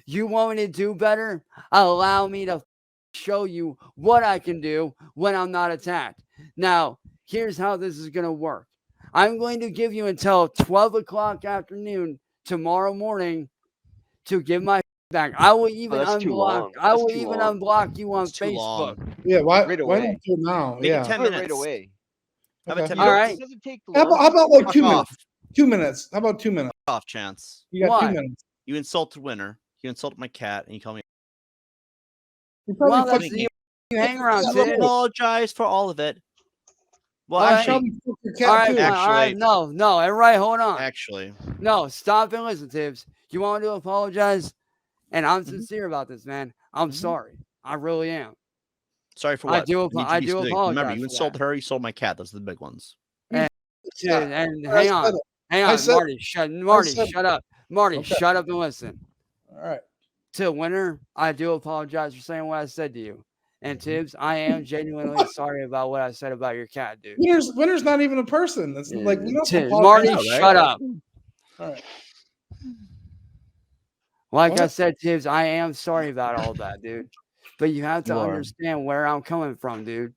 you want me to do better? Allow me to show you what I can do when I'm not attacked. Now, here's how this is going to work. I'm going to give you until 12 o'clock afternoon tomorrow morning to give my back. I will even that's too unblock. long. I That's will too even long. unblock you on It's too Facebook. long. Yeah, why Right why away. don't you do it now? Make it Yeah. 10 Do it minutes. right away. How about Okay. 10 All minutes? right. It doesn't take How long. about like Fuck 2 off. minutes? 2 minutes. How about 2 minutes? Off, Chance. You got Why? 2 minutes. You insulted Winter. You insulted my cat, and you call me. You probably Well, that's fucking you hang around, You Tibbz. apologize for all of it. Well, All right. actually, probably fuck your cat All right, too. all right, no, everybody, hold on. actually, No, stop and listen, Tibbz. You want to apologize? And I'm Mm-hmm. sincere about this, man. I'm sorry. I really am. sorry for I what? do. It needs to I be do specific. apologize. Remember, you for insulted that. her. You sold my cat. Those are the big ones. And, Yeah. and I hang said on, it. hang I on, said- Marty. Shut up, Marty. Okay. Shut up and listen. All right. To Winter, I do apologize for saying what I said to you. And Tibbz, I am genuinely sorry about what I said about your cat, dude. Winter's not even a person. That's like we don't Tibbz, apologize. Marty, I know, right? shut up. All right. Like I What? said, Tibbz, I am sorry about all that, dude. But you have to You are. understand where I'm coming from, dude.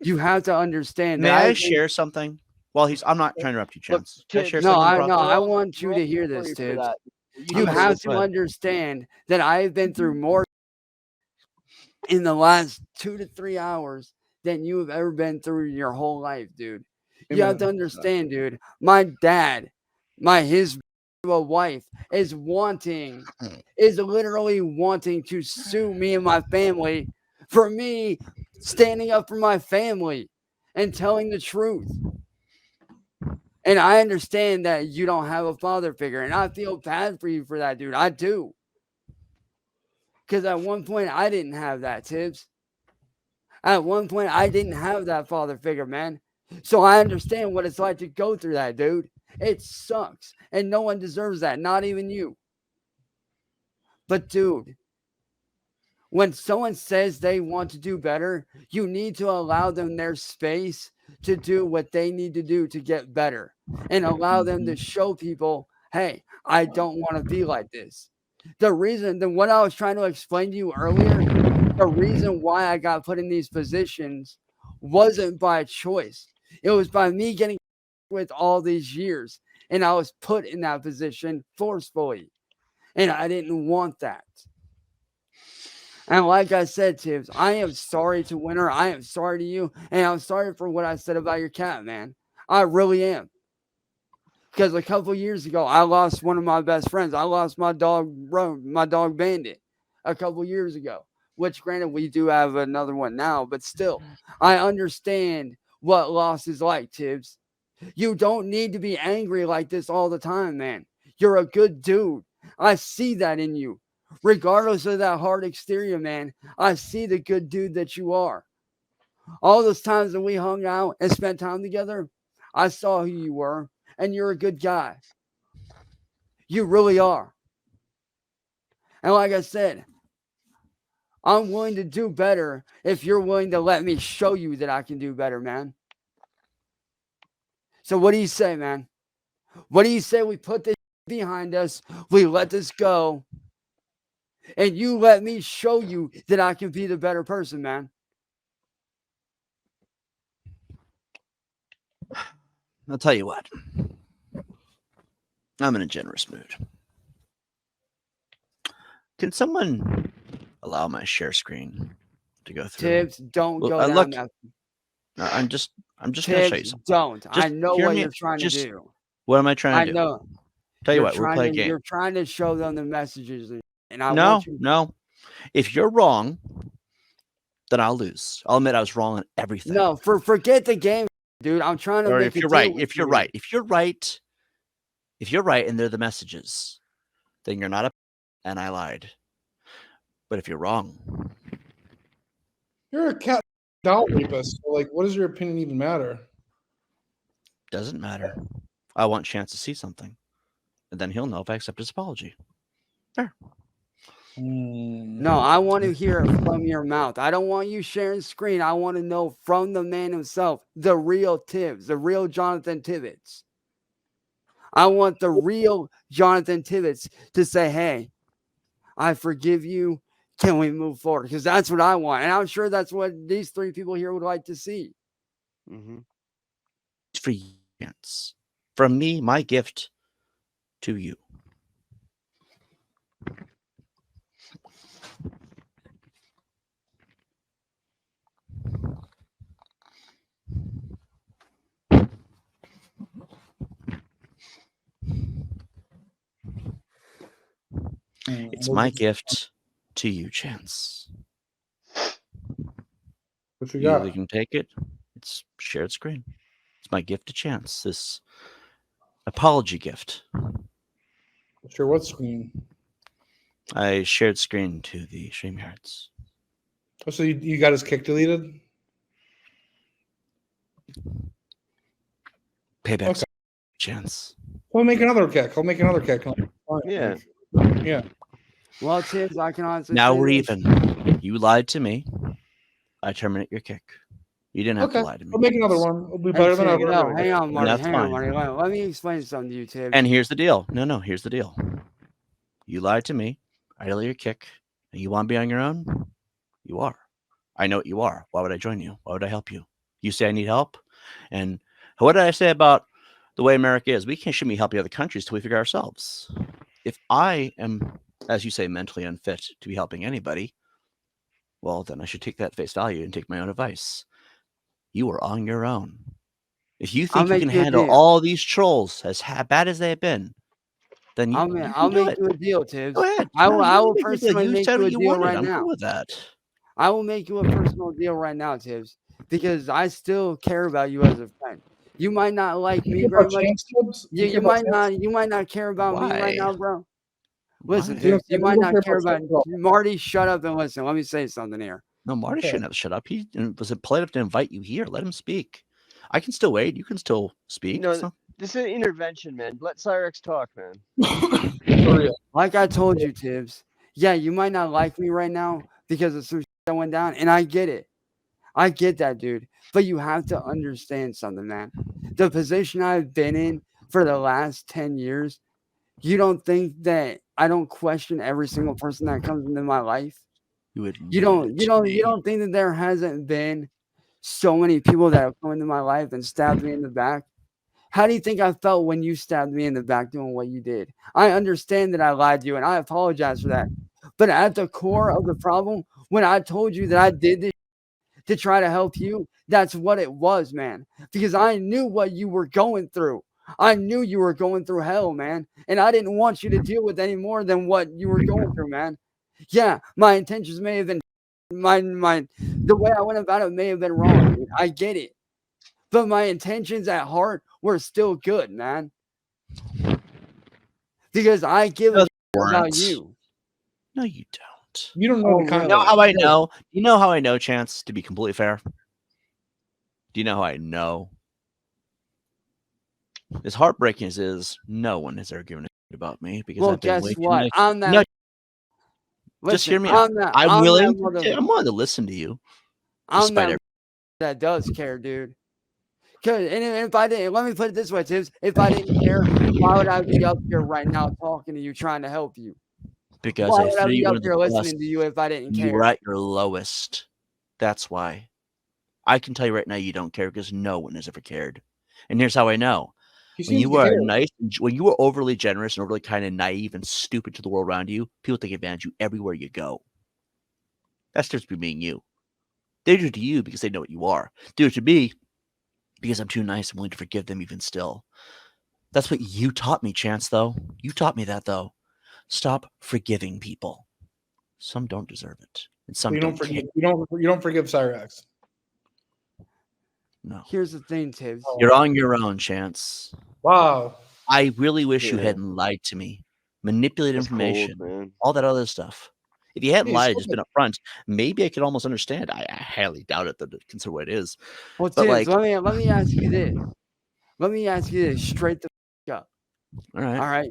You have to understand May that I think- share something? Well, I'm not trying to interrupt you, Chance. Can I share No, something I about no, that? I want you We're to all hear this, sorry for Tibbz. that. You I'm have to listening. understand that I've been through more in the last 2 to 3 hours than you have ever been through in your whole life, dude. You have to Amen. understand, dude. My dad, his wife is literally wanting to sue me and my family for me standing up for my family and telling the truth. And I understand that you don't have a father figure, and I feel bad for you for that, dude. I do. Because at one point, I didn't have that, Tibbz. At one point, I didn't have that father figure, man. So I understand what it's like to go through that, dude. It sucks. And no one deserves that, not even you. But, dude, when someone says they want to do better, you need to allow them their space to do what they need to do to get better. And allow them to show people, hey, I don't want to be like this. What I was trying to explain to you earlier, the reason why I got put in these positions wasn't by choice. It was by me getting with all these years. And I was put in that position forcefully. And I didn't want that. And like I said, Tibbz, I am sorry to Winter. I am sorry to you. And I'm sorry for what I said about your cat, man. I really am. Because a couple years ago, I lost one of my best friends. I lost my dog Bandit, a couple years ago. Which, granted, we do have another one now. But still, I understand what loss is like, Tibbz. You don't need to be angry like this all the time, man. You're a good dude. I see that in you. Regardless of that hard exterior, man, I see the good dude that you are. All those times that we hung out and spent time together, I saw who you were, and you're a good guy. You really are. And like I said, I'm willing to do better if you're willing to let me show you that I can do better, man. So what do you say, man? What do you say we put this behind us, we let this go, and you let me show you that I can be the better person, man? I'll tell you what. I'm in a generous mood. Can someone allow my share screen to go through? Tibbz, don't Well, go I down look- that. I'm just gonna show you Tibbz, something. don't. I Just know hear what me- you're trying just- to do. What am I trying I to do? know. Tell you You're what, we'll trying play a to- game. You're trying to show them the messages, and I No, want you. no. If you're wrong, then I'll lose. I'll admit I was wrong on everything. No, forget the game, dude. I'm trying to Or make if a you're deal right, with if you're you. right, if you're right, and they're the messages, then you're not a and I lied. But if you're wrong, You're a cat doll rapist. So like, what does your opinion even matter? doesn't matter. I want Chance to see something, and then he'll know if I accept his apology. No, I want to hear it from your mouth. I don't want you sharing screen. I want to know from the man himself, the real Tibbz, the real Jonathan Tibbz. I want the real Jonathan Tibbz to say, hey, I forgive you. can we move forward? Because that's what I want. And I'm sure that's what these three people here would like to see. Mm-hmm. For you. From me, my gift to you. It's my gift to you, Chance. What you You got? either can take it. It's shared screen. It's my gift to Chance. This apology gift. Sure, what screen? I shared screen to the StreamYards. Oh, so you got his kick deleted? Payback, Okay. Chance. I'll make another kick. I'll make another kick. Yeah. Yeah. Well, Tibbz, I can honestly Now say we're this. even. You lied to me. I terminate your kick. You didn't have Okay. to lie to me. I'll make another one. It'll be Hey, better than check it ever. out. Hang on, Marty. That's Hang on, fine. Marty. Let me explain something to you, Tibbz. And here's the deal. No, here's the deal. You lied to me. I delay your kick. And you want to be on your own? You are. I know what you are. Why would I join you? Why would I help you? You say I need help. And what did I say about the way America is? We shouldn't be helping other countries till we figure ourselves. If I am, as you say, mentally unfit to be helping anybody, well, then I should take that face value and take my own advice. You are on your own. If you think you can handle all these trolls as bad as they have been, then you I'll make you a deal, Tibbz. Go ahead. I will make personally make you a deal right I'm now. cool with that. I will make you a personal deal right now, Tibbz, because I still care about you as a friend. You might not like me very much. You might not care about me right now, bro. Listen, Tibbz, you might not care about Marty. Shut up and listen. Let me say something here. No, Marty shouldn't have shut up. He was polite enough to invite you here. Let him speak. I can still wait. You can still speak. No, this is an intervention, man. Let Cyraxx talk, man. Like I told you, Tibbz. Yeah, you might not like me right now because of some shit that went down, and I get it. I get that, dude. But you have to understand something, man. The position I've been in for the last 10 years, you don't think that I don't question every single person that comes into my life? You don't think that there hasn't been so many people that have come into my life and stabbed me in the back? How do you think I felt when you stabbed me in the back doing what you did? I understand that I lied to you, and I apologize for that. But at the core of the problem, when I told you that I did this to try to help you, that's what it was, man. Because I knew what you were going through. I knew you were going through hell, man. And I didn't want you to deal with any more than what you were going through, man. Yeah, my intentions may have been the way I went about it may have been wrong, dude. I get it. But my intentions at heart were still good, man. Because I give a shit about you. No, you don't. You don't know the kind. You know how I know? You know how I know, Chance, to be completely fair? Do you know how I know? As heartbreaking as it is, no one has ever given a shit about me because I've been way too nice. I'm that. No, listen, just hear me out. I'm willing to listen to you. I'm that does care, dude. And if I didn't, let me put it this way, Tibbz. If I didn't care, why would I be up here right now talking to you, trying to help you? Because why would I be up here listening to you if I didn't care? You were at your lowest. That's why. I can tell you right now you don't care because no one has ever cared. And here's how I know. When you were nice, when you were overly generous and overly kind of naive and stupid to the world around you, people take advantage of you everywhere you go. That's just between me and you. They do it to you because they know what you are. Do it to me because I'm too nice and willing to forgive them even still. That's what you taught me, Chance, though. You taught me that, though. Stop forgiving people. Some don't deserve it. And some don't forgive. You don't forgive Cyraxx. No. Here's the thing, Tibbz. You're on your own, Chance. Wow. I really wish you hadn't lied to me. Manipulated information. Cold, all that other stuff. If you hadn't lied, just been upfront, maybe I could almost understand. I highly doubt it, that consider what it is. Well, Tibbz, let me ask you this. Let me ask you this straight the f up. All right. All right.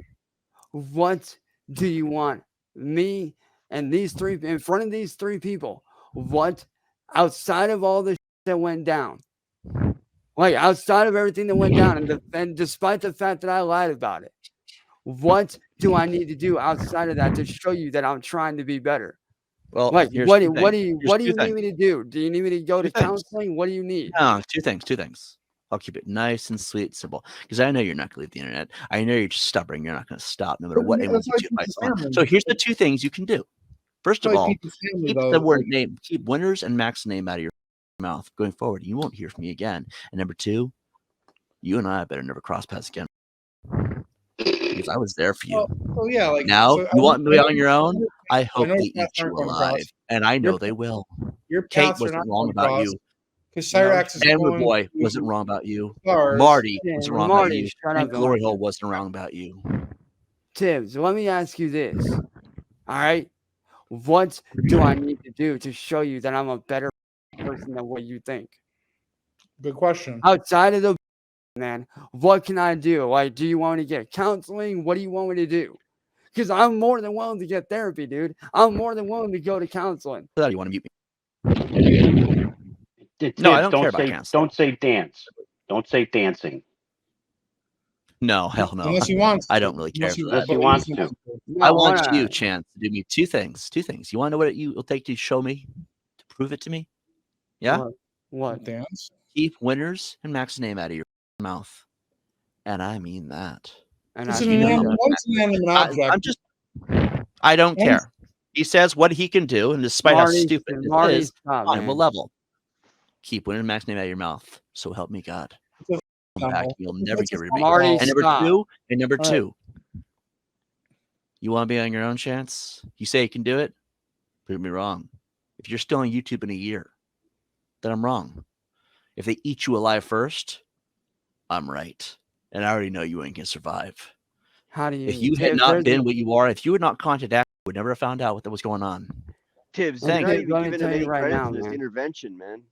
What do you want me and these three in front of these three people? What outside of all the that went down? Like outside of everything that went down, and despite the fact that I lied about it, what do I need to do outside of that to show you that I'm trying to be better? Well, Like, here's what two do things. you Here's what do two you need things. me to do? Do you need me to go Two to things. counseling? What do you need? No, two things. I'll keep it nice and sweet, simple. Because I know you're not going to leave the internet. I know you're just stubborn. You're not going to stop no matter what That's anyone why tells you. Pete's Advice on. family. So here's the two things you can do. First of That's why all, Pete's family, keep though, the word like- name, keep Winners and Max's name out of your mouth going forward. You won't hear from me again. And number two, you and I better never cross paths again. Because I was there for you. Oh yeah, like Now so you I want know- me I on know- your own. I I hope know they paths eat you aren't coming alive, across. and I know Your- they will. Your Kate paths are wasn't not wrong coming about across, you. because Cyraxx is Denver going Boy to wasn't wrong about you. stars. Marty Yeah, wasn't wrong about Marty, you. shut And up and listen. Gloryhole wasn't wrong about you. Tibbz, let me ask you this. All right. What do I need to do to show you that I'm a better person than what you think? Good question. Outside of the man, what can I do? Like, do you want me to get counseling? What do you want me to do? Because I'm more than willing to get therapy, dude. I'm more than willing to go to counseling. So you want to mute me? Tibbz, No, I don't care about say, canceling. don't say dance. Don't say dancing. No, hell no. Unless he wants I to. don't really care Unless for Unless that. he wants to. I No, want wanna- you, Chance, to do me two things. Two things. You want to know what it will take to show me, to prove it to me? Yeah? What? Dance. Keep Winners and Max's name out of your mouth. And I mean that. And It's I an you know think how inanimate, much once an inanimate object. I'm just, I don't Once- care. He says what he can do, and despite Marty, how stupid it Marty, is, stop, on a man. level. Keep Winners and Max's name out of your mouth. So help me God. It's a Come back. level. You'll It's never a get rid of me. Marty, And number stop. two, All right. you want to be on your own, Chance? You say you can do it? Prove me wrong. If you're still on YouTube in a year, then I'm wrong. If they eat you alive first, I'm right. And I already know you ain't gonna survive. How do you? If you had Tibbz, not there's been a- what you are, if you had not contacted Ash, we would never have found out what was going on. Tibbz, Thank you're not you. even Let me giving tell him you any right credit now, for this man. intervention, man.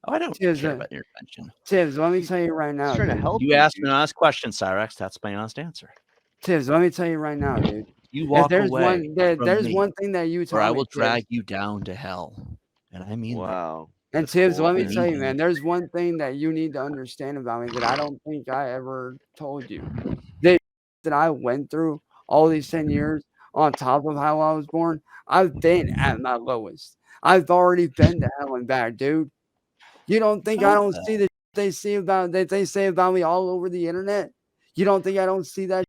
Oh, I don't Tibbz, care about your intervention. Tibbz, let me tell you right now. He's trying to dude. help You asked dude. me an honest question, Cyraxx. That's my honest answer. Tibbz, let me tell you right now, dude. You If walk there's away one, from there's me, one thing that you or taught I me, will Tibbz. drag you down to hell. And I mean that. Wow. And That's Tibbz, cool, let me man. tell you, man, there's one thing that you need to understand about me that I don't think I ever told you. That I went through all these 10 years on top of how I was born, I've been at my lowest. I've already been to hell and back, dude. You don't think I don't see the they say about me all over the internet? You don't think I don't see that?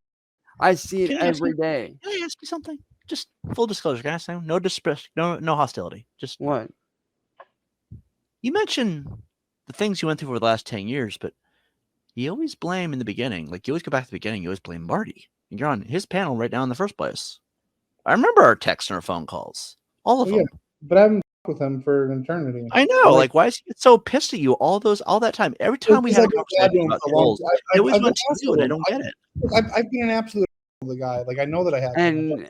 I see it Can I ask every you- day. Can I ask you something? Just full disclosure, can I say no disrespect, no hostility. Just What? you mentioned the things you went through over the last 10 years, but you always blame in the beginning. Like you always go back to the beginning, you always blame Marty. And you're on his panel right now in the first place. I remember our texts and our phone calls. All of Oh, yeah. them. But I haven't with him for an eternity. I know. Like, why is he so pissed at you all that time? Every time we had a conversation about trolls, it always went to you, and I don't get it. I've been an absolute the guy. Like I know that I have.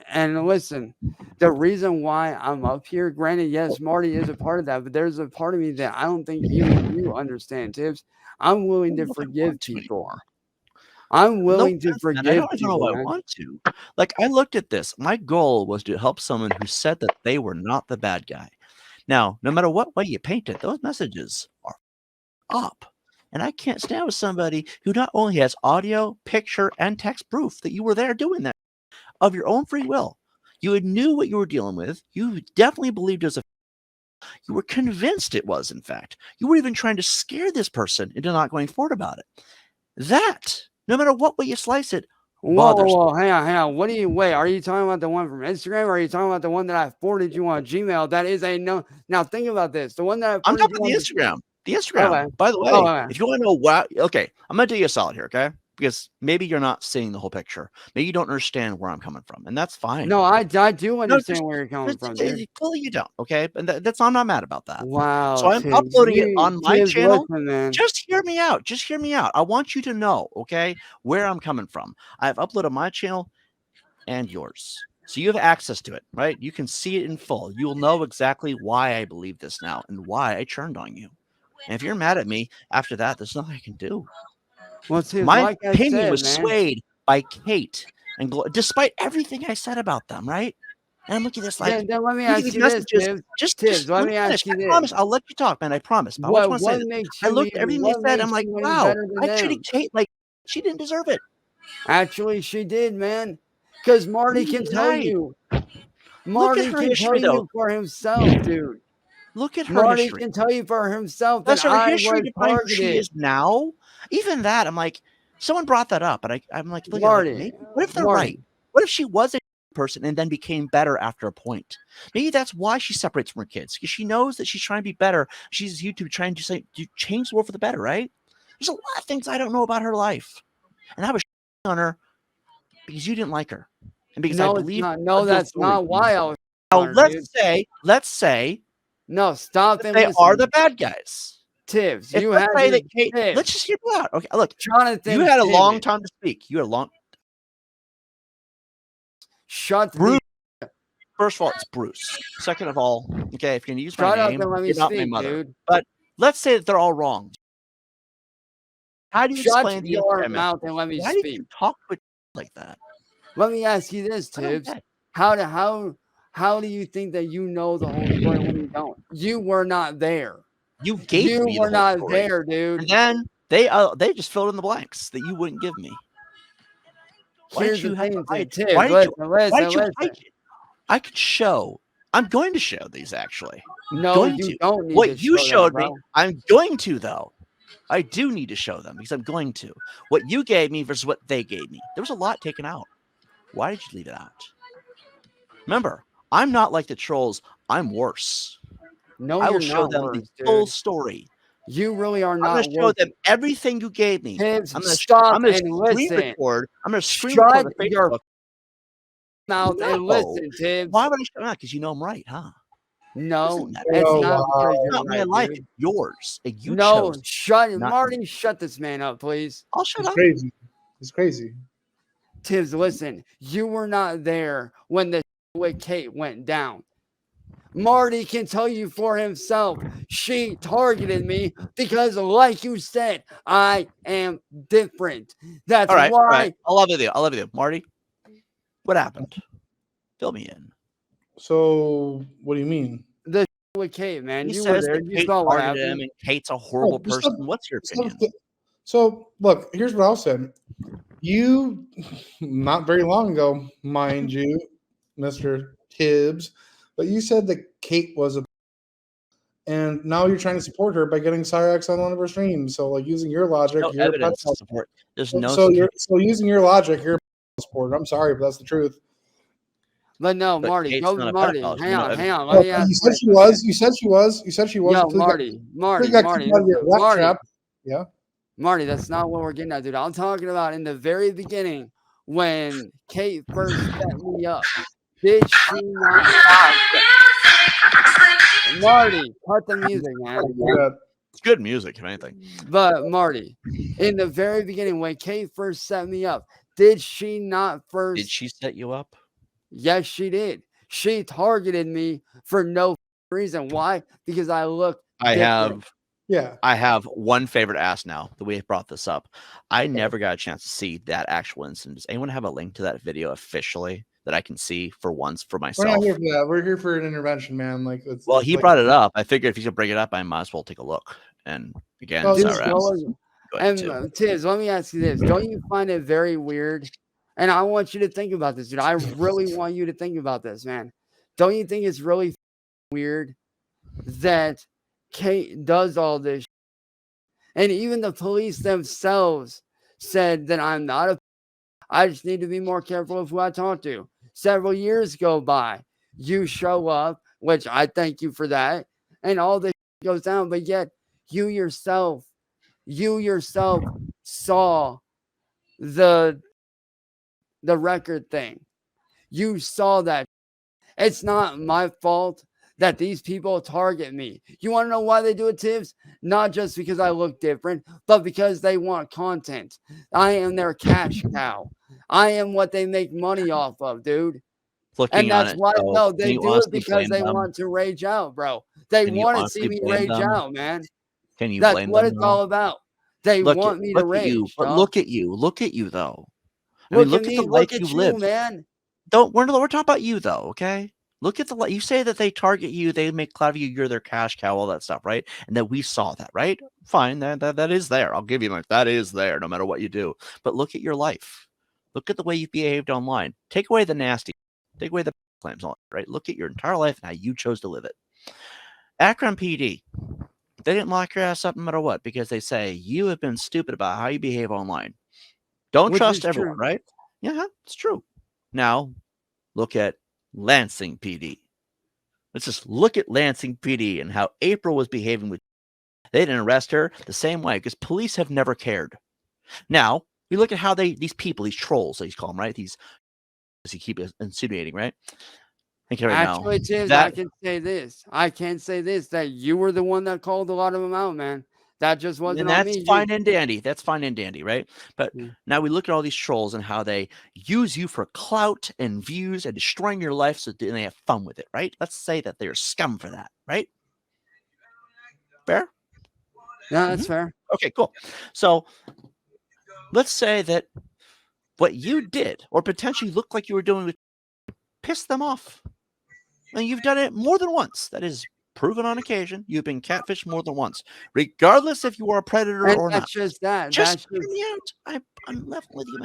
And listen, the reason why I'm up here, granted, yes, Marty is a part of that, but there's a part of me that I don't think you understand, Tibbz. I'm willing to forgive people. I'm willing to forgive I don't know people. if I man. want to. Like, I looked at this. My goal was to help someone who said that they were not the bad guy. Now, no matter what way you paint it, those messages are up. And I can't stand with somebody who not only has audio, picture, and text proof that you were there doing that of your own free will. You knew what you were dealing with. You definitely believed it was you were convinced it was, in fact. You were even trying to scare this person into not going forward about it. That, no matter what way you slice it, bothers me. Whoa, hang on. What do you wait? Are you talking about the one from Instagram, or are you talking about the one that I forwarded you on Gmail? That is a no. Now think about this. The one that I I'm forwarded talking you the on Instagram. The Instagram. Okay. By the way, Okay. if you want to know what, okay, I'm gonna do you a solid here, okay? Because maybe you're not seeing the whole picture. Maybe you don't understand where I'm coming from, and that's fine. No, I do understand just- where you're coming from, dude. Clearly you don't, okay? And that's I'm not mad about that. Wow. So I'm Tibbz, uploading it on my Tibbz, channel. listen, man. Just hear me out. Just hear me out. I want you to know, okay, where I'm coming from. I've uploaded my channel and yours. So you have access to it, right? You can see it in full. You'll know exactly why I believe this now and why I churned on you. And if you're mad at me after that, there's nothing I can do. Well, Tibbz, My like I opinion said, was man. swayed by Kate and despite everything I said about them, right? And I'm looking at this like, Then let me look at ask these you this, messages. Tibbz. Just let me finish. ask you I this. promise. I'll let you talk, man. I promise. But I just want to say this. makes I you looked at everything they what said. I'm makes like, you any wow, better than I treated them? Kate like she didn't deserve it. Actually, she did, man. Because Marty Maybe can tell right. you. Marty at her can history, tell though. you for himself, dude. Look at her Marty history. can tell you for himself Does that her I history was define who she targeted. is now? Even that, I'm like, someone brought that up, and I'm like, look Marty, at maybe, what if they're Marty. right? What if she was a person and then became better after a point? Maybe that's why she separates from her kids, because she knows that she's trying to be better. She's YouTube trying to say, change the world for the better, right? There's a lot of things I don't know about her life, and I was on her because you didn't like her, and because I No, it's believe not. No, that's not why I was. Now on her, dude. let's say No, stop that and they listen. are the bad guys. Tibbz, If you let's had say your that Kate, Tibbz. let's just hear me out. Okay, look, Jonathan, you had a long Tibbz. time to speak. You had a long. Shut Bruce. the First of all, it's Bruce. Second of all, okay, if you're gonna use my Shut up name, and let me you're not my speak, mother. dude. But let's say that they're all wrong. How do you Shut explain the your anti-myth? mouth and let me Why did speak. you talk with like that? Let me ask you this, I don't Tibbz. get it. How do you think that you know the whole story when you don't? You were not there. You gave You me were the whole not story. there, dude. And then they just filled in the blanks that you wouldn't give me. Why Here's did you the have to thing, hide? Tibbz. Why did you Listen. hide it? I could show. I'm going to show these actually. No, you don't need What to you show showed that, me, bro. I'm going to though. I do need to show them because I'm going to. What you gave me versus what they gave me. There was a lot taken out. Why did you leave it out? Remember, I'm not like the trolls. I'm worse. No, I will you're show not them worse, the full dude. story. You really are I'm not going to show worse. them everything you gave me. Tibbz, I'm going stop to and screen listen. record. I'm going to screen Shut record the your Facebook. mouth and No. listen, Tibbz. Why would I show that? Because you know I'm right, huh? No, Isn't that it's Oh, not because It's you're not my right, life, dude. it's yours. And you No, chose. shut not Marty, shut this man up, please. I'll shut It's up. crazy. It's crazy. Tibbz, listen, you were not there when the with Kate went down. Marty can tell you for himself. She targeted me because, like you said, I am different. That's All right. why. I love you. I love you, Marty. What happened? Fill me in. So, what do you mean? The with Kate, man, He you were says there. that You Kate saw what targeted him happened. and Kate's a horrible just person. some- What's your opinion? So, look, here's what I'll say. You, not very long ago, mind you, Mr. Tibbz, but you said that Kate was a, and now you're trying to support her by getting Cyraxx on one of her streams. So, like, using your logic, No you're evidence a to support. There's no so you're so using your logic, you're a supporter. I'm sorry, but that's the truth. But no, But Marty, Kate's go not a Marty. pedophile. Hang No on. evidence. Let me ask You said she okay. was. You said she was. You said she was. Yo, until you got- Marty, until you got kicked out of your rat Marty. trap. Yeah. Marty, that's not what we're getting at, dude. I'm talking about in the very beginning when Kate first set me up. Did she not? Marty, cut the music, man. It's good music, if anything. But Marty, in the very beginning when Kate first set me up, did she not first? Did she set you up? Yes, she did. She targeted me for no reason. Why? Because I look. I have one favorite ask now that we brought this up. I never got a chance to see that actual incident. Does anyone have a link to that video officially that I can see for once for myself? We're not here for that. We're here for an intervention, man. Like, it's, Well, it's he like, brought it up. I figured if he's gonna bring it up, I might as well take a look. And again, Tibbz, let me ask you this: don't you find it very weird? And I want you to think about this, dude. I really want you to think about this, man. Don't you think it's really weird that Kate does all this? And even the police themselves said that I'm not a. I just need to be more careful of who I talk to. Several years go by. You show up, which I thank you for that. And all this goes down. But yet you yourself saw the record thing. You saw that. It's not my fault that these people target me. You want to know why they do it, Tibbz? Not just because I look different, but because they want content. I am their cash cow. I am what they make money off of, dude. And that's why, no, they do it because they want to rage out, bro. They want to see me rage out, man. Can you That's blame what them, it's though? all about. They want me to rage. But look at you. Look at you, though. Look at the life you've lived, man. We're talking about you, though, okay? Look at the you say that they target you, they make clout of you, you're their cash cow, all that stuff, right? And that we saw that, right? Fine, that is there. I'll give you that is there, no matter what you do. But look at your life. Look at the way you've behaved online. Take away the nasty. Take away the claims, all right? Look at your entire life and how you chose to live it. Akron PD, they didn't lock your ass up no matter what because they say you have been stupid about how you behave online. Don't Which trust is everyone, true. right? Yeah, it's true. Now, look at Lansing PD. Let's just look at Lansing PD and how April was behaving with. They didn't arrest her the same way because police have never cared. Now, we look at how these people, these trolls, they call them, right? These, as you keep insinuating, right? Okay, right Actually, now, Tibbz, that I can say this. I can say this, that you were the one that called a lot of them out, man. That just wasn't and on that's me. fine and dandy. That's fine and dandy, right? But Yeah. now we look at all these trolls and how they use you for clout and views and destroying your life so they have fun with it, right? Let's say that they're scum for that, right? Fair? Yeah, that's fair. Okay, cool. So let's say that what you did or potentially looked like you were doing pissed them off. And you've done it more than once. That is proven on occasion. You've been catfished more than once, regardless if you are a predator And or that's not. just that. Just That's hear just me out. I'm level with you.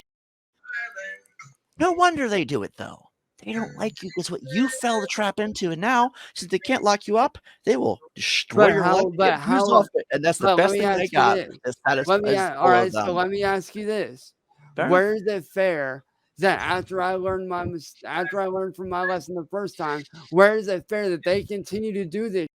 No wonder they do it, though. They don't like you because what you fell the trap into, and now since they can't lock you up, they will destroy But your how- life. but Get views how- off it, and that's the but let best me thing they ask you got. this. That satisfies Let me all all right, of them. so let me ask you this. Fair enough. Where is it fair that after I learned after I learned from my lesson the first time, where is it fair that they continue to do this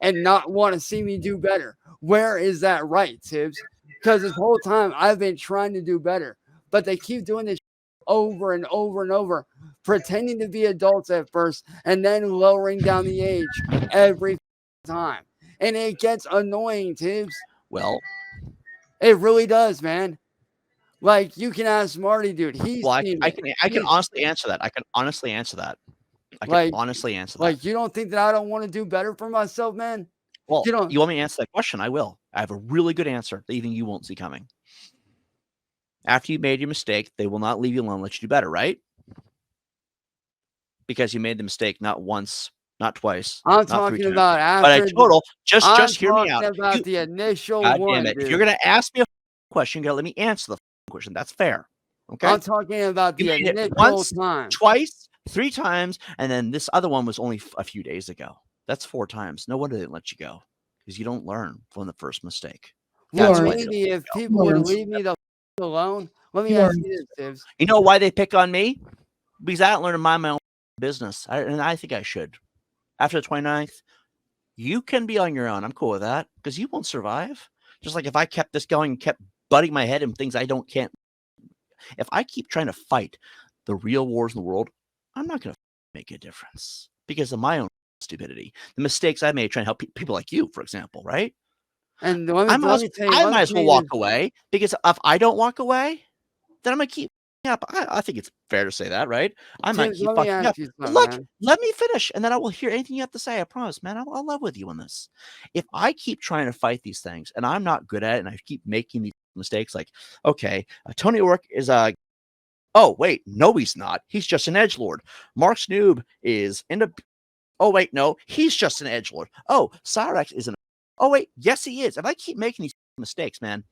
and not want to see me do better? Where is that right, Tibbz? Because this whole time I've been trying to do better, but they keep doing this over and over and over, pretending to be adults at first and then lowering down the age every time. And it gets annoying, Tibbz. Well, it really does, man. Like, you can ask Marty, dude. He's well, seen I it. can honestly answer that. I can honestly answer that. Like, you don't think that I don't want to do better for myself, man? Well, You don't. you want me to answer that question? I will. I have a really good answer that even you won't see coming. After you made your mistake, they will not leave you alone, let you do better, right? Because you made the mistake not once, not twice, I'm not talking three times, about but after a total. Just hear me I'm out. talking about You, the initial God one, damn it! dude. If you're gonna ask me a question, you gotta let me answer the question. That's fair. Okay. I'm talking about You the made it initial once, time. twice, 3 times, and then this other one was only a few days ago. That's 4 times. No wonder they didn't let you go because you don't learn from the first mistake. Well, That's why they don't maybe let if you go. people would leave me the alone. Let me ask you this, Tibbz. You know why they pick on me? Because I don't learn to mind my own business. And I think I should. After the 29th, you can be on your own. I'm cool with that because you won't survive. Just like if I kept this going and kept butting my head in things I can't. If I keep trying to fight the real wars in the world, I'm not going to make a difference because of my own stupidity. The mistakes I made trying to help people like you, for example, right? And I might as well walk away because if I don't walk away, then I'm gonna keep up. I think it's fair to say that, right? I might Tibbz, keep let me fucking up. ask you But something, look, man. let me finish, and then I will hear anything you have to say. I promise, man. I'll love with you on this. If I keep trying to fight these things and I'm not good at it, and I keep making these mistakes, like, okay, Tony O'Rourke is a. Oh wait, no, he's not. He's just an edgelord. Mark Snoob is in a. Oh wait, no, he's just an edgelord. Oh, Cyraxx is an. Oh wait, yes, he is. If I keep making these mistakes, man,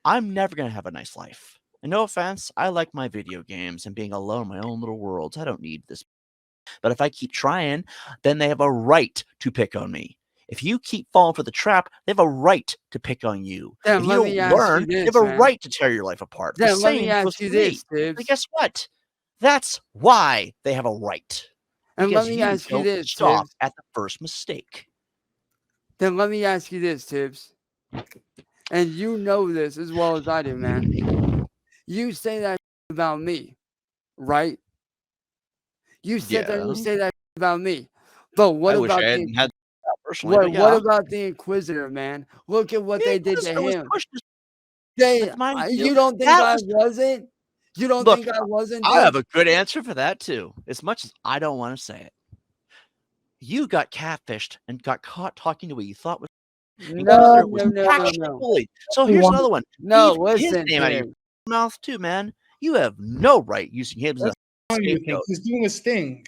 I'm never gonna have a nice life. And no offense, I like my video games and being alone in my own little worlds. I don't need this. But if I keep trying, then they have a right to pick on me. If you keep falling for the trap, they have a right to pick on you. Then If let you me don't ask you learn, they this, have a man. right to tear your life apart. The Then let me same ask goes you for me. this, Tibbz. But guess what? That's why they have a right. And let Because me ask you don't this, stop Tibbz. at the first mistake. Then let me ask you this, Tibbz. And you know this as well as I do, man. You say that about me, right? You sit there and you Yeah. say that about me. But what I wish about I the hadn't had that personally, but what yeah. about the Inquisitor, man? Look at what The they did to Inquisitor was him. pushed as They, But mind you, you don't think that I was wasn't? You don't Look, think I wasn't? I have Tibbz? a good answer for that too. As much as I don't want to say it. You got catfished and got caught talking to what you thought was No, was no, no, no, actually no. bullied. So here's another one. No, Leave his listen, name out of your Tibbz. mouth too, man. You have no right using him as a What do you think? scapegoat. He's doing a sting.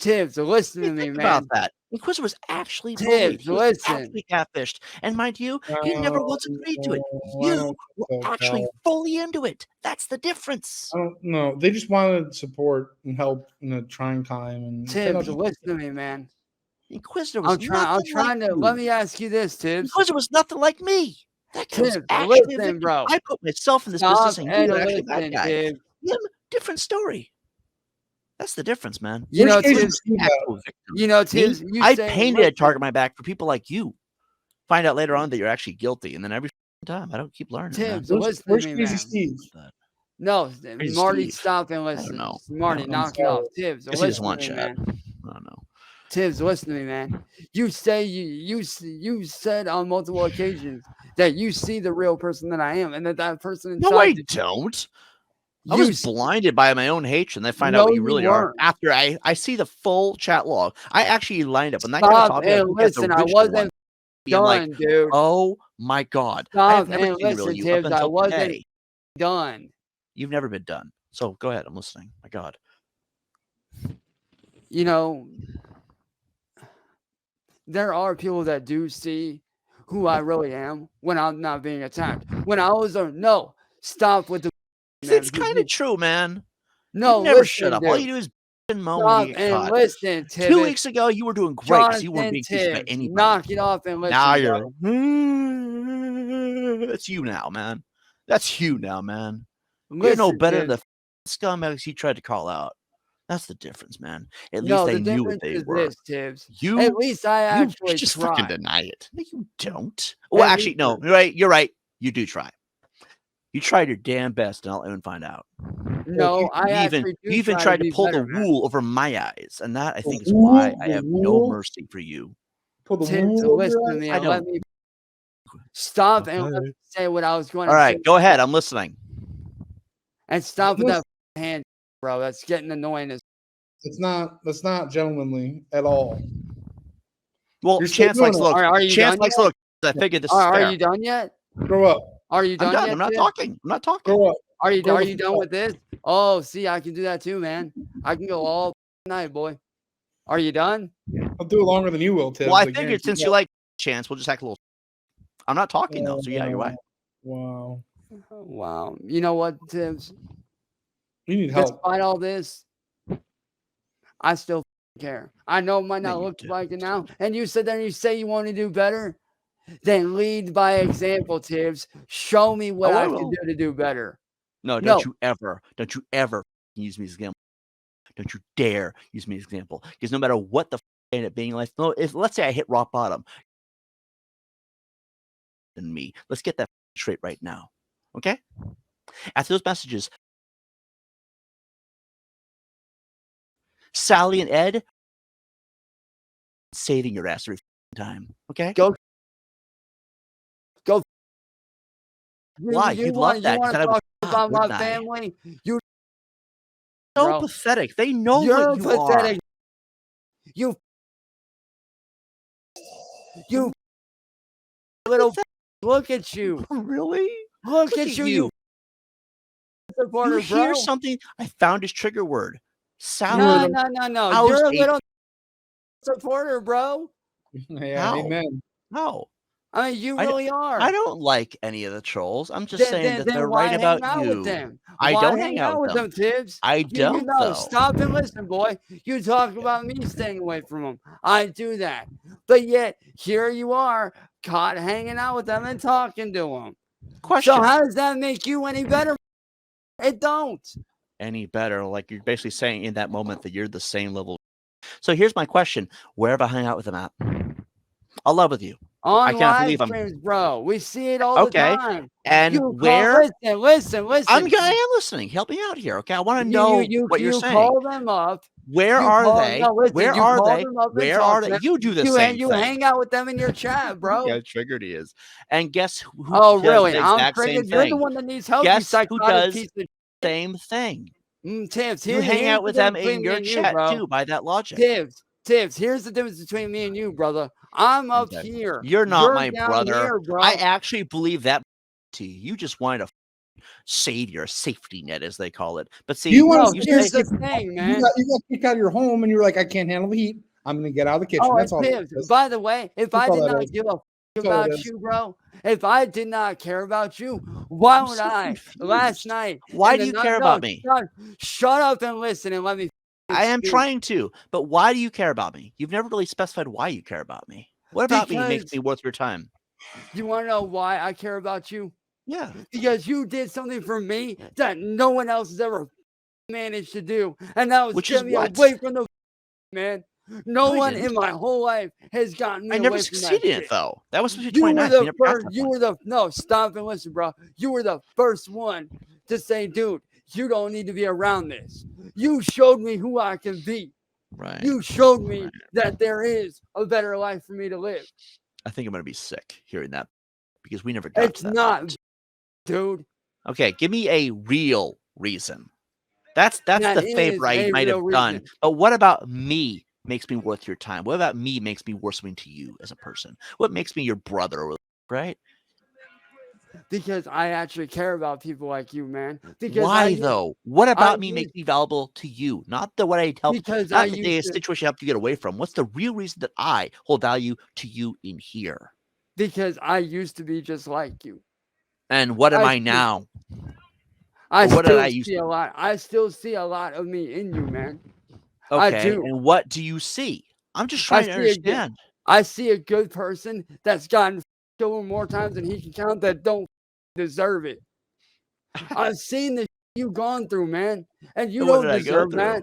Tibbz, listen to me, Think about man. that. Inquisitor was actually bullied. Tibbz, He was listen. actually catfished. And mind you, he never once agreed to it. I You don't were think so, actually Cal. fully into it. That's the difference. I don't know. They just wanted support and help in a trying time. And it turned out Tibbz, just- listen to me, man. Inquisitor was I'm trying nothing like to you. let me ask you this, Tibbz. Inquisitor was nothing like me. That guy was Tibbz, actually a listen, victim. bro. I put myself in this Stop business and you and were actually that listen, guy. Tibbz. Him, different story. That's the difference, man. You know, Worst case, Tibbz, it's you Actual victim. you know, Me, Tibbz, you I say, painted a listen, target on my back for people like you. Find out later on that you're actually guilty, and then every time I don't keep learning, man. Tibbz, listen to worst me, case man. is Steve. No, Crazy Marty, Steve. stop and I don't listen. know. Marty, I'm knock it off. Tibbz, Guess he doesn't listen want to me, chat. man. I don't know. Tibbz, listen to me, man. You say you said on multiple occasions that you see the real person that I am, and that person inside. No, I you- don't. I You was blinded by my own hatred, and then find No, out what you you really are weren't. after I see the full chat log. I actually lined up when that guy Stop was talking. I and think that's the listen. I original wasn't one. I'm like, done, dude. oh my god! I Stop have never and seen the real listen, you up Tibbz. I until wasn't today. done. You've never been done. So go ahead. I'm listening. My god. You know, there are people that do see who I really am when I'm not being attacked. When I was no, stop with the. It's kind of true, man. No, you never listen, shut up. All dude. you do is and moan Stop when you get and caught. listen, 2 Tibbz. weeks ago, you were doing great because you weren't Jonathan being teased by Tibbz, anybody. knock it off and listen. Now bro. you're. That's you now, man. That's you now, man. You're Listen, no better Tibbz. than the scumbags you tried to call out. That's the difference, man. At least No, they the knew what difference they is were. this, Tibbz. You, At least I you actually just fucking tried. deny it. No, you don't. Well, At actually, least no. You're right. You're right. You do try. You tried your damn best, and I'll even find out. No, I actually do you even try tried to to be pull better, the man. wool over my eyes, and that I think is The why wool? I The have no wool? mercy for you. Put the Tibbz, wool over listen your to eyes? me I and let don't. me stop and let Okay. me say what I was going All to say. right, go ahead. I'm listening. And stop with Listen. that hand, bro. That's getting annoying as That's not gentlemanly at all. Well, You're still Chance doing likes it. little. Are you Chance done likes yet? little. I figured this is Are fair. you done yet? Grow up. Are you I'm done done. yet? I'm not Tibbz? talking. I'm not talking. Grow up. Are you Grow the done fuck with this? Oh, see, I can do that too, man. I can go all night, boy. Are you done? I'll do it longer than you will, Tibbz. Well, I guarantee figured since that. you like Chance, we'll just act a little. I'm not talking though, so yeah, you're right. Wow. Wow. You know what, Tibbz? You need help. Despite all this, I still care. I know it might No, not you look don't. like it now. And you said that you say you want to do better. Then lead by example, Tibbz. Show me what Oh, I I can will. do to do better. No, No. don't you ever use me as an example. Don't you dare use me as an example. Because no matter what the end up being in life, no, if let's say I hit rock bottom, than me, let's get that straight right now. Okay? After those messages, Sally and Ed saving your ass every time. Okay? Go. Why? You love that, 'cause want I to would talk about my wouldn't I? family? You So bro. pathetic. They know You're what you pathetic. are. You little look at you. Really? Look at you. You Supporter, hear bro. something? I found his trigger word. Sally. No. I was You're a a- little supporter, bro. Yeah, How? amen. No. I mean, you I really are. I don't like any of the trolls. I'm just saying that they're why right about hang out you. with them? I Why don't hang out with them. Tibbz? I You don't, know, though. stop and listen, boy. You talk about me staying away from them. I do that. But yet, here you are, caught hanging out with them and talking to them. Question. So how does that make you any better? It don't. Any better? Like you're basically saying in that moment that you're the same level. So here's my question: where have I hung out with them at? I'll love with you. On I can't live believe I'm- streams, bro. We see it all Okay. the time. And You where? listen. I am listening. Help me out here, okay? I want to know what you're saying. Call them up. Where You are call- they? no, listen, Where you are call they? them up and Where talk are to they? them. You do the You same you thing. hang out with them in your chat, bro. Yeah, triggered he is. And guess who? Oh, does really? The I'm exact same triggered. You're the thing? one that needs help. Guess you who psychotic does piece of same thing? Tibbz, You here's hang out the with them difference in between your me and you, chat bro. too. By that logic, Tibbz, here's the difference between me and you, brother. I'm up Okay. here. You're not my down brother. here, bro. I actually believe that to you. You just wanted a savior, a safety net, as they call it. But see, You want No, to here's say the thing, you man. got kicked out of your home and you were like, I can't handle the heat. I'm gonna get out of the kitchen. Oh, That's and all. Tibbz, by the way, if That's I all did that not is. give a f- That's all it about is. you, bro, if I did not care about you, why I'm would so I last confused. night? Why in do the you night- care no, about me? Shut up and listen and let me. I am speak. trying to, but why do you care about me? You've never really specified why you care about me. What about me makes me worth your time? You want to know why I care about you? Yeah. Because you did something for me that no one else has ever managed to do, and that was Which is get me what? away from the man. No No, I one didn't. in my whole life has gotten me I never away from that succeeded in it shit. though. That was supposed to be You were 29th. We the never got first. that You far. were the no. Stop and listen, bro. You were the first one to say, "Dude, you don't need to be around this." You showed me who I can be. Right. You showed me that there is a better life for me to live. I think I'm gonna be sick hearing that because we never got It's to that not, point. dude. Okay, give me a real reason. That's That the is favor I a might have real done. reason. But what about me makes me worth your time? What about me makes me worth something to you as a person? What makes me your brother, right? Because I actually care about people like you, man. Because Why though? What about me used- makes me valuable to you? Not the what I help. Because Not I the used to- situation I helped you get away from. What's the real reason that I hold value to you in here? Because I used to be just like you. And what am I see- now? I Or what did still I used see to a be? lot. I still see a lot of me in you, man. I Okay, do. and what do you see? I'm just I trying to see a good- understand. I see a good person that's gotten killed more times than he can count that don't deserve it. I've seen the you've gone through, man, and you What don't did I go deserve through? that.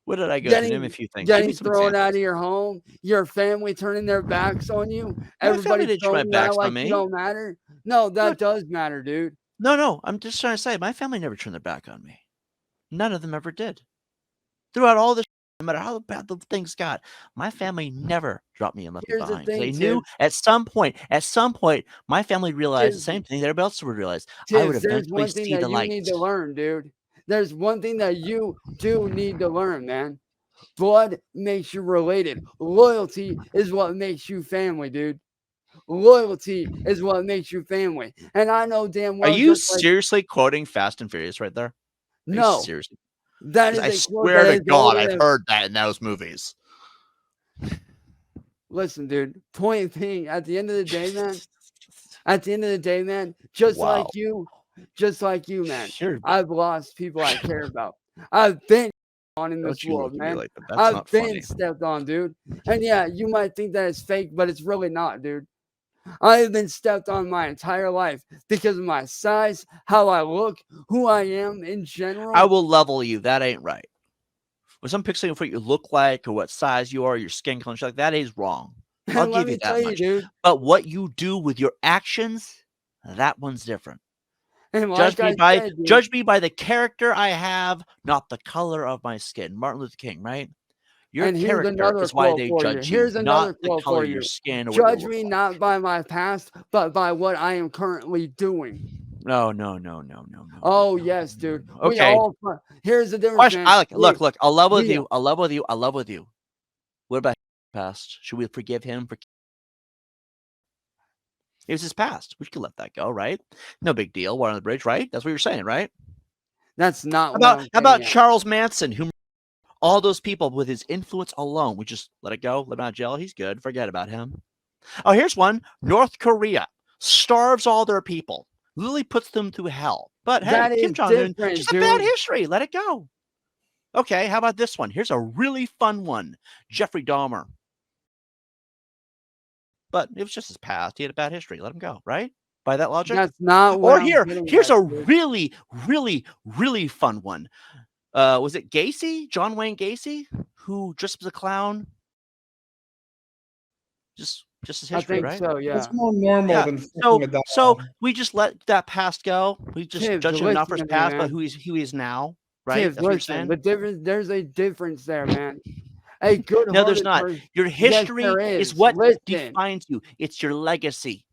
What did I go through? Name a few things. Give me Getting some thrown out examples. of your home, your family turning their backs on you, My family everybody didn't turn my throwing you out backs on like me. you don't matter. No, that does matter, dude. No. I'm just trying to say my family never turned their back on me. None of them ever did. Throughout all this, no matter how bad the things got, my family never dropped me and left me Here's the behind. They thing, knew Tibbz. at some point, my family realized the Tibbz. same thing that everybody else would realize. I would Tibbz, there's eventually one thing see that the you light. need to learn, dude. There's one thing that you do need to learn, man. Blood makes you related. Loyalty is what makes you family, dude. Loyalty is what makes you family. And I know damn Are well you just like seriously quoting Fast and Furious right there? Are you no, seriously? that 'Cause is I a quote swear that to is God, older I've than heard that in those movies. listen, dude. Point being, at the end of the day, man. At the end of the day, man, just Wow. like you, man. Sure. I've lost people I care about. I've been on in this Don't you world, look at me man. like that. That's I've not been funny. stepped on, dude. And yeah, you might think that it's fake, but it's really not, dude. I have been stepped on my entire life because of my size, how I look, who I am in general. I will level you. That ain't right. When some picture of what you look like or what size you are, your skin color, like that is wrong. I'll And let give me you that tell you, much. dude. But what you do with your actions, that one's different. And like Judge me by the character I have, not the color of my skin. Martin Luther King, right? Your and here's character another is why quote they for you. judge Here's you, another not the quote color for of your you. skin or what you Judge look me like. not by my past, but by what I am currently doing. No. Oh yes, dude. We Okay. all here's the difference, Question. man. I like. Look. I'll level with we- you. I'll level with you. I'll level with you. What about his past? Should we forgive him for? It was his past. We could let that go, right? No big deal. Water on the bridge, right? That's what you're saying, right? That's not How what about I'm Charles Manson, who all those people with his influence alone? We just let it go. Let him out of jail. He's good. Forget about him. Oh, here's one. North Korea starves all their people. Literally puts them through hell. But hey, That Kim is Jong-un, different, just a bad dude. history. Let it go. Okay, how about this one? Here's a really fun one. Jeffrey Dahmer. But it was just his past. He had a bad history. Let him go, right? By that logic? That's not what Or I'm getting here's at, a dude. really fun one. Was it Gacy? John Wayne Gacy? Who dressed as a clown? Just his I history, think right? so, yeah. That's more normal Yeah. than fucking a dog. So we just let that past go. We just Tibbz, judge him not for his listen to me, past, but man. who he is now, right? Tibbz, That's what you're listen. saying? The difference, there's a difference there, man. A good No, there's not. person. Your history there is is. what Listen. defines you. It's your legacy.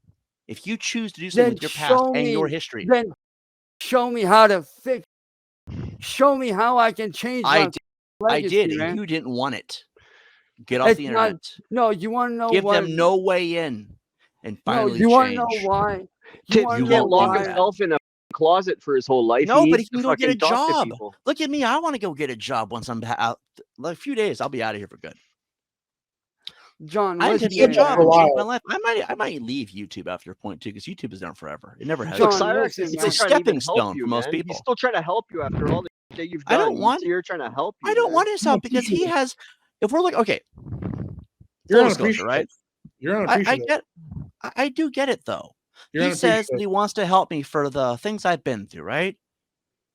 If you choose to do something Then with your past show and me. your history, Then show me how to fix. Show me how I can change my I legacy, did, man. and you didn't want it. Get off It's the not. internet. No, you want to know Give why? them no way in, and No, finally you want to know change. why? Tibbz, You he can't won't lock do that. himself in a closet for his whole life. No, he but needs he can to go get a fucking talk to job. people. Look at me. I want to go get a job once I'm out. Like a few days, I'll be out of here for good. John, I listen intend to to me, John for a man. while. change my life. I might leave YouTube after a point too, because YouTube is done forever. It never has. Look, John, been. Cyraxx listen, is It's still a man. trying to even stepping help stone you, for most man. He's people. still trying to help you after all the shit that you've I done. don't want. He's here trying to help you. I don't man. want his help because he has. If we're like, okay, You're full disclosure, unappreciative. right? You're I unappreciative. get. I do get it though. You're He says that unappreciative. he wants to help me for the things I've been through, right?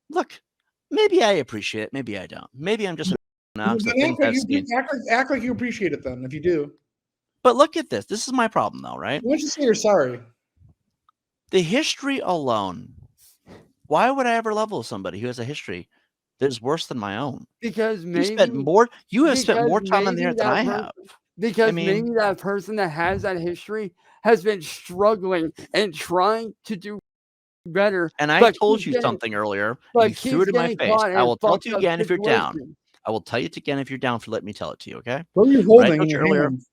Look, maybe I appreciate it. Maybe I don't. Maybe I'm just now because the Then things act like I've seen. act like you appreciate it then, if you do. But look at this. This is my problem though, right? Why don't you say you're sorry? The history alone. Why would I ever level somebody who has a history that is worse than my own? Because You spent maybe more. You have spent because more time on maybe there than that I person have. because mean- maybe that person that has that history has been struggling and trying to do better. And I but told keeps you getting- something earlier, but and you threw it in my keeps face. getting caught in I a will tell it fucked to you up again if you're down. situation. I will tell you it again if you're down for letting me tell it to you, okay? What are you But I holding told in you your earlier. hands?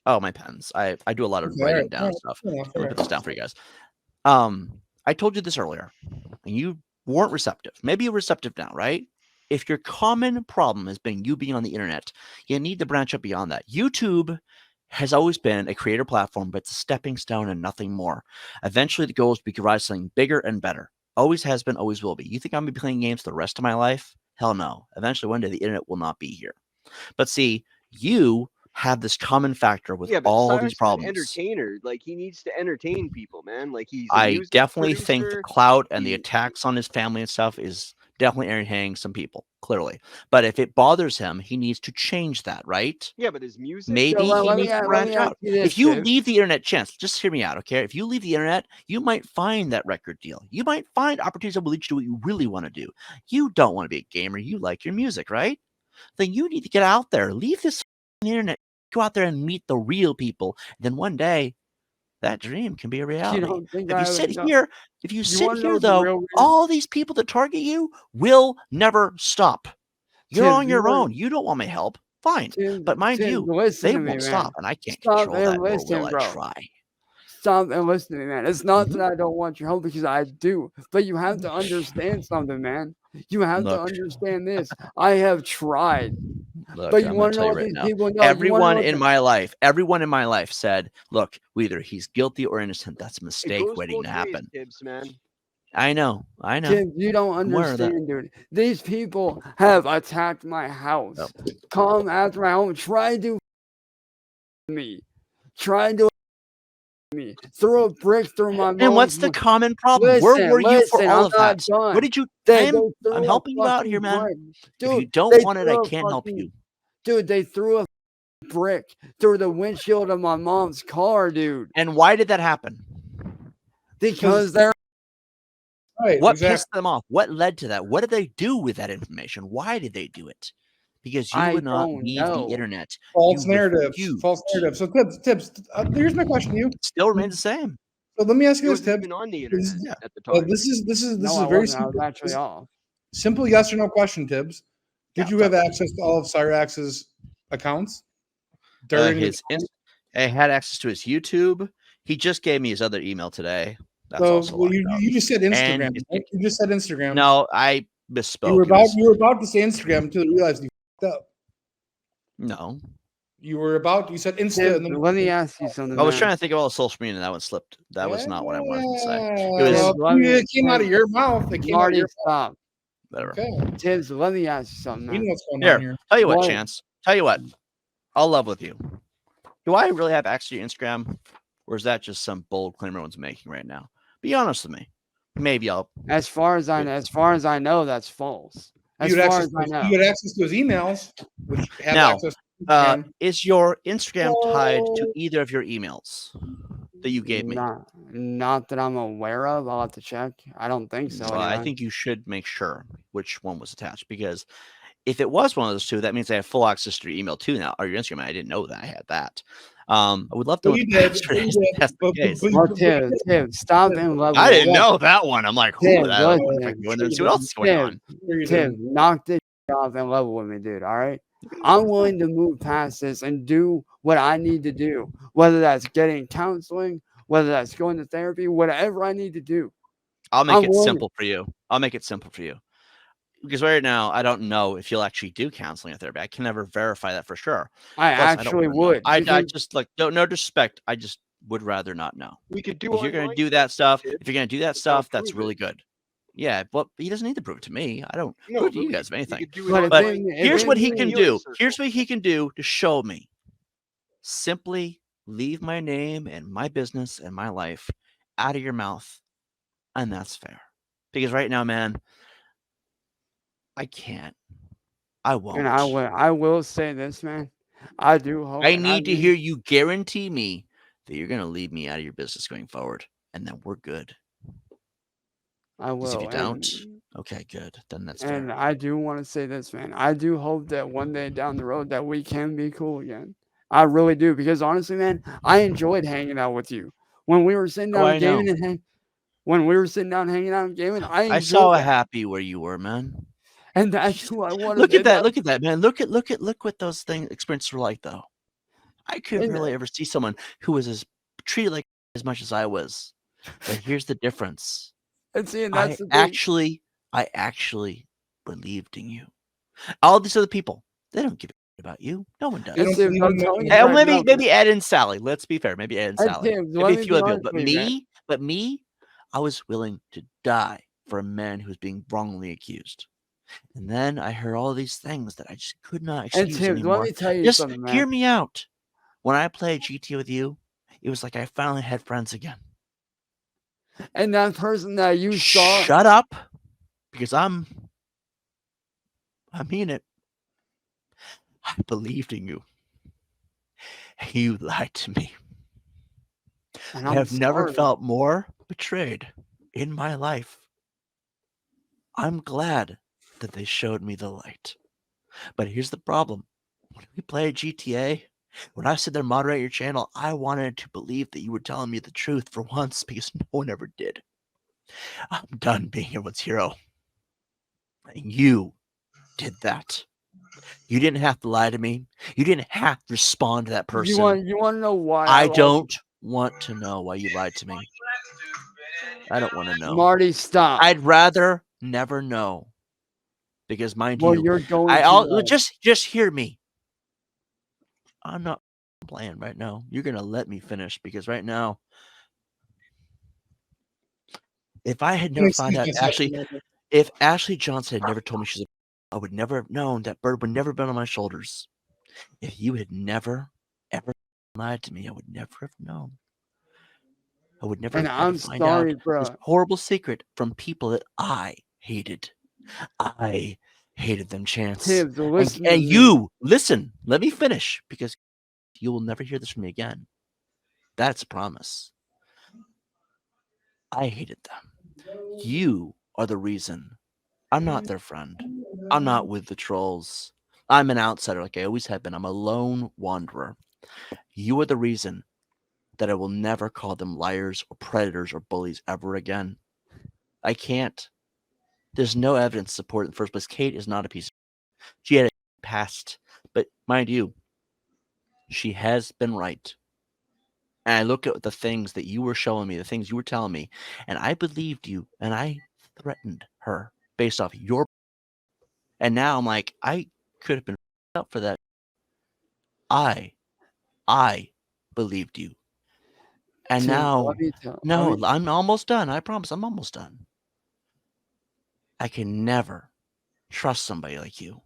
Oh, my pens. I do a lot of Okay, writing alright, down alright, stuff. fair enough, Let me fair put this down for you guys. I told you this earlier, and you weren't receptive. Maybe you're receptive now, right? If your common problem has been you being on the internet, you need to branch out beyond that. YouTube has always been a creator platform, but it's a stepping stone and nothing more. Eventually, the goal is to provide something bigger and better. Always has been, always will be. You think I'm going to be playing games the rest of my life? Hell no. Eventually, one day, the internet will not be here. But see, you have this common factor with Yeah, but all Cyraxx these is an problems. entertainer. Like he needs to entertain people, man. Like he's a I music definitely think the producer. clout and the He- attacks on his family and stuff is definitely entertaining some people, clearly. But if it bothers him, he needs to change that, right? Yeah, but his music. Maybe So, he let me needs a- to let branch me ask out. you this, If you Tibbz. leave the internet, chance, just hear me out, okay? If you leave the internet, you might find that record deal. You might find opportunities that will lead you to what you really want to do. You don't want to be a gamer. You like your music, right? Then you need to get out there. Leave this internet. Go out there and meet the real people. Then one day, that dream can be a reality. don't think If I you sit would know- here, if you You sit wanna know here, the though, real reason? all these people that target you will never stop. You're Tibbz, on you your wanna- own. You don't want my help. Fine. Tibbz, But mind Tibbz, you, listen they to me, won't man. stop, and I can't Stop control and that, nor listen, will I bro. try. Stop and listen to me, man. It's not Mm-hmm. that I don't want your help because I do, but you have to understand something, man. You have to Look. understand this. I have tried. Look, But you I'm want going to to tell know you what right these now. people know? You wanna Everyone know in what my life said, look, either he's guilty or innocent. That's a It mistake goes waiting both to ways, happen. Tibbz, man. I know. Tim, you don't I'm aware of that. understand, dude. These people have attacked my house, come after my home, try to me, try to me, throw a brick through my And what's the mom's- common problem? Where Listen, were you for listen, all I'm of not that? done. What did you? They I'm threw a helping you out fucking here, man. brick. If you Dude, don't they want it, threw I a can't help fucking- you. Dude, they threw a brick through the windshield of my mom's car, dude. And why did that happen? Because they're Right. What exactly. pissed them off? What led to that? What did they do with that information? Why did they do it? Because you I would not don't leave know. the internet. False You narratives. refused. False narratives. So Tibbz, here's my question to you. It still remains the same. So let me ask He you this, wasn't Tibbz. even on the This- internet at the Uh, time. this is no, a I very wasn't. I was simple, actually off. simple yes or no question, Tibbz. Did Yeah, you have access to all of Cyraxx's accounts during the I had access to his YouTube. He just gave me his other email today. That's So also well, locked out. you just said Instagram. And Right? You just said Instagram. No, I misspoke. you were It was- about to say Instagram until you realized you fucked up. no. You said Insta. Tim, and then let me ask you something. I was man. trying to think of all the social media, and that one slipped. That was not what I wanted to say. Yeah, It was- well, Let me- it came out of your mouth. It came out of Marty, your stop. Whatever. Okay. Tibbs, let me ask you something, You man. know what's going Here. on here. Tell you what, Why- Chance. Tell you what. I'll love with you. Do I really have access to your Instagram, or is that just some bold claim everyone's making right now? Be honest with me. Maybe I'll. As far as I know, that's false. As You had far access as I know. you had access to his emails, which have Now, access to Instagram. Is your Instagram tied to either of your emails that you gave me? Not that I'm aware of. I'll have to check. I don't think so. Well, I anyway. think you should make sure which one was attached, because if it was one of those two, that means I have full access to your email too now, or your Instagram. I didn't know that I had that. I would love to know Well, what you the did. password You is. did. if That's the But- case. but- Well, Tim, stop and level. I didn't it up. know that one. I'm like, Tim, who? I don't listen, know if I can go in there and see what else is going on. Sure you Tim, did. knock this off and level with me, dude. All right. I'm willing to move past this and do what I need to do, whether that's getting counseling, whether that's going to therapy, whatever I need to do. I'll make I'm it willing- simple for you. I'll make it simple for you. because right now I don't know if you'll actually do counseling or therapy. I can never verify that for sure. I Plus, I don't actually wanna know. would. I because- just like no disrespect. I just would rather not know. We could do If you're gonna online do that stuff, Tibbz, if you're gonna do that but don't stuff, that's prove really it. good. Yeah, but he doesn't need to prove it to me. I don't No, prove but to you we guys could, of we anything. could do it But if But online. they- if here's they what he really- can healing do. circle. Here's what he can do to show me. Simply leave my name and my business and my life out of your mouth, and that's fair. Because right now, man, I can't. I won't. And I will say this, man. I do hope. I and need to do- hear you guarantee me that you're gonna leave me out of your business going forward, and then we're good. I Because if will. you don't, and- okay, good. Then that's And fair. I do want to say this, man. I do hope that one day down the road that we can be cool again. I really do, because honestly, man, I enjoyed hanging out with you when we were sitting Oh, down I know. gaming when we were sitting down hanging out and gaming. I I enjoyed saw that. happy where you were, man. And that's who I wanted. Look at and that! Look at that, man! Look what those experiences were like, though. I couldn't And- really ever see someone who was as treated like as much as I was. But here's the difference. And see, and I that's the thing. actually believed in you. All these other people, they don't give a shit about you. No one does. They don't Listen, believe I'm in telling nothing. you And right now, maybe Ed and Sally. Let's be fair. Maybe Ed and And Sally. Tibbz, Maybe let a me few be other honest people. with you, man. But me, I was willing to die for a man who was being wrongly accused. And then I heard all these things that I just could not And excuse Tibbz, anymore. let me tell you Just something, hear man. me out. When I played GTA with you, it was like I finally had friends again. And that person that you saw, Shut up, because I mean it. I believed in you. You lied to me. and I I'm have never sorry. felt more betrayed in my life. I'm glad that they showed me the light. But here's the problem. When we played GTA, when I sit there and moderate your channel, I wanted to believe that you were telling me the truth for once, because no one ever did. I'm done being everyone's hero. And you did that. You didn't have to lie to me. You didn't have to respond to that person. You want to know why? I lost- don't want to know why you lied to me. I don't want to know. Marty, stop. I'd rather never know. Because mind Well, you, you're going I'll to. just hear me. I'm not playing right now. You're gonna let me finish, because right now, if I had never found out if Ashley Johnson had never told me she's I would never have known that bird would never been on my shoulders. If you had never ever lied to me, I would never have known. I would never And have had I'm to find sorry, out bro. this horrible secret from people that I hated. I hated them, Chance. Tibbz, listen. And you listen. Let me finish, because you will never hear this from me again. That's a promise. I hated them. You are the reason. I'm not their friend. I'm not with the trolls. I'm an outsider, like I always have been. I'm a lone wanderer. You are the reason that I will never call them liars or predators or bullies ever again. I can't. There's no evidence to support it in the first place. Kate is not a piece of she had a past, but mind you, she has been right. And I look at the things that you were showing me, the things you were telling me, and I believed you, and I threatened her based off your. And now I'm like, I could have been up for that. I believed you. And Tibbz, now, let me tell- no, let me- I'm almost done. I promise, I'm almost done. I can never trust somebody like you.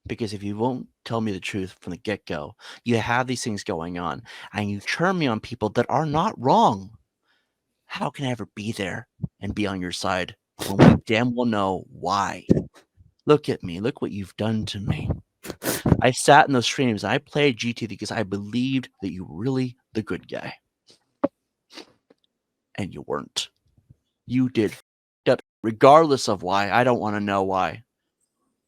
Because if you won't tell me the truth from the get-go, you have these things going on, and you turn me on people that are not wrong. How can I ever be there and be on your side when we damn well know why? Look at me. Look what you've done to me. I sat in those streams and I played GT because I believed that you were really the good guy. And you weren't. You did up, regardless of why. I don't want to know why.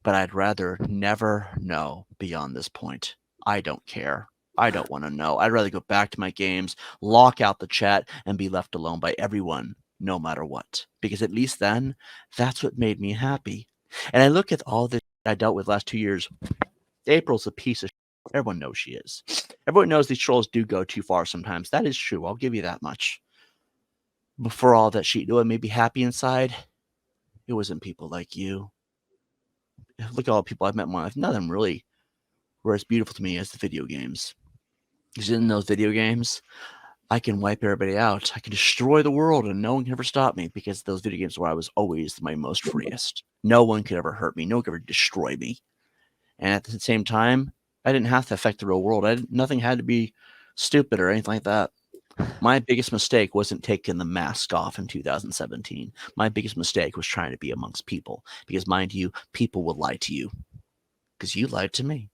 But I'd rather never know beyond this point. I don't care. I don't want to know. I'd rather go back to my games, lock out the chat, and be left alone by everyone, no matter what. Because at least then, that's what made me happy. And I look at all this I dealt with last 2 years. April's a piece of shit. Everyone knows she is. Everyone knows these trolls do go too far sometimes. That is true. I'll give you that much. But for all that she made me happy inside, it wasn't people like you. look at all the people I've met in my life. None of them really were as beautiful to me as the video games. Because in those video games, I can wipe everybody out. I can destroy the world and no one can ever stop me because those video games where I was always my most freest. No one could ever hurt me. No one could ever destroy me. And at the same time, I didn't have to affect the real world. Nothing had to be stupid or anything like that. My biggest mistake wasn't taking the mask off in 2017. My biggest mistake was trying to be amongst people. Because mind you, people will lie to you. Because you lied to me.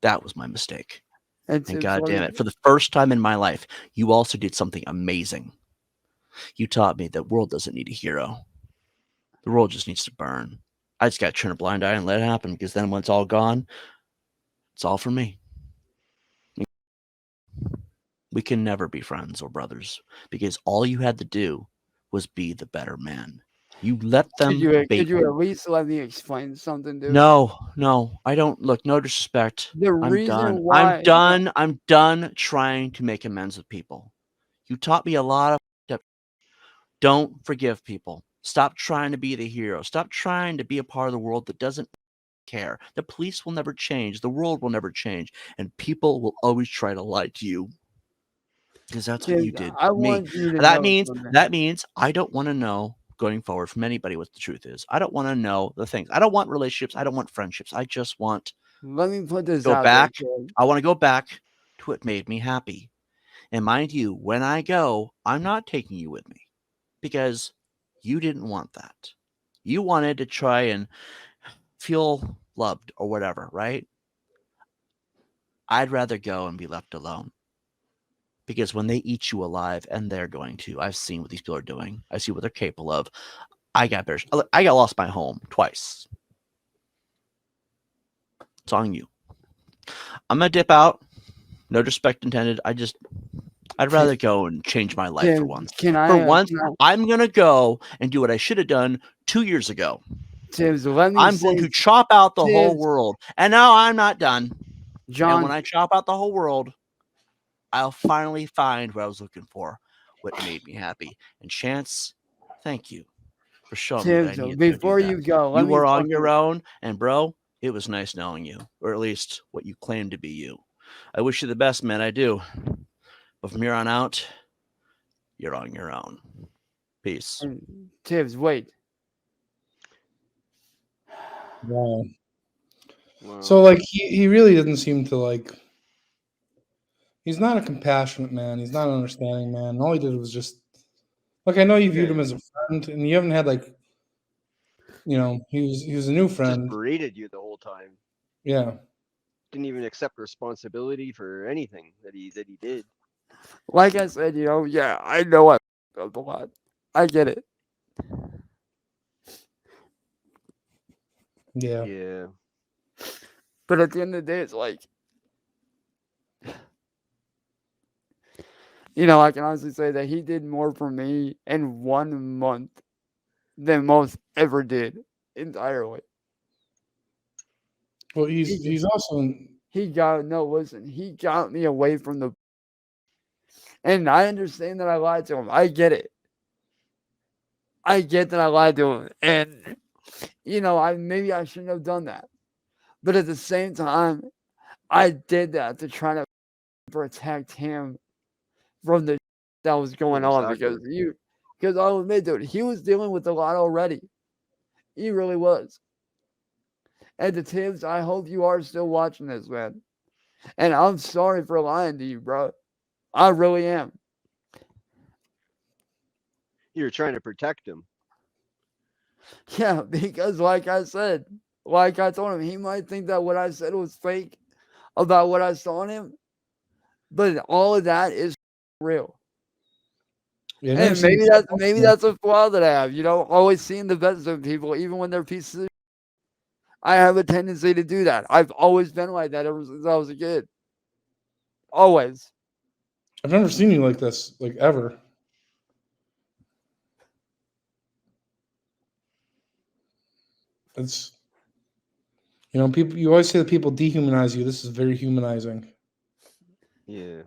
That was my mistake. And God damn it, for the first time in my life, you also did something amazing. You taught me that the world doesn't need a hero. The world just needs to burn. I just got to turn a blind eye and let it happen, because then when it's all gone, it's all for me. We can never be friends or brothers, because all you had to do was be the better man. You let them. Could you at least let me explain something, dude? No, I don't. Look, no disrespect. I'm done. I'm done trying to make amends with people. You taught me a lot of stuff. Don't forgive people. Stop trying to be the hero. Stop trying to be a part of the world that doesn't care. The police will never change. The world will never change. And people will always try to lie to you. Because that's what you did to me. That means I don't want to know going forward from anybody what the truth is. I don't want to know the things. I don't want relationships. I don't want friendships. I just want let me put this go out back. there, I want to go back to what made me happy. And mind you, when I go, I'm not taking you with me because you didn't want that. You wanted to try and feel loved or whatever, right? I'd rather go and be left alone. Because when they eat you alive, and they're going to, I've seen what these people are doing. I see what they're capable of. I got lost my home twice. It's on you. I'm gonna dip out. No disrespect intended. I'd rather go and change my life for once. I'm gonna go and do what I should have done 2 years ago. Tibbz, I'm going to chop out the whole world. And now I'm not done. John, and when I chop out the whole world, I'll finally find what I was looking for, what made me happy. And Chance, thank you for showing me that I needed before to do that. you go, You were on your own, and bro, it was nice knowing you, or at least what you claim to be you. I wish you the best, man. I do. But from here on out, you're on your own. Peace. Tibbz, wait. Wow. So like he really doesn't seem to like. He's not a compassionate man. He's not an understanding man. All he did was just like, I know you viewed him as a friend, and you haven't had like, you know, he was a new friend. Just berated you the whole time. Yeah. Didn't even accept responsibility for anything that he did. Like I said, you know, yeah, I know I fucked up a lot. I get it. Yeah. Yeah. But at the end of the day, it's like, you know, I can honestly say that he did more for me in 1 month than most ever did entirely. Well, he's also he got me away from the, and I understand that I lied to him. I get it. I get that I lied to him, and you know, maybe I shouldn't have done that. But at the same time, I did that to try to protect him from the that was going on, because I'll admit, dude, he was dealing with a lot already. He really was. And the Tibbz, I hope you are still watching this, man. And I'm sorry for lying to you, bro. I really am. You're trying to protect him. Yeah, because like I said, like I told him, he might think that what I said was fake about what I saw in him, but all of that is real. Yeah, and maybe that's a flaw that I have, you know, always seeing the best in people, even when they're pieces of shit. I have a tendency to do that. I've always been like that ever since I was a kid. Always. I've never seen you like this, like ever. It's, you know, people. You always say that people dehumanize you. This is very humanizing. Yeah.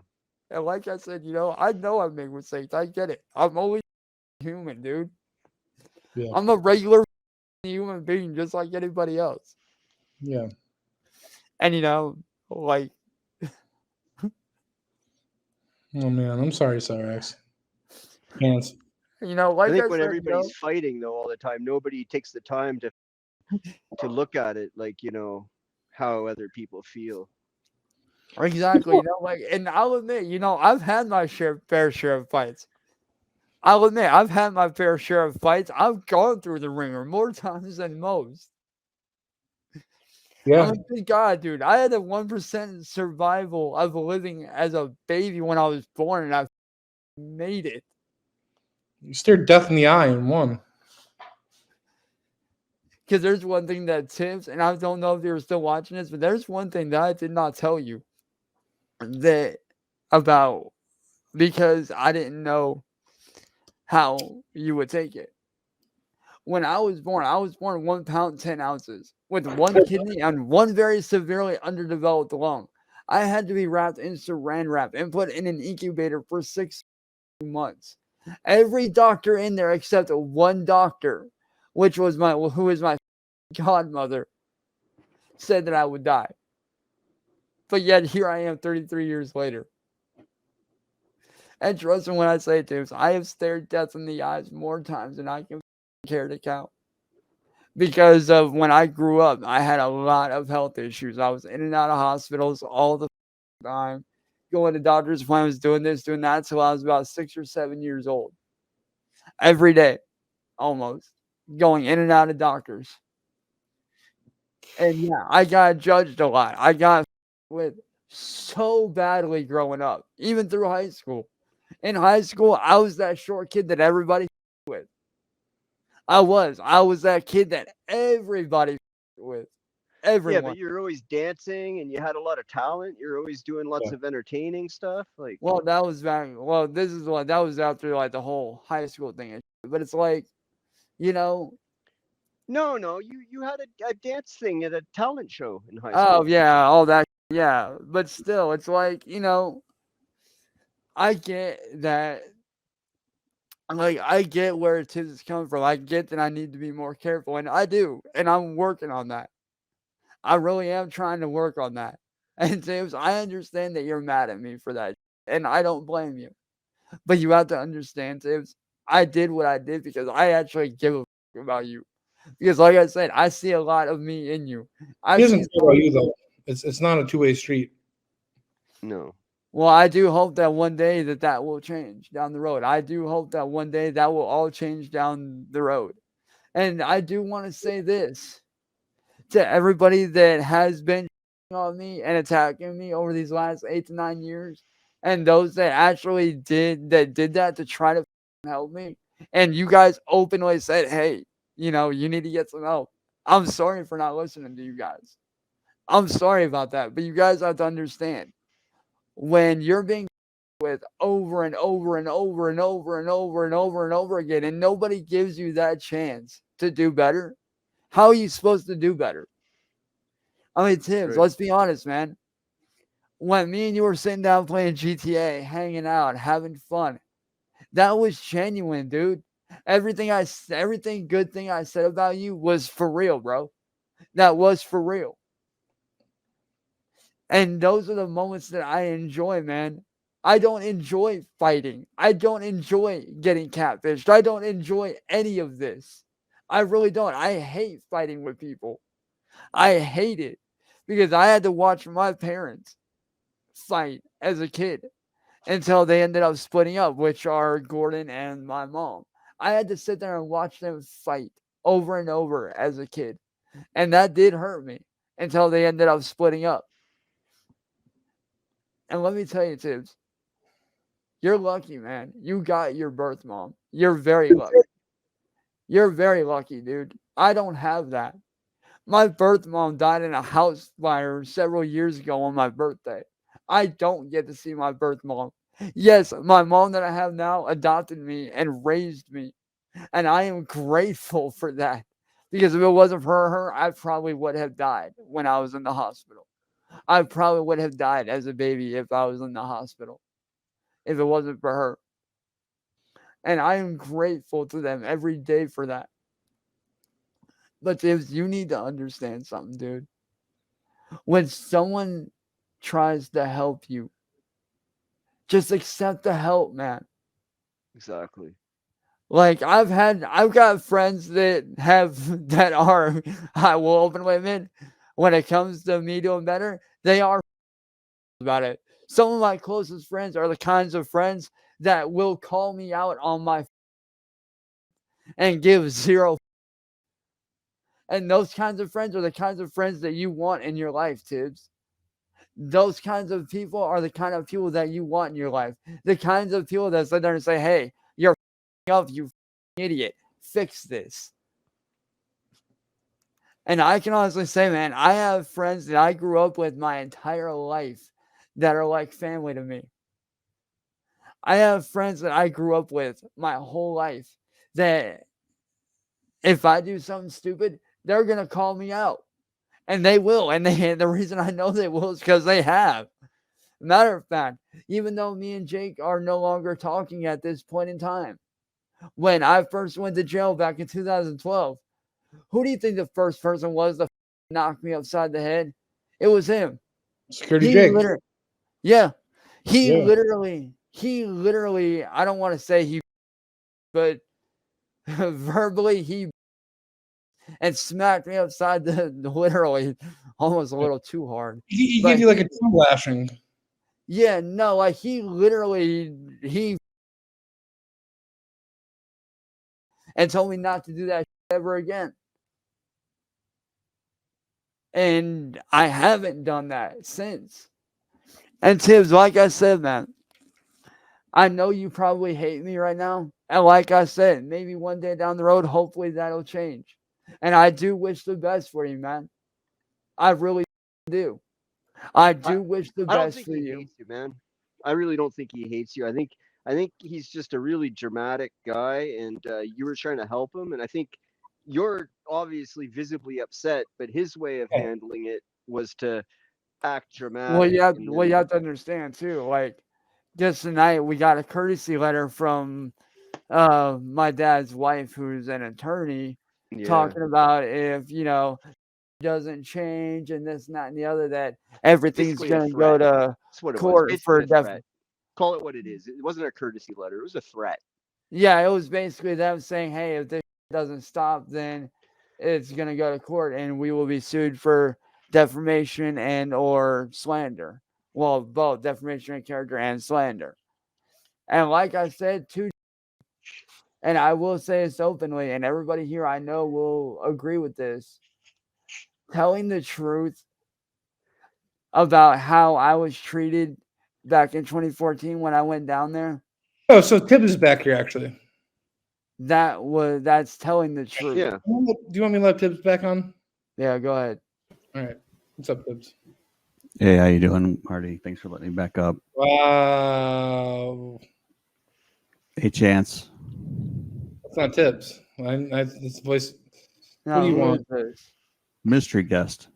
And like I said, you know I make mistakes. I get it. I'm only human, dude. Yeah. I'm a regular human being just like anybody else. Yeah. And like, Oh man, I'm sorry, Cyraxx. Pants. I like think I when said, everybody's fighting though all the time, nobody takes the time to look at it like, how other people feel. exactly, like, and I'll admit, I've had my fair share of fights. I'll admit, I've had my fair share of fights. I've gone through the ringer more times than most. I Yeah. mean, good God, dude, I had a 1% survival of living as a baby when I was born, and I made it. You stared death in the eye and won. Because there's one thing that Tibbz, and I don't know if you're still watching this, but there's one thing that I did not tell you about, because I didn't know how you would take it. When I was born 1 pound 10 ounces with one kidney and one very severely underdeveloped lung. I had to be wrapped in saran wrap and put in an incubator for 6 months. Every doctor in there except one doctor, who is my godmother, said that I would die. But yet here I am 33 years later. And trust me when I say it, Tibbz, I have stared death in the eyes more times than I can care to count. Because of when I grew up, I had a lot of health issues. I was in and out of hospitals all the time, going to doctor's appointments, doing this, doing that, until I was about 6 or 7 years old. Every day, almost, going in and out of doctors. And yeah, I got judged a lot. I got with so badly growing up, even through high school. In high school, I was that short kid that everybody with. I was that kid that everybody with. Yeah, Everyone. but you're always dancing and you had a lot of talent. You're always doing lots of entertaining stuff. Like, Well, that was back. Well, that was after like the whole high school thing. But it's like, no, you had a dance thing at a talent show in high school. oh yeah, all that. Yeah, but still, it's like, I get that. Like, I get where Tibbz is coming from. I get that I need to be more careful, and I do, and I'm working on that. I really am trying to work on that. And Tibbz, I understand that you're mad at me for that, and I don't blame you. But you have to understand, Tibbz, I did what I did because I actually give a fuck about you. Because, like I said, I see a lot of me in you. He doesn't care about you though. It's not a two-way street. No. Well, I do hope that one day that will change down the road. I do hope that one day that will all change down the road. And I do want to say this to everybody that has been on me and attacking me over these last 8 to 9 years, and those that actually did that to try to help me, and you guys openly said, hey, you need to get some help. I'm sorry for not listening to you guys. I'm sorry about that, but you guys have to understand, when you're being with over and over and over and over and over and over and over again, and nobody gives you that chance to do better, how are you supposed to do better? I mean, Tibbz, let's be honest, man. When me and you were sitting down playing GTA, hanging out, having fun, that was genuine, dude. Everything good thing I said about you was for real, bro. That was for real. And those are the moments that I enjoy, man. I don't enjoy fighting. I don't enjoy getting catfished. I don't enjoy any of this. I really don't. I hate fighting with people. I hate it because I had to watch my parents fight as a kid until they ended up splitting up, which are Gordon and my mom. I had to sit there and watch them fight over and over as a kid. And that did hurt me until they ended up splitting up. And let me tell you, Tibbz, you're lucky, man. You got your birth mom. You're very lucky. You're very lucky, dude. I don't have that. My birth mom died in a house fire several years ago on my birthday. I don't get to see my birth mom. Yes, my mom that I have now adopted me and raised me. And I am grateful for that. Because if it wasn't for her, I probably would have died when I was in the hospital. I probably would have died as a baby if I was in the hospital, if it wasn't for her. And I am grateful to them every day for that. But Tibbz, you need to understand something, dude. When someone tries to help you, just accept the help, man. Exactly. Like I've got friends that are I will openly admit, when it comes to me doing better, they are about it. Some of my closest friends are the kinds of friends that will call me out on my and give zero. And those kinds of friends are the kinds of friends that you want in your life, Tibbz. Those kinds of people are the kind of people that you want in your life. The kinds of people that sit there and say, hey, you're up, you idiot. Fix this. And I can honestly say, man, I have friends that I grew up with my entire life that are like family to me. I have friends that I grew up with my whole life that if I do something stupid, they're going to call me out. And they will. And the reason I know they will is because they have. Matter of fact, even though me and Jake are no longer talking at this point in time, when I first went to jail back in 2012, who do you think the first person was that knocked me upside the head? It was him. Security Jake. Yeah. He Yeah. literally, I don't want to say he, but verbally he and smacked me upside the literally almost a little too hard. He gave you like a tongue lashing. Yeah, no, like he and told me not to do that ever again. And I haven't done that since. And Tibbz, like I said, man, I know you probably hate me right now. And like I said, maybe one day down the road, hopefully that'll change. And I do wish the best for you, man. I really do. I do wish the I don't best think for he you. hates you, man. I really don't think he hates you. I think he's just a really dramatic guy, and you were trying to help him, and I think you're obviously visibly upset, but his way of handling it was to act dramatic. Well, and you have to understand too. Like just tonight, we got a courtesy letter from my dad's wife, who's an attorney, talking about if doesn't change and this, and that, and the other, that everything's basically a going to go threat. to That's what it was. court for Basically a threat. Call it what it is. It wasn't a courtesy letter. It was a threat. Yeah, it was basically them saying, hey, if this doesn't stop, then it's going to go to court and we will be sued for defamation and or slander. Well, both defamation of character and slander. And like I said, too, and I will say this openly, and everybody here I know will agree with this, telling the truth about how I was treated back in 2014 when I went down there. Oh, so Tibbz is back here actually. That's telling the truth. Yeah. Do you want me to let Tibbz back on? Yeah, go ahead. All right. What's up, Tibbz? Hey, how you doing, Marty? Thanks for letting me back up. Wow. Hey, Chance. That's not Tibbz. This voice. No, What do you who want? is this? Mystery guest.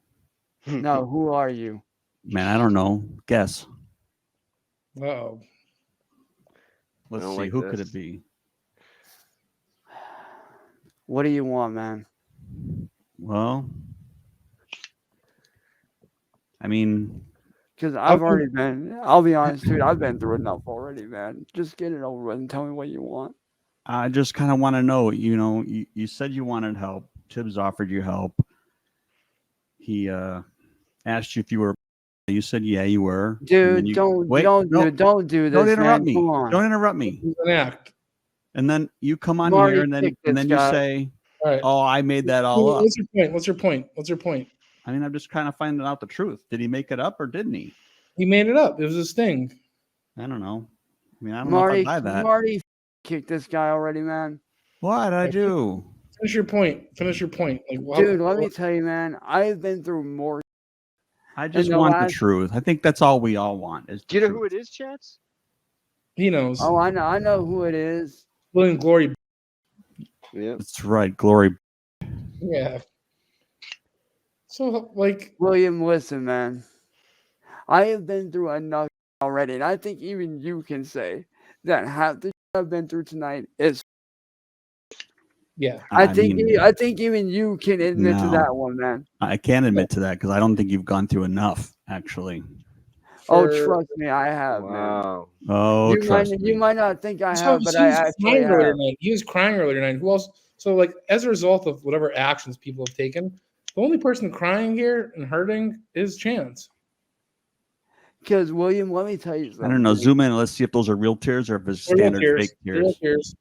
No, who are you? Man, I don't know. Guess. Oh. Let's don't see. like Who this. could it be? What do you want, man? Well, I mean, Because I'll be honest, dude, I've been through enough already, man. Just get it over with and tell me what you want. I just kind of want to know, you said you wanted help. Tibbz offered you help. He asked you if you were. You said, yeah, you were. Dude, don't do this, Don't interrupt man. me. Come on. Don't interrupt me. It's an act. And then you come on Marty, here and kick then this you guy. say, All right. oh, I made that all up. What's your point? What's your point? I mean, I'm just kind of finding out the truth. Did he make it up or didn't he? He made it up. It was his thing. I don't know. I mean, I don't Marty, know if I buy that. Marty, kick this guy already, man. What did I do? Finish your point. Like, Dude, let me tell you, man. I've been through more. I just want the truth. I think that's all we all want. Is Do you know who it is, Chance? He knows. Oh, I know who it is. William Glory. Yeah. That's right. Glory. Yeah. So, like, William, listen, man. I have been through enough already, and I think even you can say that half the I've been through tonight is. Yeah. I I think mean, I think even you can admit to no. that one, man. I can't admit to that because I don't think you've gone through enough, actually. Oh, For trust me, I have, man. Wow. Oh, trust You me. might not think I So have, but he I was actually crying earlier have. tonight. He was crying earlier tonight. Who else? So like as a result of whatever actions people have taken, the only person crying here and hurting is Chance. Because William, let me tell you something. I don't know. dude. Zoom in and let's see if those are real tears or if it's They're real standard tears. fake They're real tears. tears.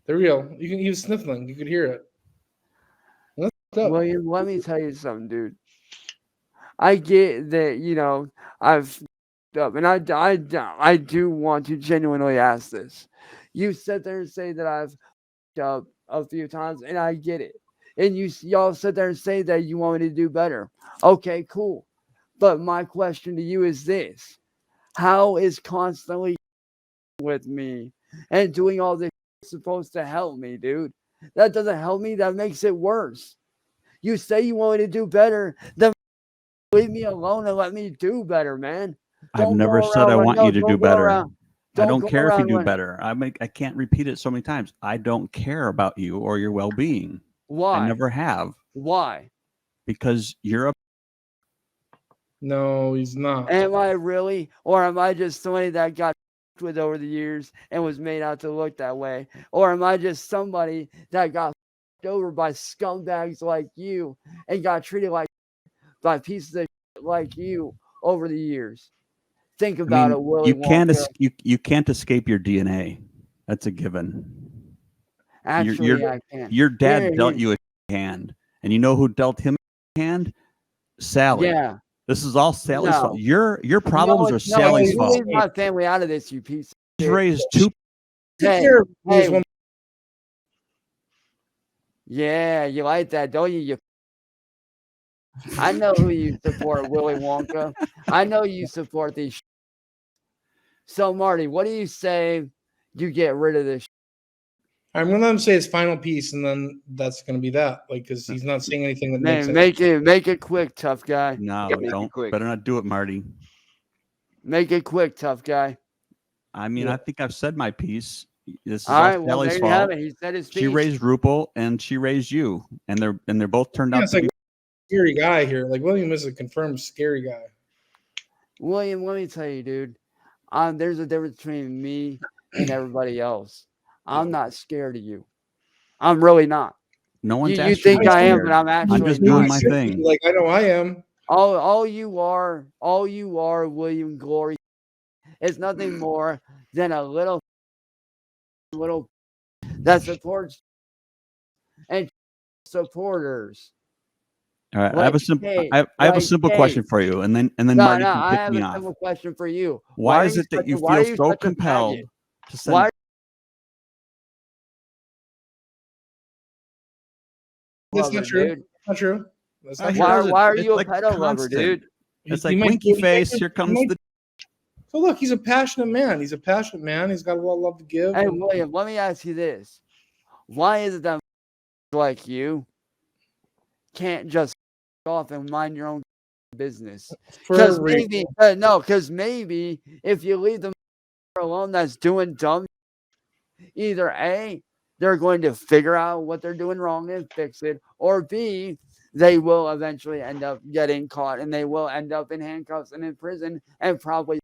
They're real. He was sniffling. You could hear it. That's fucked up. William, let me tell you something, dude. I get that, you know, I've f***ed up, and I do want to genuinely ask this. You sit there and say that I've f***ed up a few times, and I get it. And y'all sit there and say that you want me to do better. Okay, cool. But my question to you is this: how is constantly with me and doing all this supposed to help me, dude? That doesn't help me. That makes it worse. You say you want me to do better, then leave me alone and let me do better, man. I've Don't never go said I around want you to do don't go better. around- I don't go care if you around do when- better. I can't repeat it so many times. I don't care about you or your well-being. Why? I never have Why? because you're a No, he's not. Am I really? Or am I just somebody that got with over the years and was made out to look that way? Or am I just somebody that got over by scumbags like you and got treated like by pieces of like you over the years? Think about it, Willie Wonka. you can't escape your DNA. That's a given. Actually, I can't. Your dad Here- dealt here- you a hand, and you know who dealt him a hand? Sally. Yeah. This is all Sally's No. fault. Your problems are Sally's you fault. leave my family out of this, you piece of She's shit. raised two. Take care of this Hey. one. Yeah, you like that, don't you? You I know who you support, Willy Wonka. I know you support these. So, Marty, what do you say you get rid of this? I'm gonna let him say his final piece, and then that's gonna be that. Like, because he's not saying anything that makes Man, sense. make it quick, tough guy. No, Make it don't. quick. Better not do it, Marty. Make it quick, tough guy. I mean, Yeah. I think I've said my piece. This is All all right, well, Sally's there you fault. have it. He said his She piece. raised Rupel and she raised you, and they're both turned Yeah, out it's to like be. scary guy here. Like William is a confirmed scary guy. William, let me tell you, dude. There's a difference between me and everybody else. I'm not scared of you. I'm really not. No one's You asked think to be I am, scared. but I'm actually just not. doing my thing. Like I know I am. All you are, William Glory, is nothing more than a little that supports and supporters. All right, I have a simple. Kate, I have a like simple Kate. question for you, and then No, Marty no, can I pick have me a off. simple question for you. Why are is it that such you a- why are feel so such a compelled faggot? to send? Why? That's Lover, not true. dude. Not true. That's not He true. Why does it. are It's you a like pedo lover, constant. dude? It's He like might winky be- face. he Here might- comes the. So look, he's a passionate man. He's a passionate man. He's got a lot of love to give. Hey, and- William, let me ask you this. Why is it that like you can't just off and mind your own business? for Because a reason. maybe if you leave them alone that's doing dumb, either A, they're going to figure out what they're doing wrong and fix it, or B, they will eventually end up getting caught and they will end up in handcuffs and in prison and probably.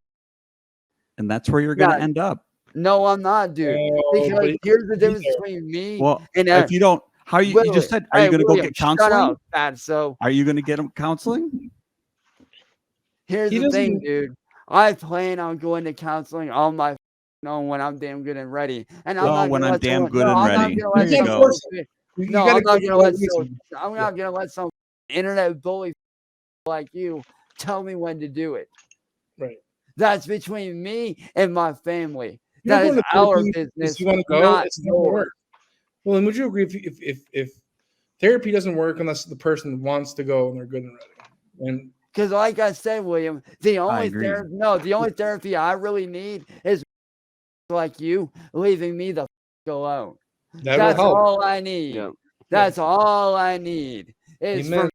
And that's where you're going to Yeah. end up. No, I'm not, dude. Oh, Because but here's the he's difference there. between me Well, and if you don't, how you William, just said, are hey, you going to go William, get counseling? Shut up, fatso. Are you going to get him counseling? Here's He the thing, doesn't- dude. I plan on going to counseling on my own when I'm damn good and ready. And I'm Oh, not when gonna I'm let damn someone- good no, and I'm not ready. gonna let There you can't go. force it. You No, gotta I'm not go gonna for let a reason. I'm not gonna let some internet bully like you tell me when to do it. Right. That's between me and my family. You're That going is to our therapy because business. you want to go. not It's not going to yours. work. Well, then would you agree if therapy doesn't work unless the person wants to go and they're good and ready? And Because, like I said, William, the only agree. therapy I really need is like you leaving me the alone. that That's will help. all I need. Yeah. That's all I need is Amen.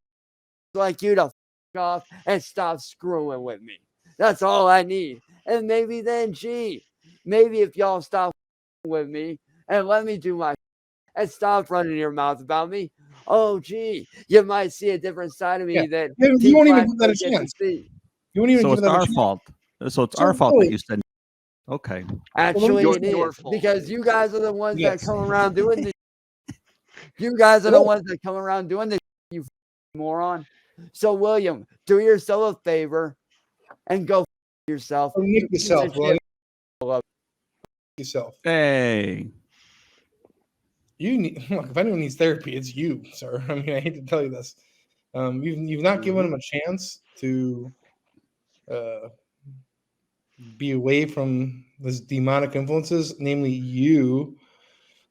for like you to off and stop screwing with me. That's all I need. And maybe then, maybe if y'all stop with me and let me do my and stop running your mouth about me. Oh, gee, you might see a different side of me Yeah. that You Team won't even Flash give that a don't get to chance. see. You won't even So give it's that a our chance. fault. So it's So our fault that really- you said. Okay. Actually, Your- it your is fault. because you guys are the ones Yes. that come around doing this. You guys are the Well- ones that come around doing this, you moron. So, William, do yourself a favor and go yourself. Or nick yourself, Piece of William. shit. Yourself. Hey. You need look. If anyone needs therapy, it's you, sir. I mean, I hate to tell you this. You've not given him a chance to be away from this demonic influences, namely you.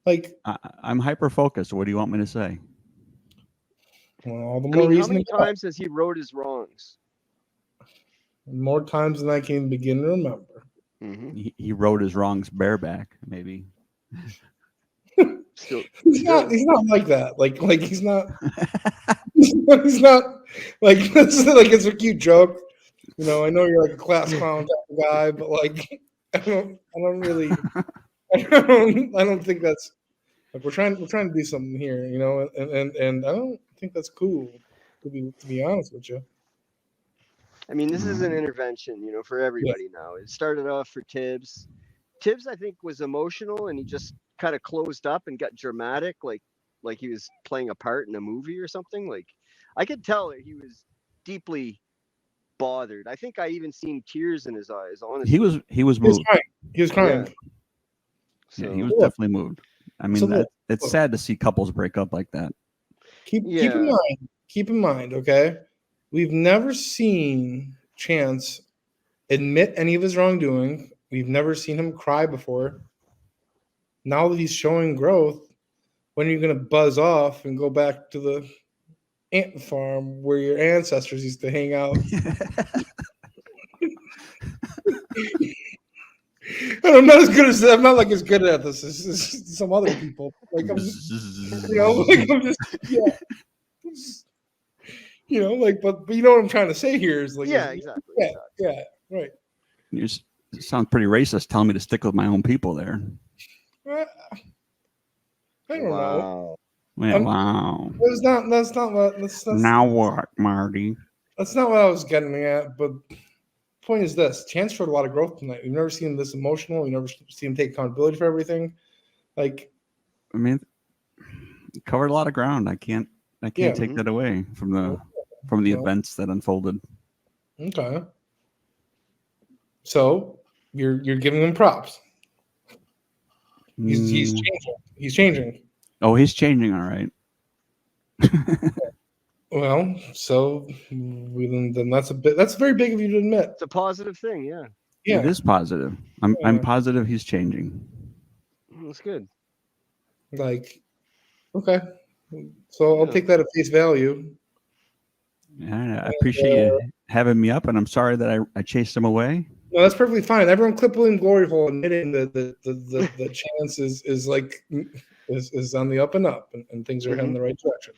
Like, I'm hyper focused. What do you want me to say? well, all the I more mean, how reason many to go. times has he wrote his wrongs? More times than I can begin to remember. He rode his wrongs bareback, maybe. Still, He's not like that. Like he's not. He's not like it's a cute joke. You know, I know you're like a class clown type of guy, but like I don't really. I don't think that's like we're trying to do something here, you know, and I don't think that's cool. To be honest with you. I mean, this is an intervention, you know, for everybody now. It started off for Tibbz. Tibbz, I think, was emotional and he just kind of closed up and got dramatic, like he was playing a part in a movie or something. Like, I could tell that he was deeply bothered. I think I even seen tears in his eyes. Honestly, He was moved. He was crying. Yeah, he was So, definitely moved. I mean, look, it's sad to see couples break up like that. Keep in mind, okay? We've never seen Chance admit any of his wrongdoing. We've never seen him cry before. Now that he's showing growth, when are you going to buzz off and go back to the ant farm where your ancestors used to hang out? And I'm not as good at this as some other people. Like I'm just, but you know what I'm trying to say here is like, exactly. Yeah, right. You sound pretty racist telling me to stick with my own people there. I don't know. Yeah, wow. That's not what. Now what, Marty? That's not what I was getting at. But point is this: Chance showed a lot of growth tonight. We've never seen him this emotional. We've never seen him take accountability for everything. Like, I mean, he covered a lot of ground. I can't take that away from the events that unfolded. Okay. So you're giving him props. He's changing. He's changing. Oh, he's changing. All right. Well, so then that's very big of you to admit. It's a positive thing, yeah. It is positive. I'm positive he's changing. That's good. Like, okay. So I'll take that at face value. Yeah, I appreciate you having me up, and I'm sorry that I chased him away. No, that's perfectly fine. Everyone clip William Gloryhole admitting that the Chance is on the up and up, and things are heading in the right direction.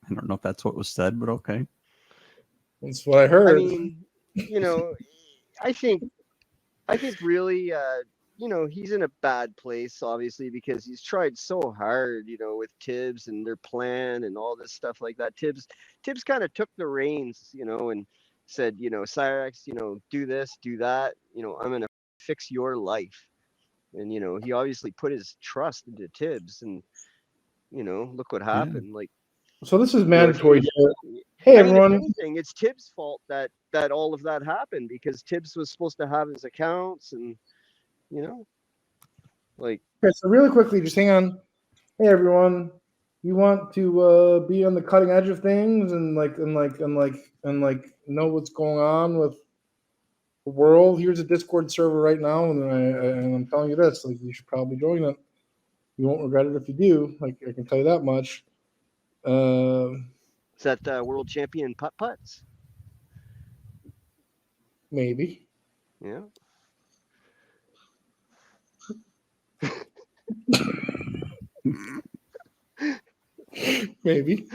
I don't know if that's what was said, but okay. That's what I heard. I mean, you know, I think really, you know, he's in a bad place, obviously, because he's tried so hard, you know, with Tibbz and their plan and all this stuff like that. Tibbz kind of took the reins, you know, and said, you know, Cyraxx, you know, do this, do that, you know, I'm going to fix your life. And, you know, he obviously put his trust into Tibbz and, you know, look what happened. Like, so this is mandatory. Hey, everyone. If anything, it's Tibbz' fault that all of that happened because Tibbz was supposed to have his accounts and, you know, like. Okay, so really quickly, just hang on. Hey, everyone. You want to be on the cutting edge of things and know what's going on with the world? Here's a Discord server right now, and I'm telling you this: like, you should probably join it. You won't regret it if you do. Like, I can tell you that much. Is that world champion putts? Maybe. Yeah. Maybe.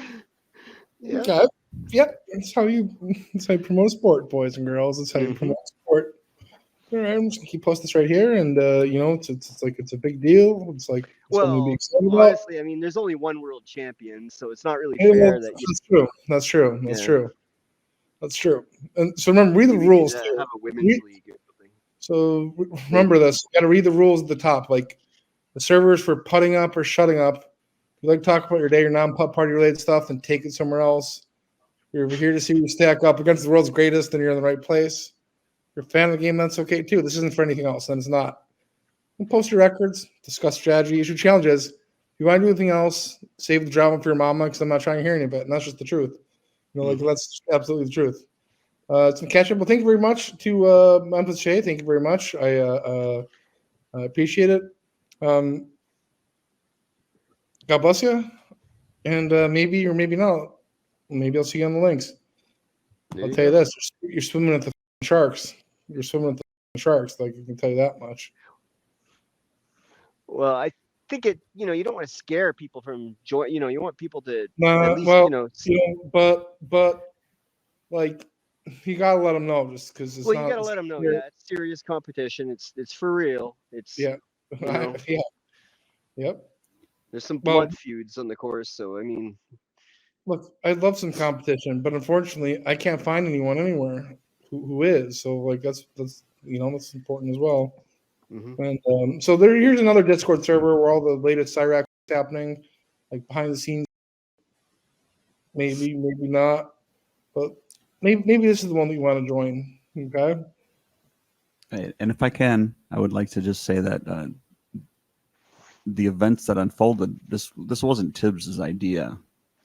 Yeah. Okay. Yep. That's how you promote sport, boys and girls. That's how you promote sport. all right, I'm just gonna keep posting this right here, and it's like it's a big deal. It's like something to be Well, excited about. honestly, I mean, there's only one world champion, so it's not really Yeah, well, fair that you. that's true. That's true. That's Yeah. true. That's true. And so remember, read the Maybe we rules need too. to have a women's league or something. So remember this. You got to read the rules at the top, like the servers for putting up or shutting up. If you like to talk about your day, your non-putt party related stuff, and take it somewhere else. You're here to see you stack up against the world's greatest, then you're in the right place. If you're a fan of the game, that's okay too. This isn't for anything else, then it's not. And post your records, discuss strategy, issue challenges. If you want to do anything else, save the drama for your mama, because I'm not trying to hear any of it, and that's just the truth. That's absolutely the truth. It's been catch up. Well, thank you very much to Memphis Shea. Thank you very much. I appreciate it. God bless you. And maybe or maybe not. Maybe I'll see you on the links. I'll tell you this: you're swimming at the sharks. You're swimming at the sharks. Like, I can tell you that much. Well, I think you don't want to scare people from join. You want people to Nah, at least, but like, you gotta let them know, just because it's well, not. you gotta let them know. Yeah, it's serious competition. It's for real. It's Yeah. Yeah. Yep. There's some blood feuds on the course, so I mean. Look, I'd love some competition, but unfortunately, I can't find anyone anywhere who is. So, like, that's important as well. Mm-hmm. And so here's another Discord server where all the latest Cyraxx is happening, like behind the scenes. Maybe not, but maybe this is the one that you want to join. Okay. And if I can, I would like to just say that the events that unfolded, this wasn't Tibbz's idea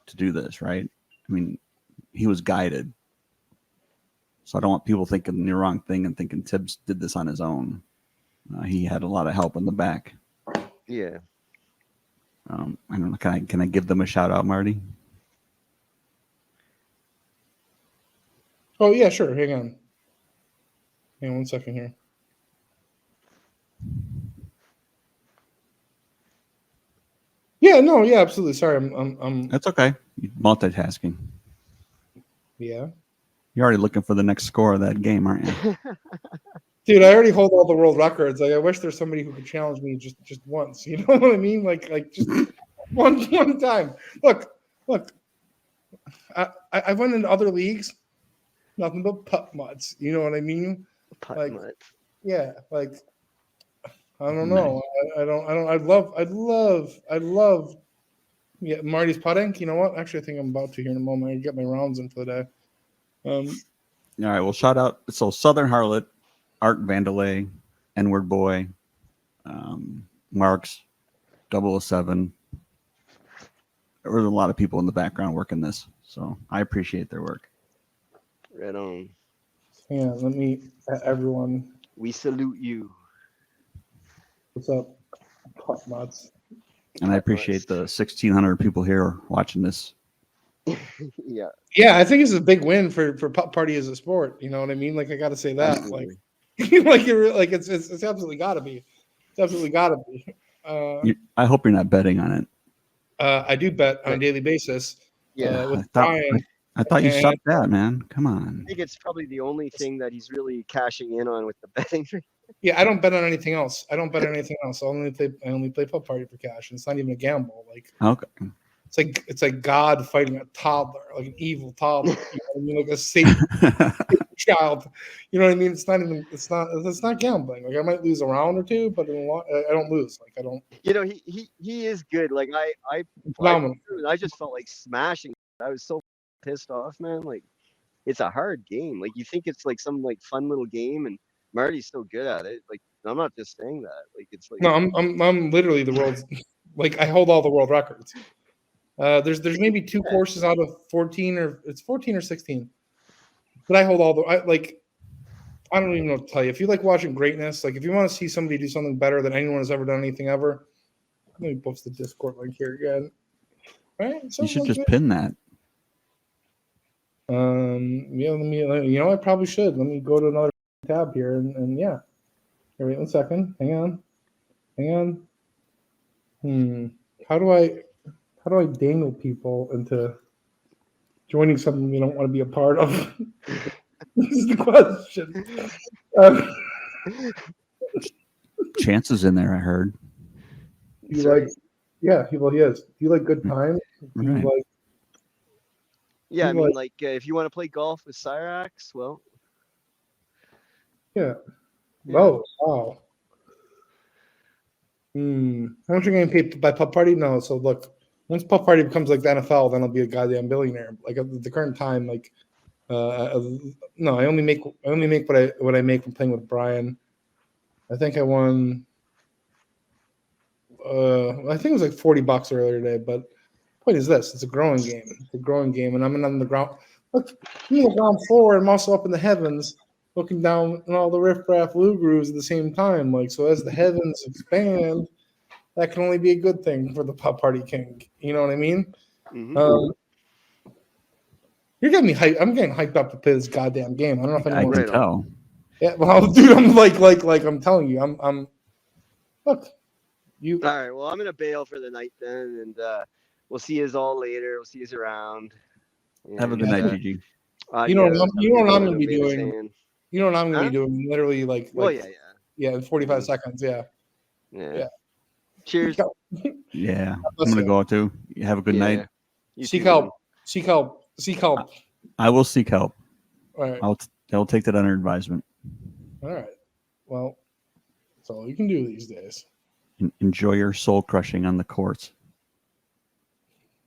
to do this, right? I mean, he was guided. So I don't want people thinking the wrong thing and thinking Tibbz did this on his own. He had a lot of help in the back. Yeah. I don't know. Can I give them a shout out, Marty? Oh yeah, sure. Hang on 1 second here. Yeah, no, yeah, absolutely. Sorry, I'm. That's okay. Multitasking. Yeah. You're already looking for the next score of that game, aren't you? Dude, I already hold all the world records. Like, I wish there's somebody who could challenge me just once. You know what I mean? Like just one time. Look. I went into other leagues, nothing but putt mutts. You know what I mean? Putt mutt. Yeah, like, I don't know. I don't. I'd love. Yeah, Marty's putting. You know what? Actually, I think I'm about to here in a moment. I get my rounds in for the day. All right. Well, shout out. So Southern Harlot, Art Vandalay, N-Word Boy, Marks, 007. There was a lot of people in the background working this, so I appreciate their work. Right on. Yeah. Let me. Everyone. We salute you. What's up, putt mutts? And I appreciate the 1,600 people here watching this. Yeah. Yeah, I think it's a big win for putt party as a sport. You know what I mean? Like, I got to say that. Absolutely. It's absolutely got to be. It's absolutely got to be. I hope you're not betting on it. I do bet on a daily basis. Yeah. With I thought you stopped that, man. Come on. I think it's probably the only thing that he's really cashing in on with the betting. Yeah, I don't bet on anything else. I only play putt party for cash, and it's not even a gamble. Like, Okay. It's like God fighting a toddler, like an evil toddler. You know what I mean? Like a Satan child. You know what I mean? It's not gambling. Like, I might lose a round or two, but I don't lose. Like, I don't. You know, he is good. Like I just felt like smashing. I was so pissed off, man. Like, it's a hard game. Like, you think it's like some like fun little game, and Marty's so good at it. Like, I'm not just saying that. Like, it's like, No, I'm literally the world's. Like, I hold all the world records. There's maybe two courses out of 14, or it's 14 or 16. But I hold all the. I don't even know what to tell you. If you like watching greatness, like if you want to see somebody do something better than anyone has ever done anything ever, let me post the Discord link here again. Right? You should just pin that. Yeah. I probably should. Let me go to another tab here, and yeah. Here, wait 1 second. Hang on. How do I dangle people into joining something you don't want to be a part of? This is the question. Chance is in there, I heard. You like, yeah, he is. Do you like good time? Do you Right. like, Yeah, I you mean, like if you want to play golf with Cyraxx, well, yeah. yeah. Oh, wow. How much are you getting paid by Pup Party? No. So look, once Pup Party becomes like the NFL, then I'll be a goddamn billionaire. Like at the current time, like, no, I only make what I make from playing with Brian. I think I won. I think it was like $40 earlier today. But point is this: it's a growing game. It's a growing game, and I'm on the ground. Look, I'm on the ground floor. I'm also up in the heavens, looking down on all the riffraff Lugrus at the same time. Like, so as the heavens expand, that can only be a good thing for the Pup Party King. You know what I mean? Mhm. You're getting me hyped. I'm getting hyped up to play this goddamn game. I don't know if I anyone. can Right on. tell. Yeah, well, dude, I'm like I'm telling you, I'm. Look, you. All right. Well, I'm gonna bail for the night then, and we'll see you all later. We'll see you around. Have a good night, Gigi. You know, Adios. you know what I'm Have a gonna be good one, doing. Van. You know what I'm gonna Huh? be doing. Literally, like Well, yeah. in 45 Mhm. seconds. Yeah. Yeah. Cheers. Yeah, God I'm bless gonna you. go too. You have a good night. You Seek too, help. man. Seek help. Seek help. I will seek help. All right. I'll take that under advisement. All right. Well, that's all you can do these days. Enjoy your soul crushing on the courts.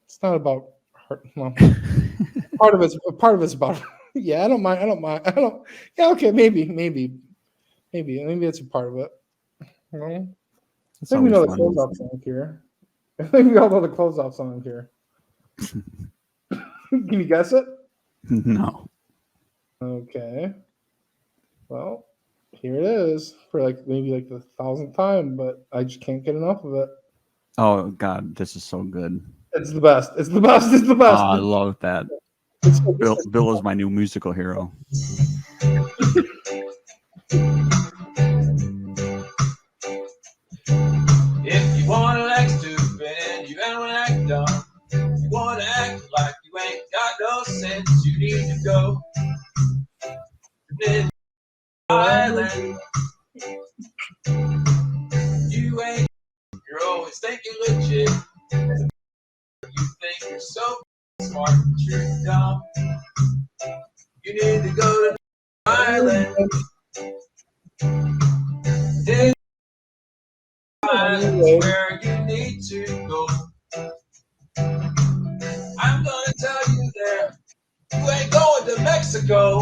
It's not about hurt. Well, part of it's about. Yeah, I don't mind. Yeah, okay, maybe it's a part of it. You know? I think we know the closeout song here. I think we all know the closeout song here. Can you guess it? No. Okay. Well, here it is for maybe the 1,000th time, but I just can't get enough of it. Oh God, this is so good. It's the best. It's the best. It's the best. Oh, I love that. Bill is my new musical hero. If you wanna act stupid and you ain't wanna act dumb, you wanna act like you ain't got no sense, you need to go to Mid Island. You ain't, you're always thinking legit. You think you're so smart, but you're dumb. You need to go to Island. This island's where you need to go. I'm gonna tell you there, you ain't going to Mexico.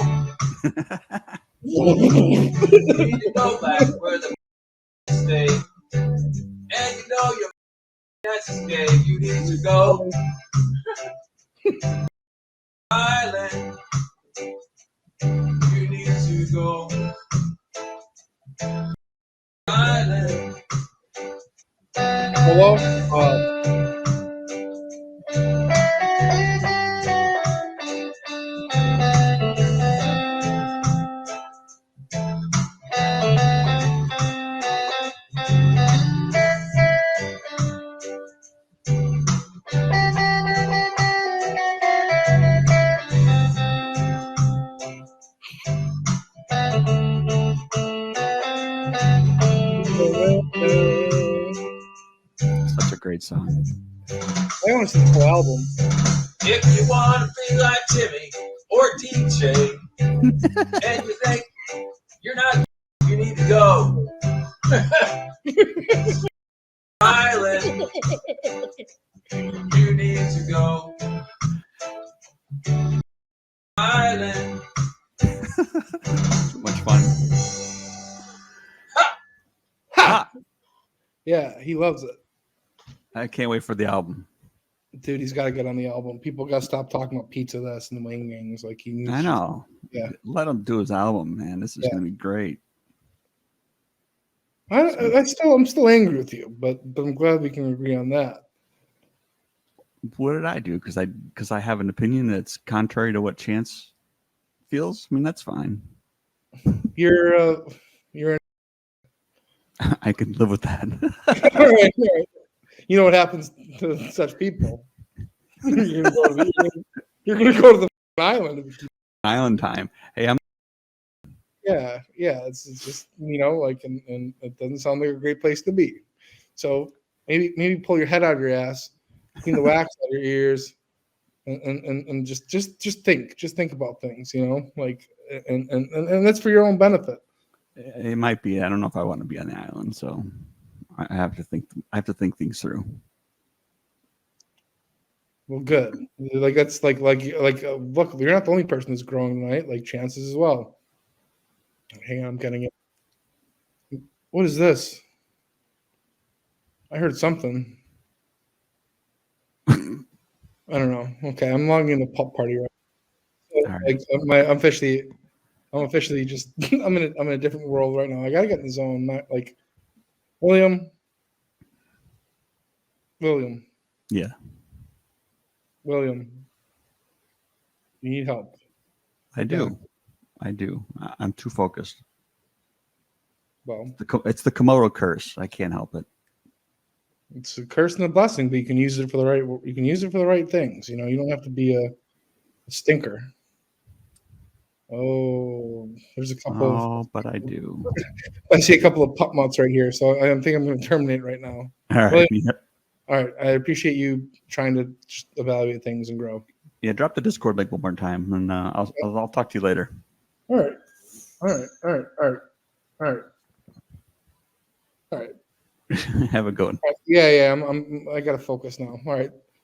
You need to go back where the stay. And you know your that's gay. You need to go Island. You need to go Island. Hello? Such a great song. I want to see the whole album. If you want to be like Timmy or DJ, and you think you're not, you need to go Island. You need to go Island. So much fun. Ha! Yeah, he loves it. I can't wait for the album. Dude, he's got to get on the album. People got to stop talking about Pizza This and the Wing Wings. Like he needs I know. Yeah. Let him do his album, man. This is going to be great. I'm still angry with you, but I'm glad we can agree on that. What did I do? Because I have an opinion that's contrary to what Chance feels. I mean, that's fine. You're I can live with that. all right. You know what happens to such people? You're gonna go to the island. Island time. Hey, I'm. Yeah, it's just like, and it doesn't sound like a great place to be. So maybe pull your head out of your ass, clean the wax out of your ears, and just think about things, like, and that's for your own benefit. It might be. I don't know if I want to be on the island, so I have to think. I have to think things through. Well, good. Like that's like look, you're not the only person that's growing, right? Like Chances as well. Hang on, I'm getting it. What is this? I heard something. I don't know. Okay, I'm logging in the pup party right now. All right. Like, I'm officially just I'm in a different world right now. I gotta get in the zone. Not like William. Yeah. William. You need help. I do. I do. I'm too focused. Well, It's the Komodo curse. I can't help it. it's a curse and a blessing, but you can use it for the right. You can use it for the right things. You don't have to be a stinker. Oh, there's a couple of. But I do. I see a couple of pup mutts right here, so I think I'm going to terminate right now. All right. William, Yeah. all right. I appreciate you trying to just evaluate things and grow. Yeah. Drop the Discord link one more time, and I'll talk to you later. All right. All right. All right. All right. All right. All right. Have a good one. Yeah. I got to focus now. All right.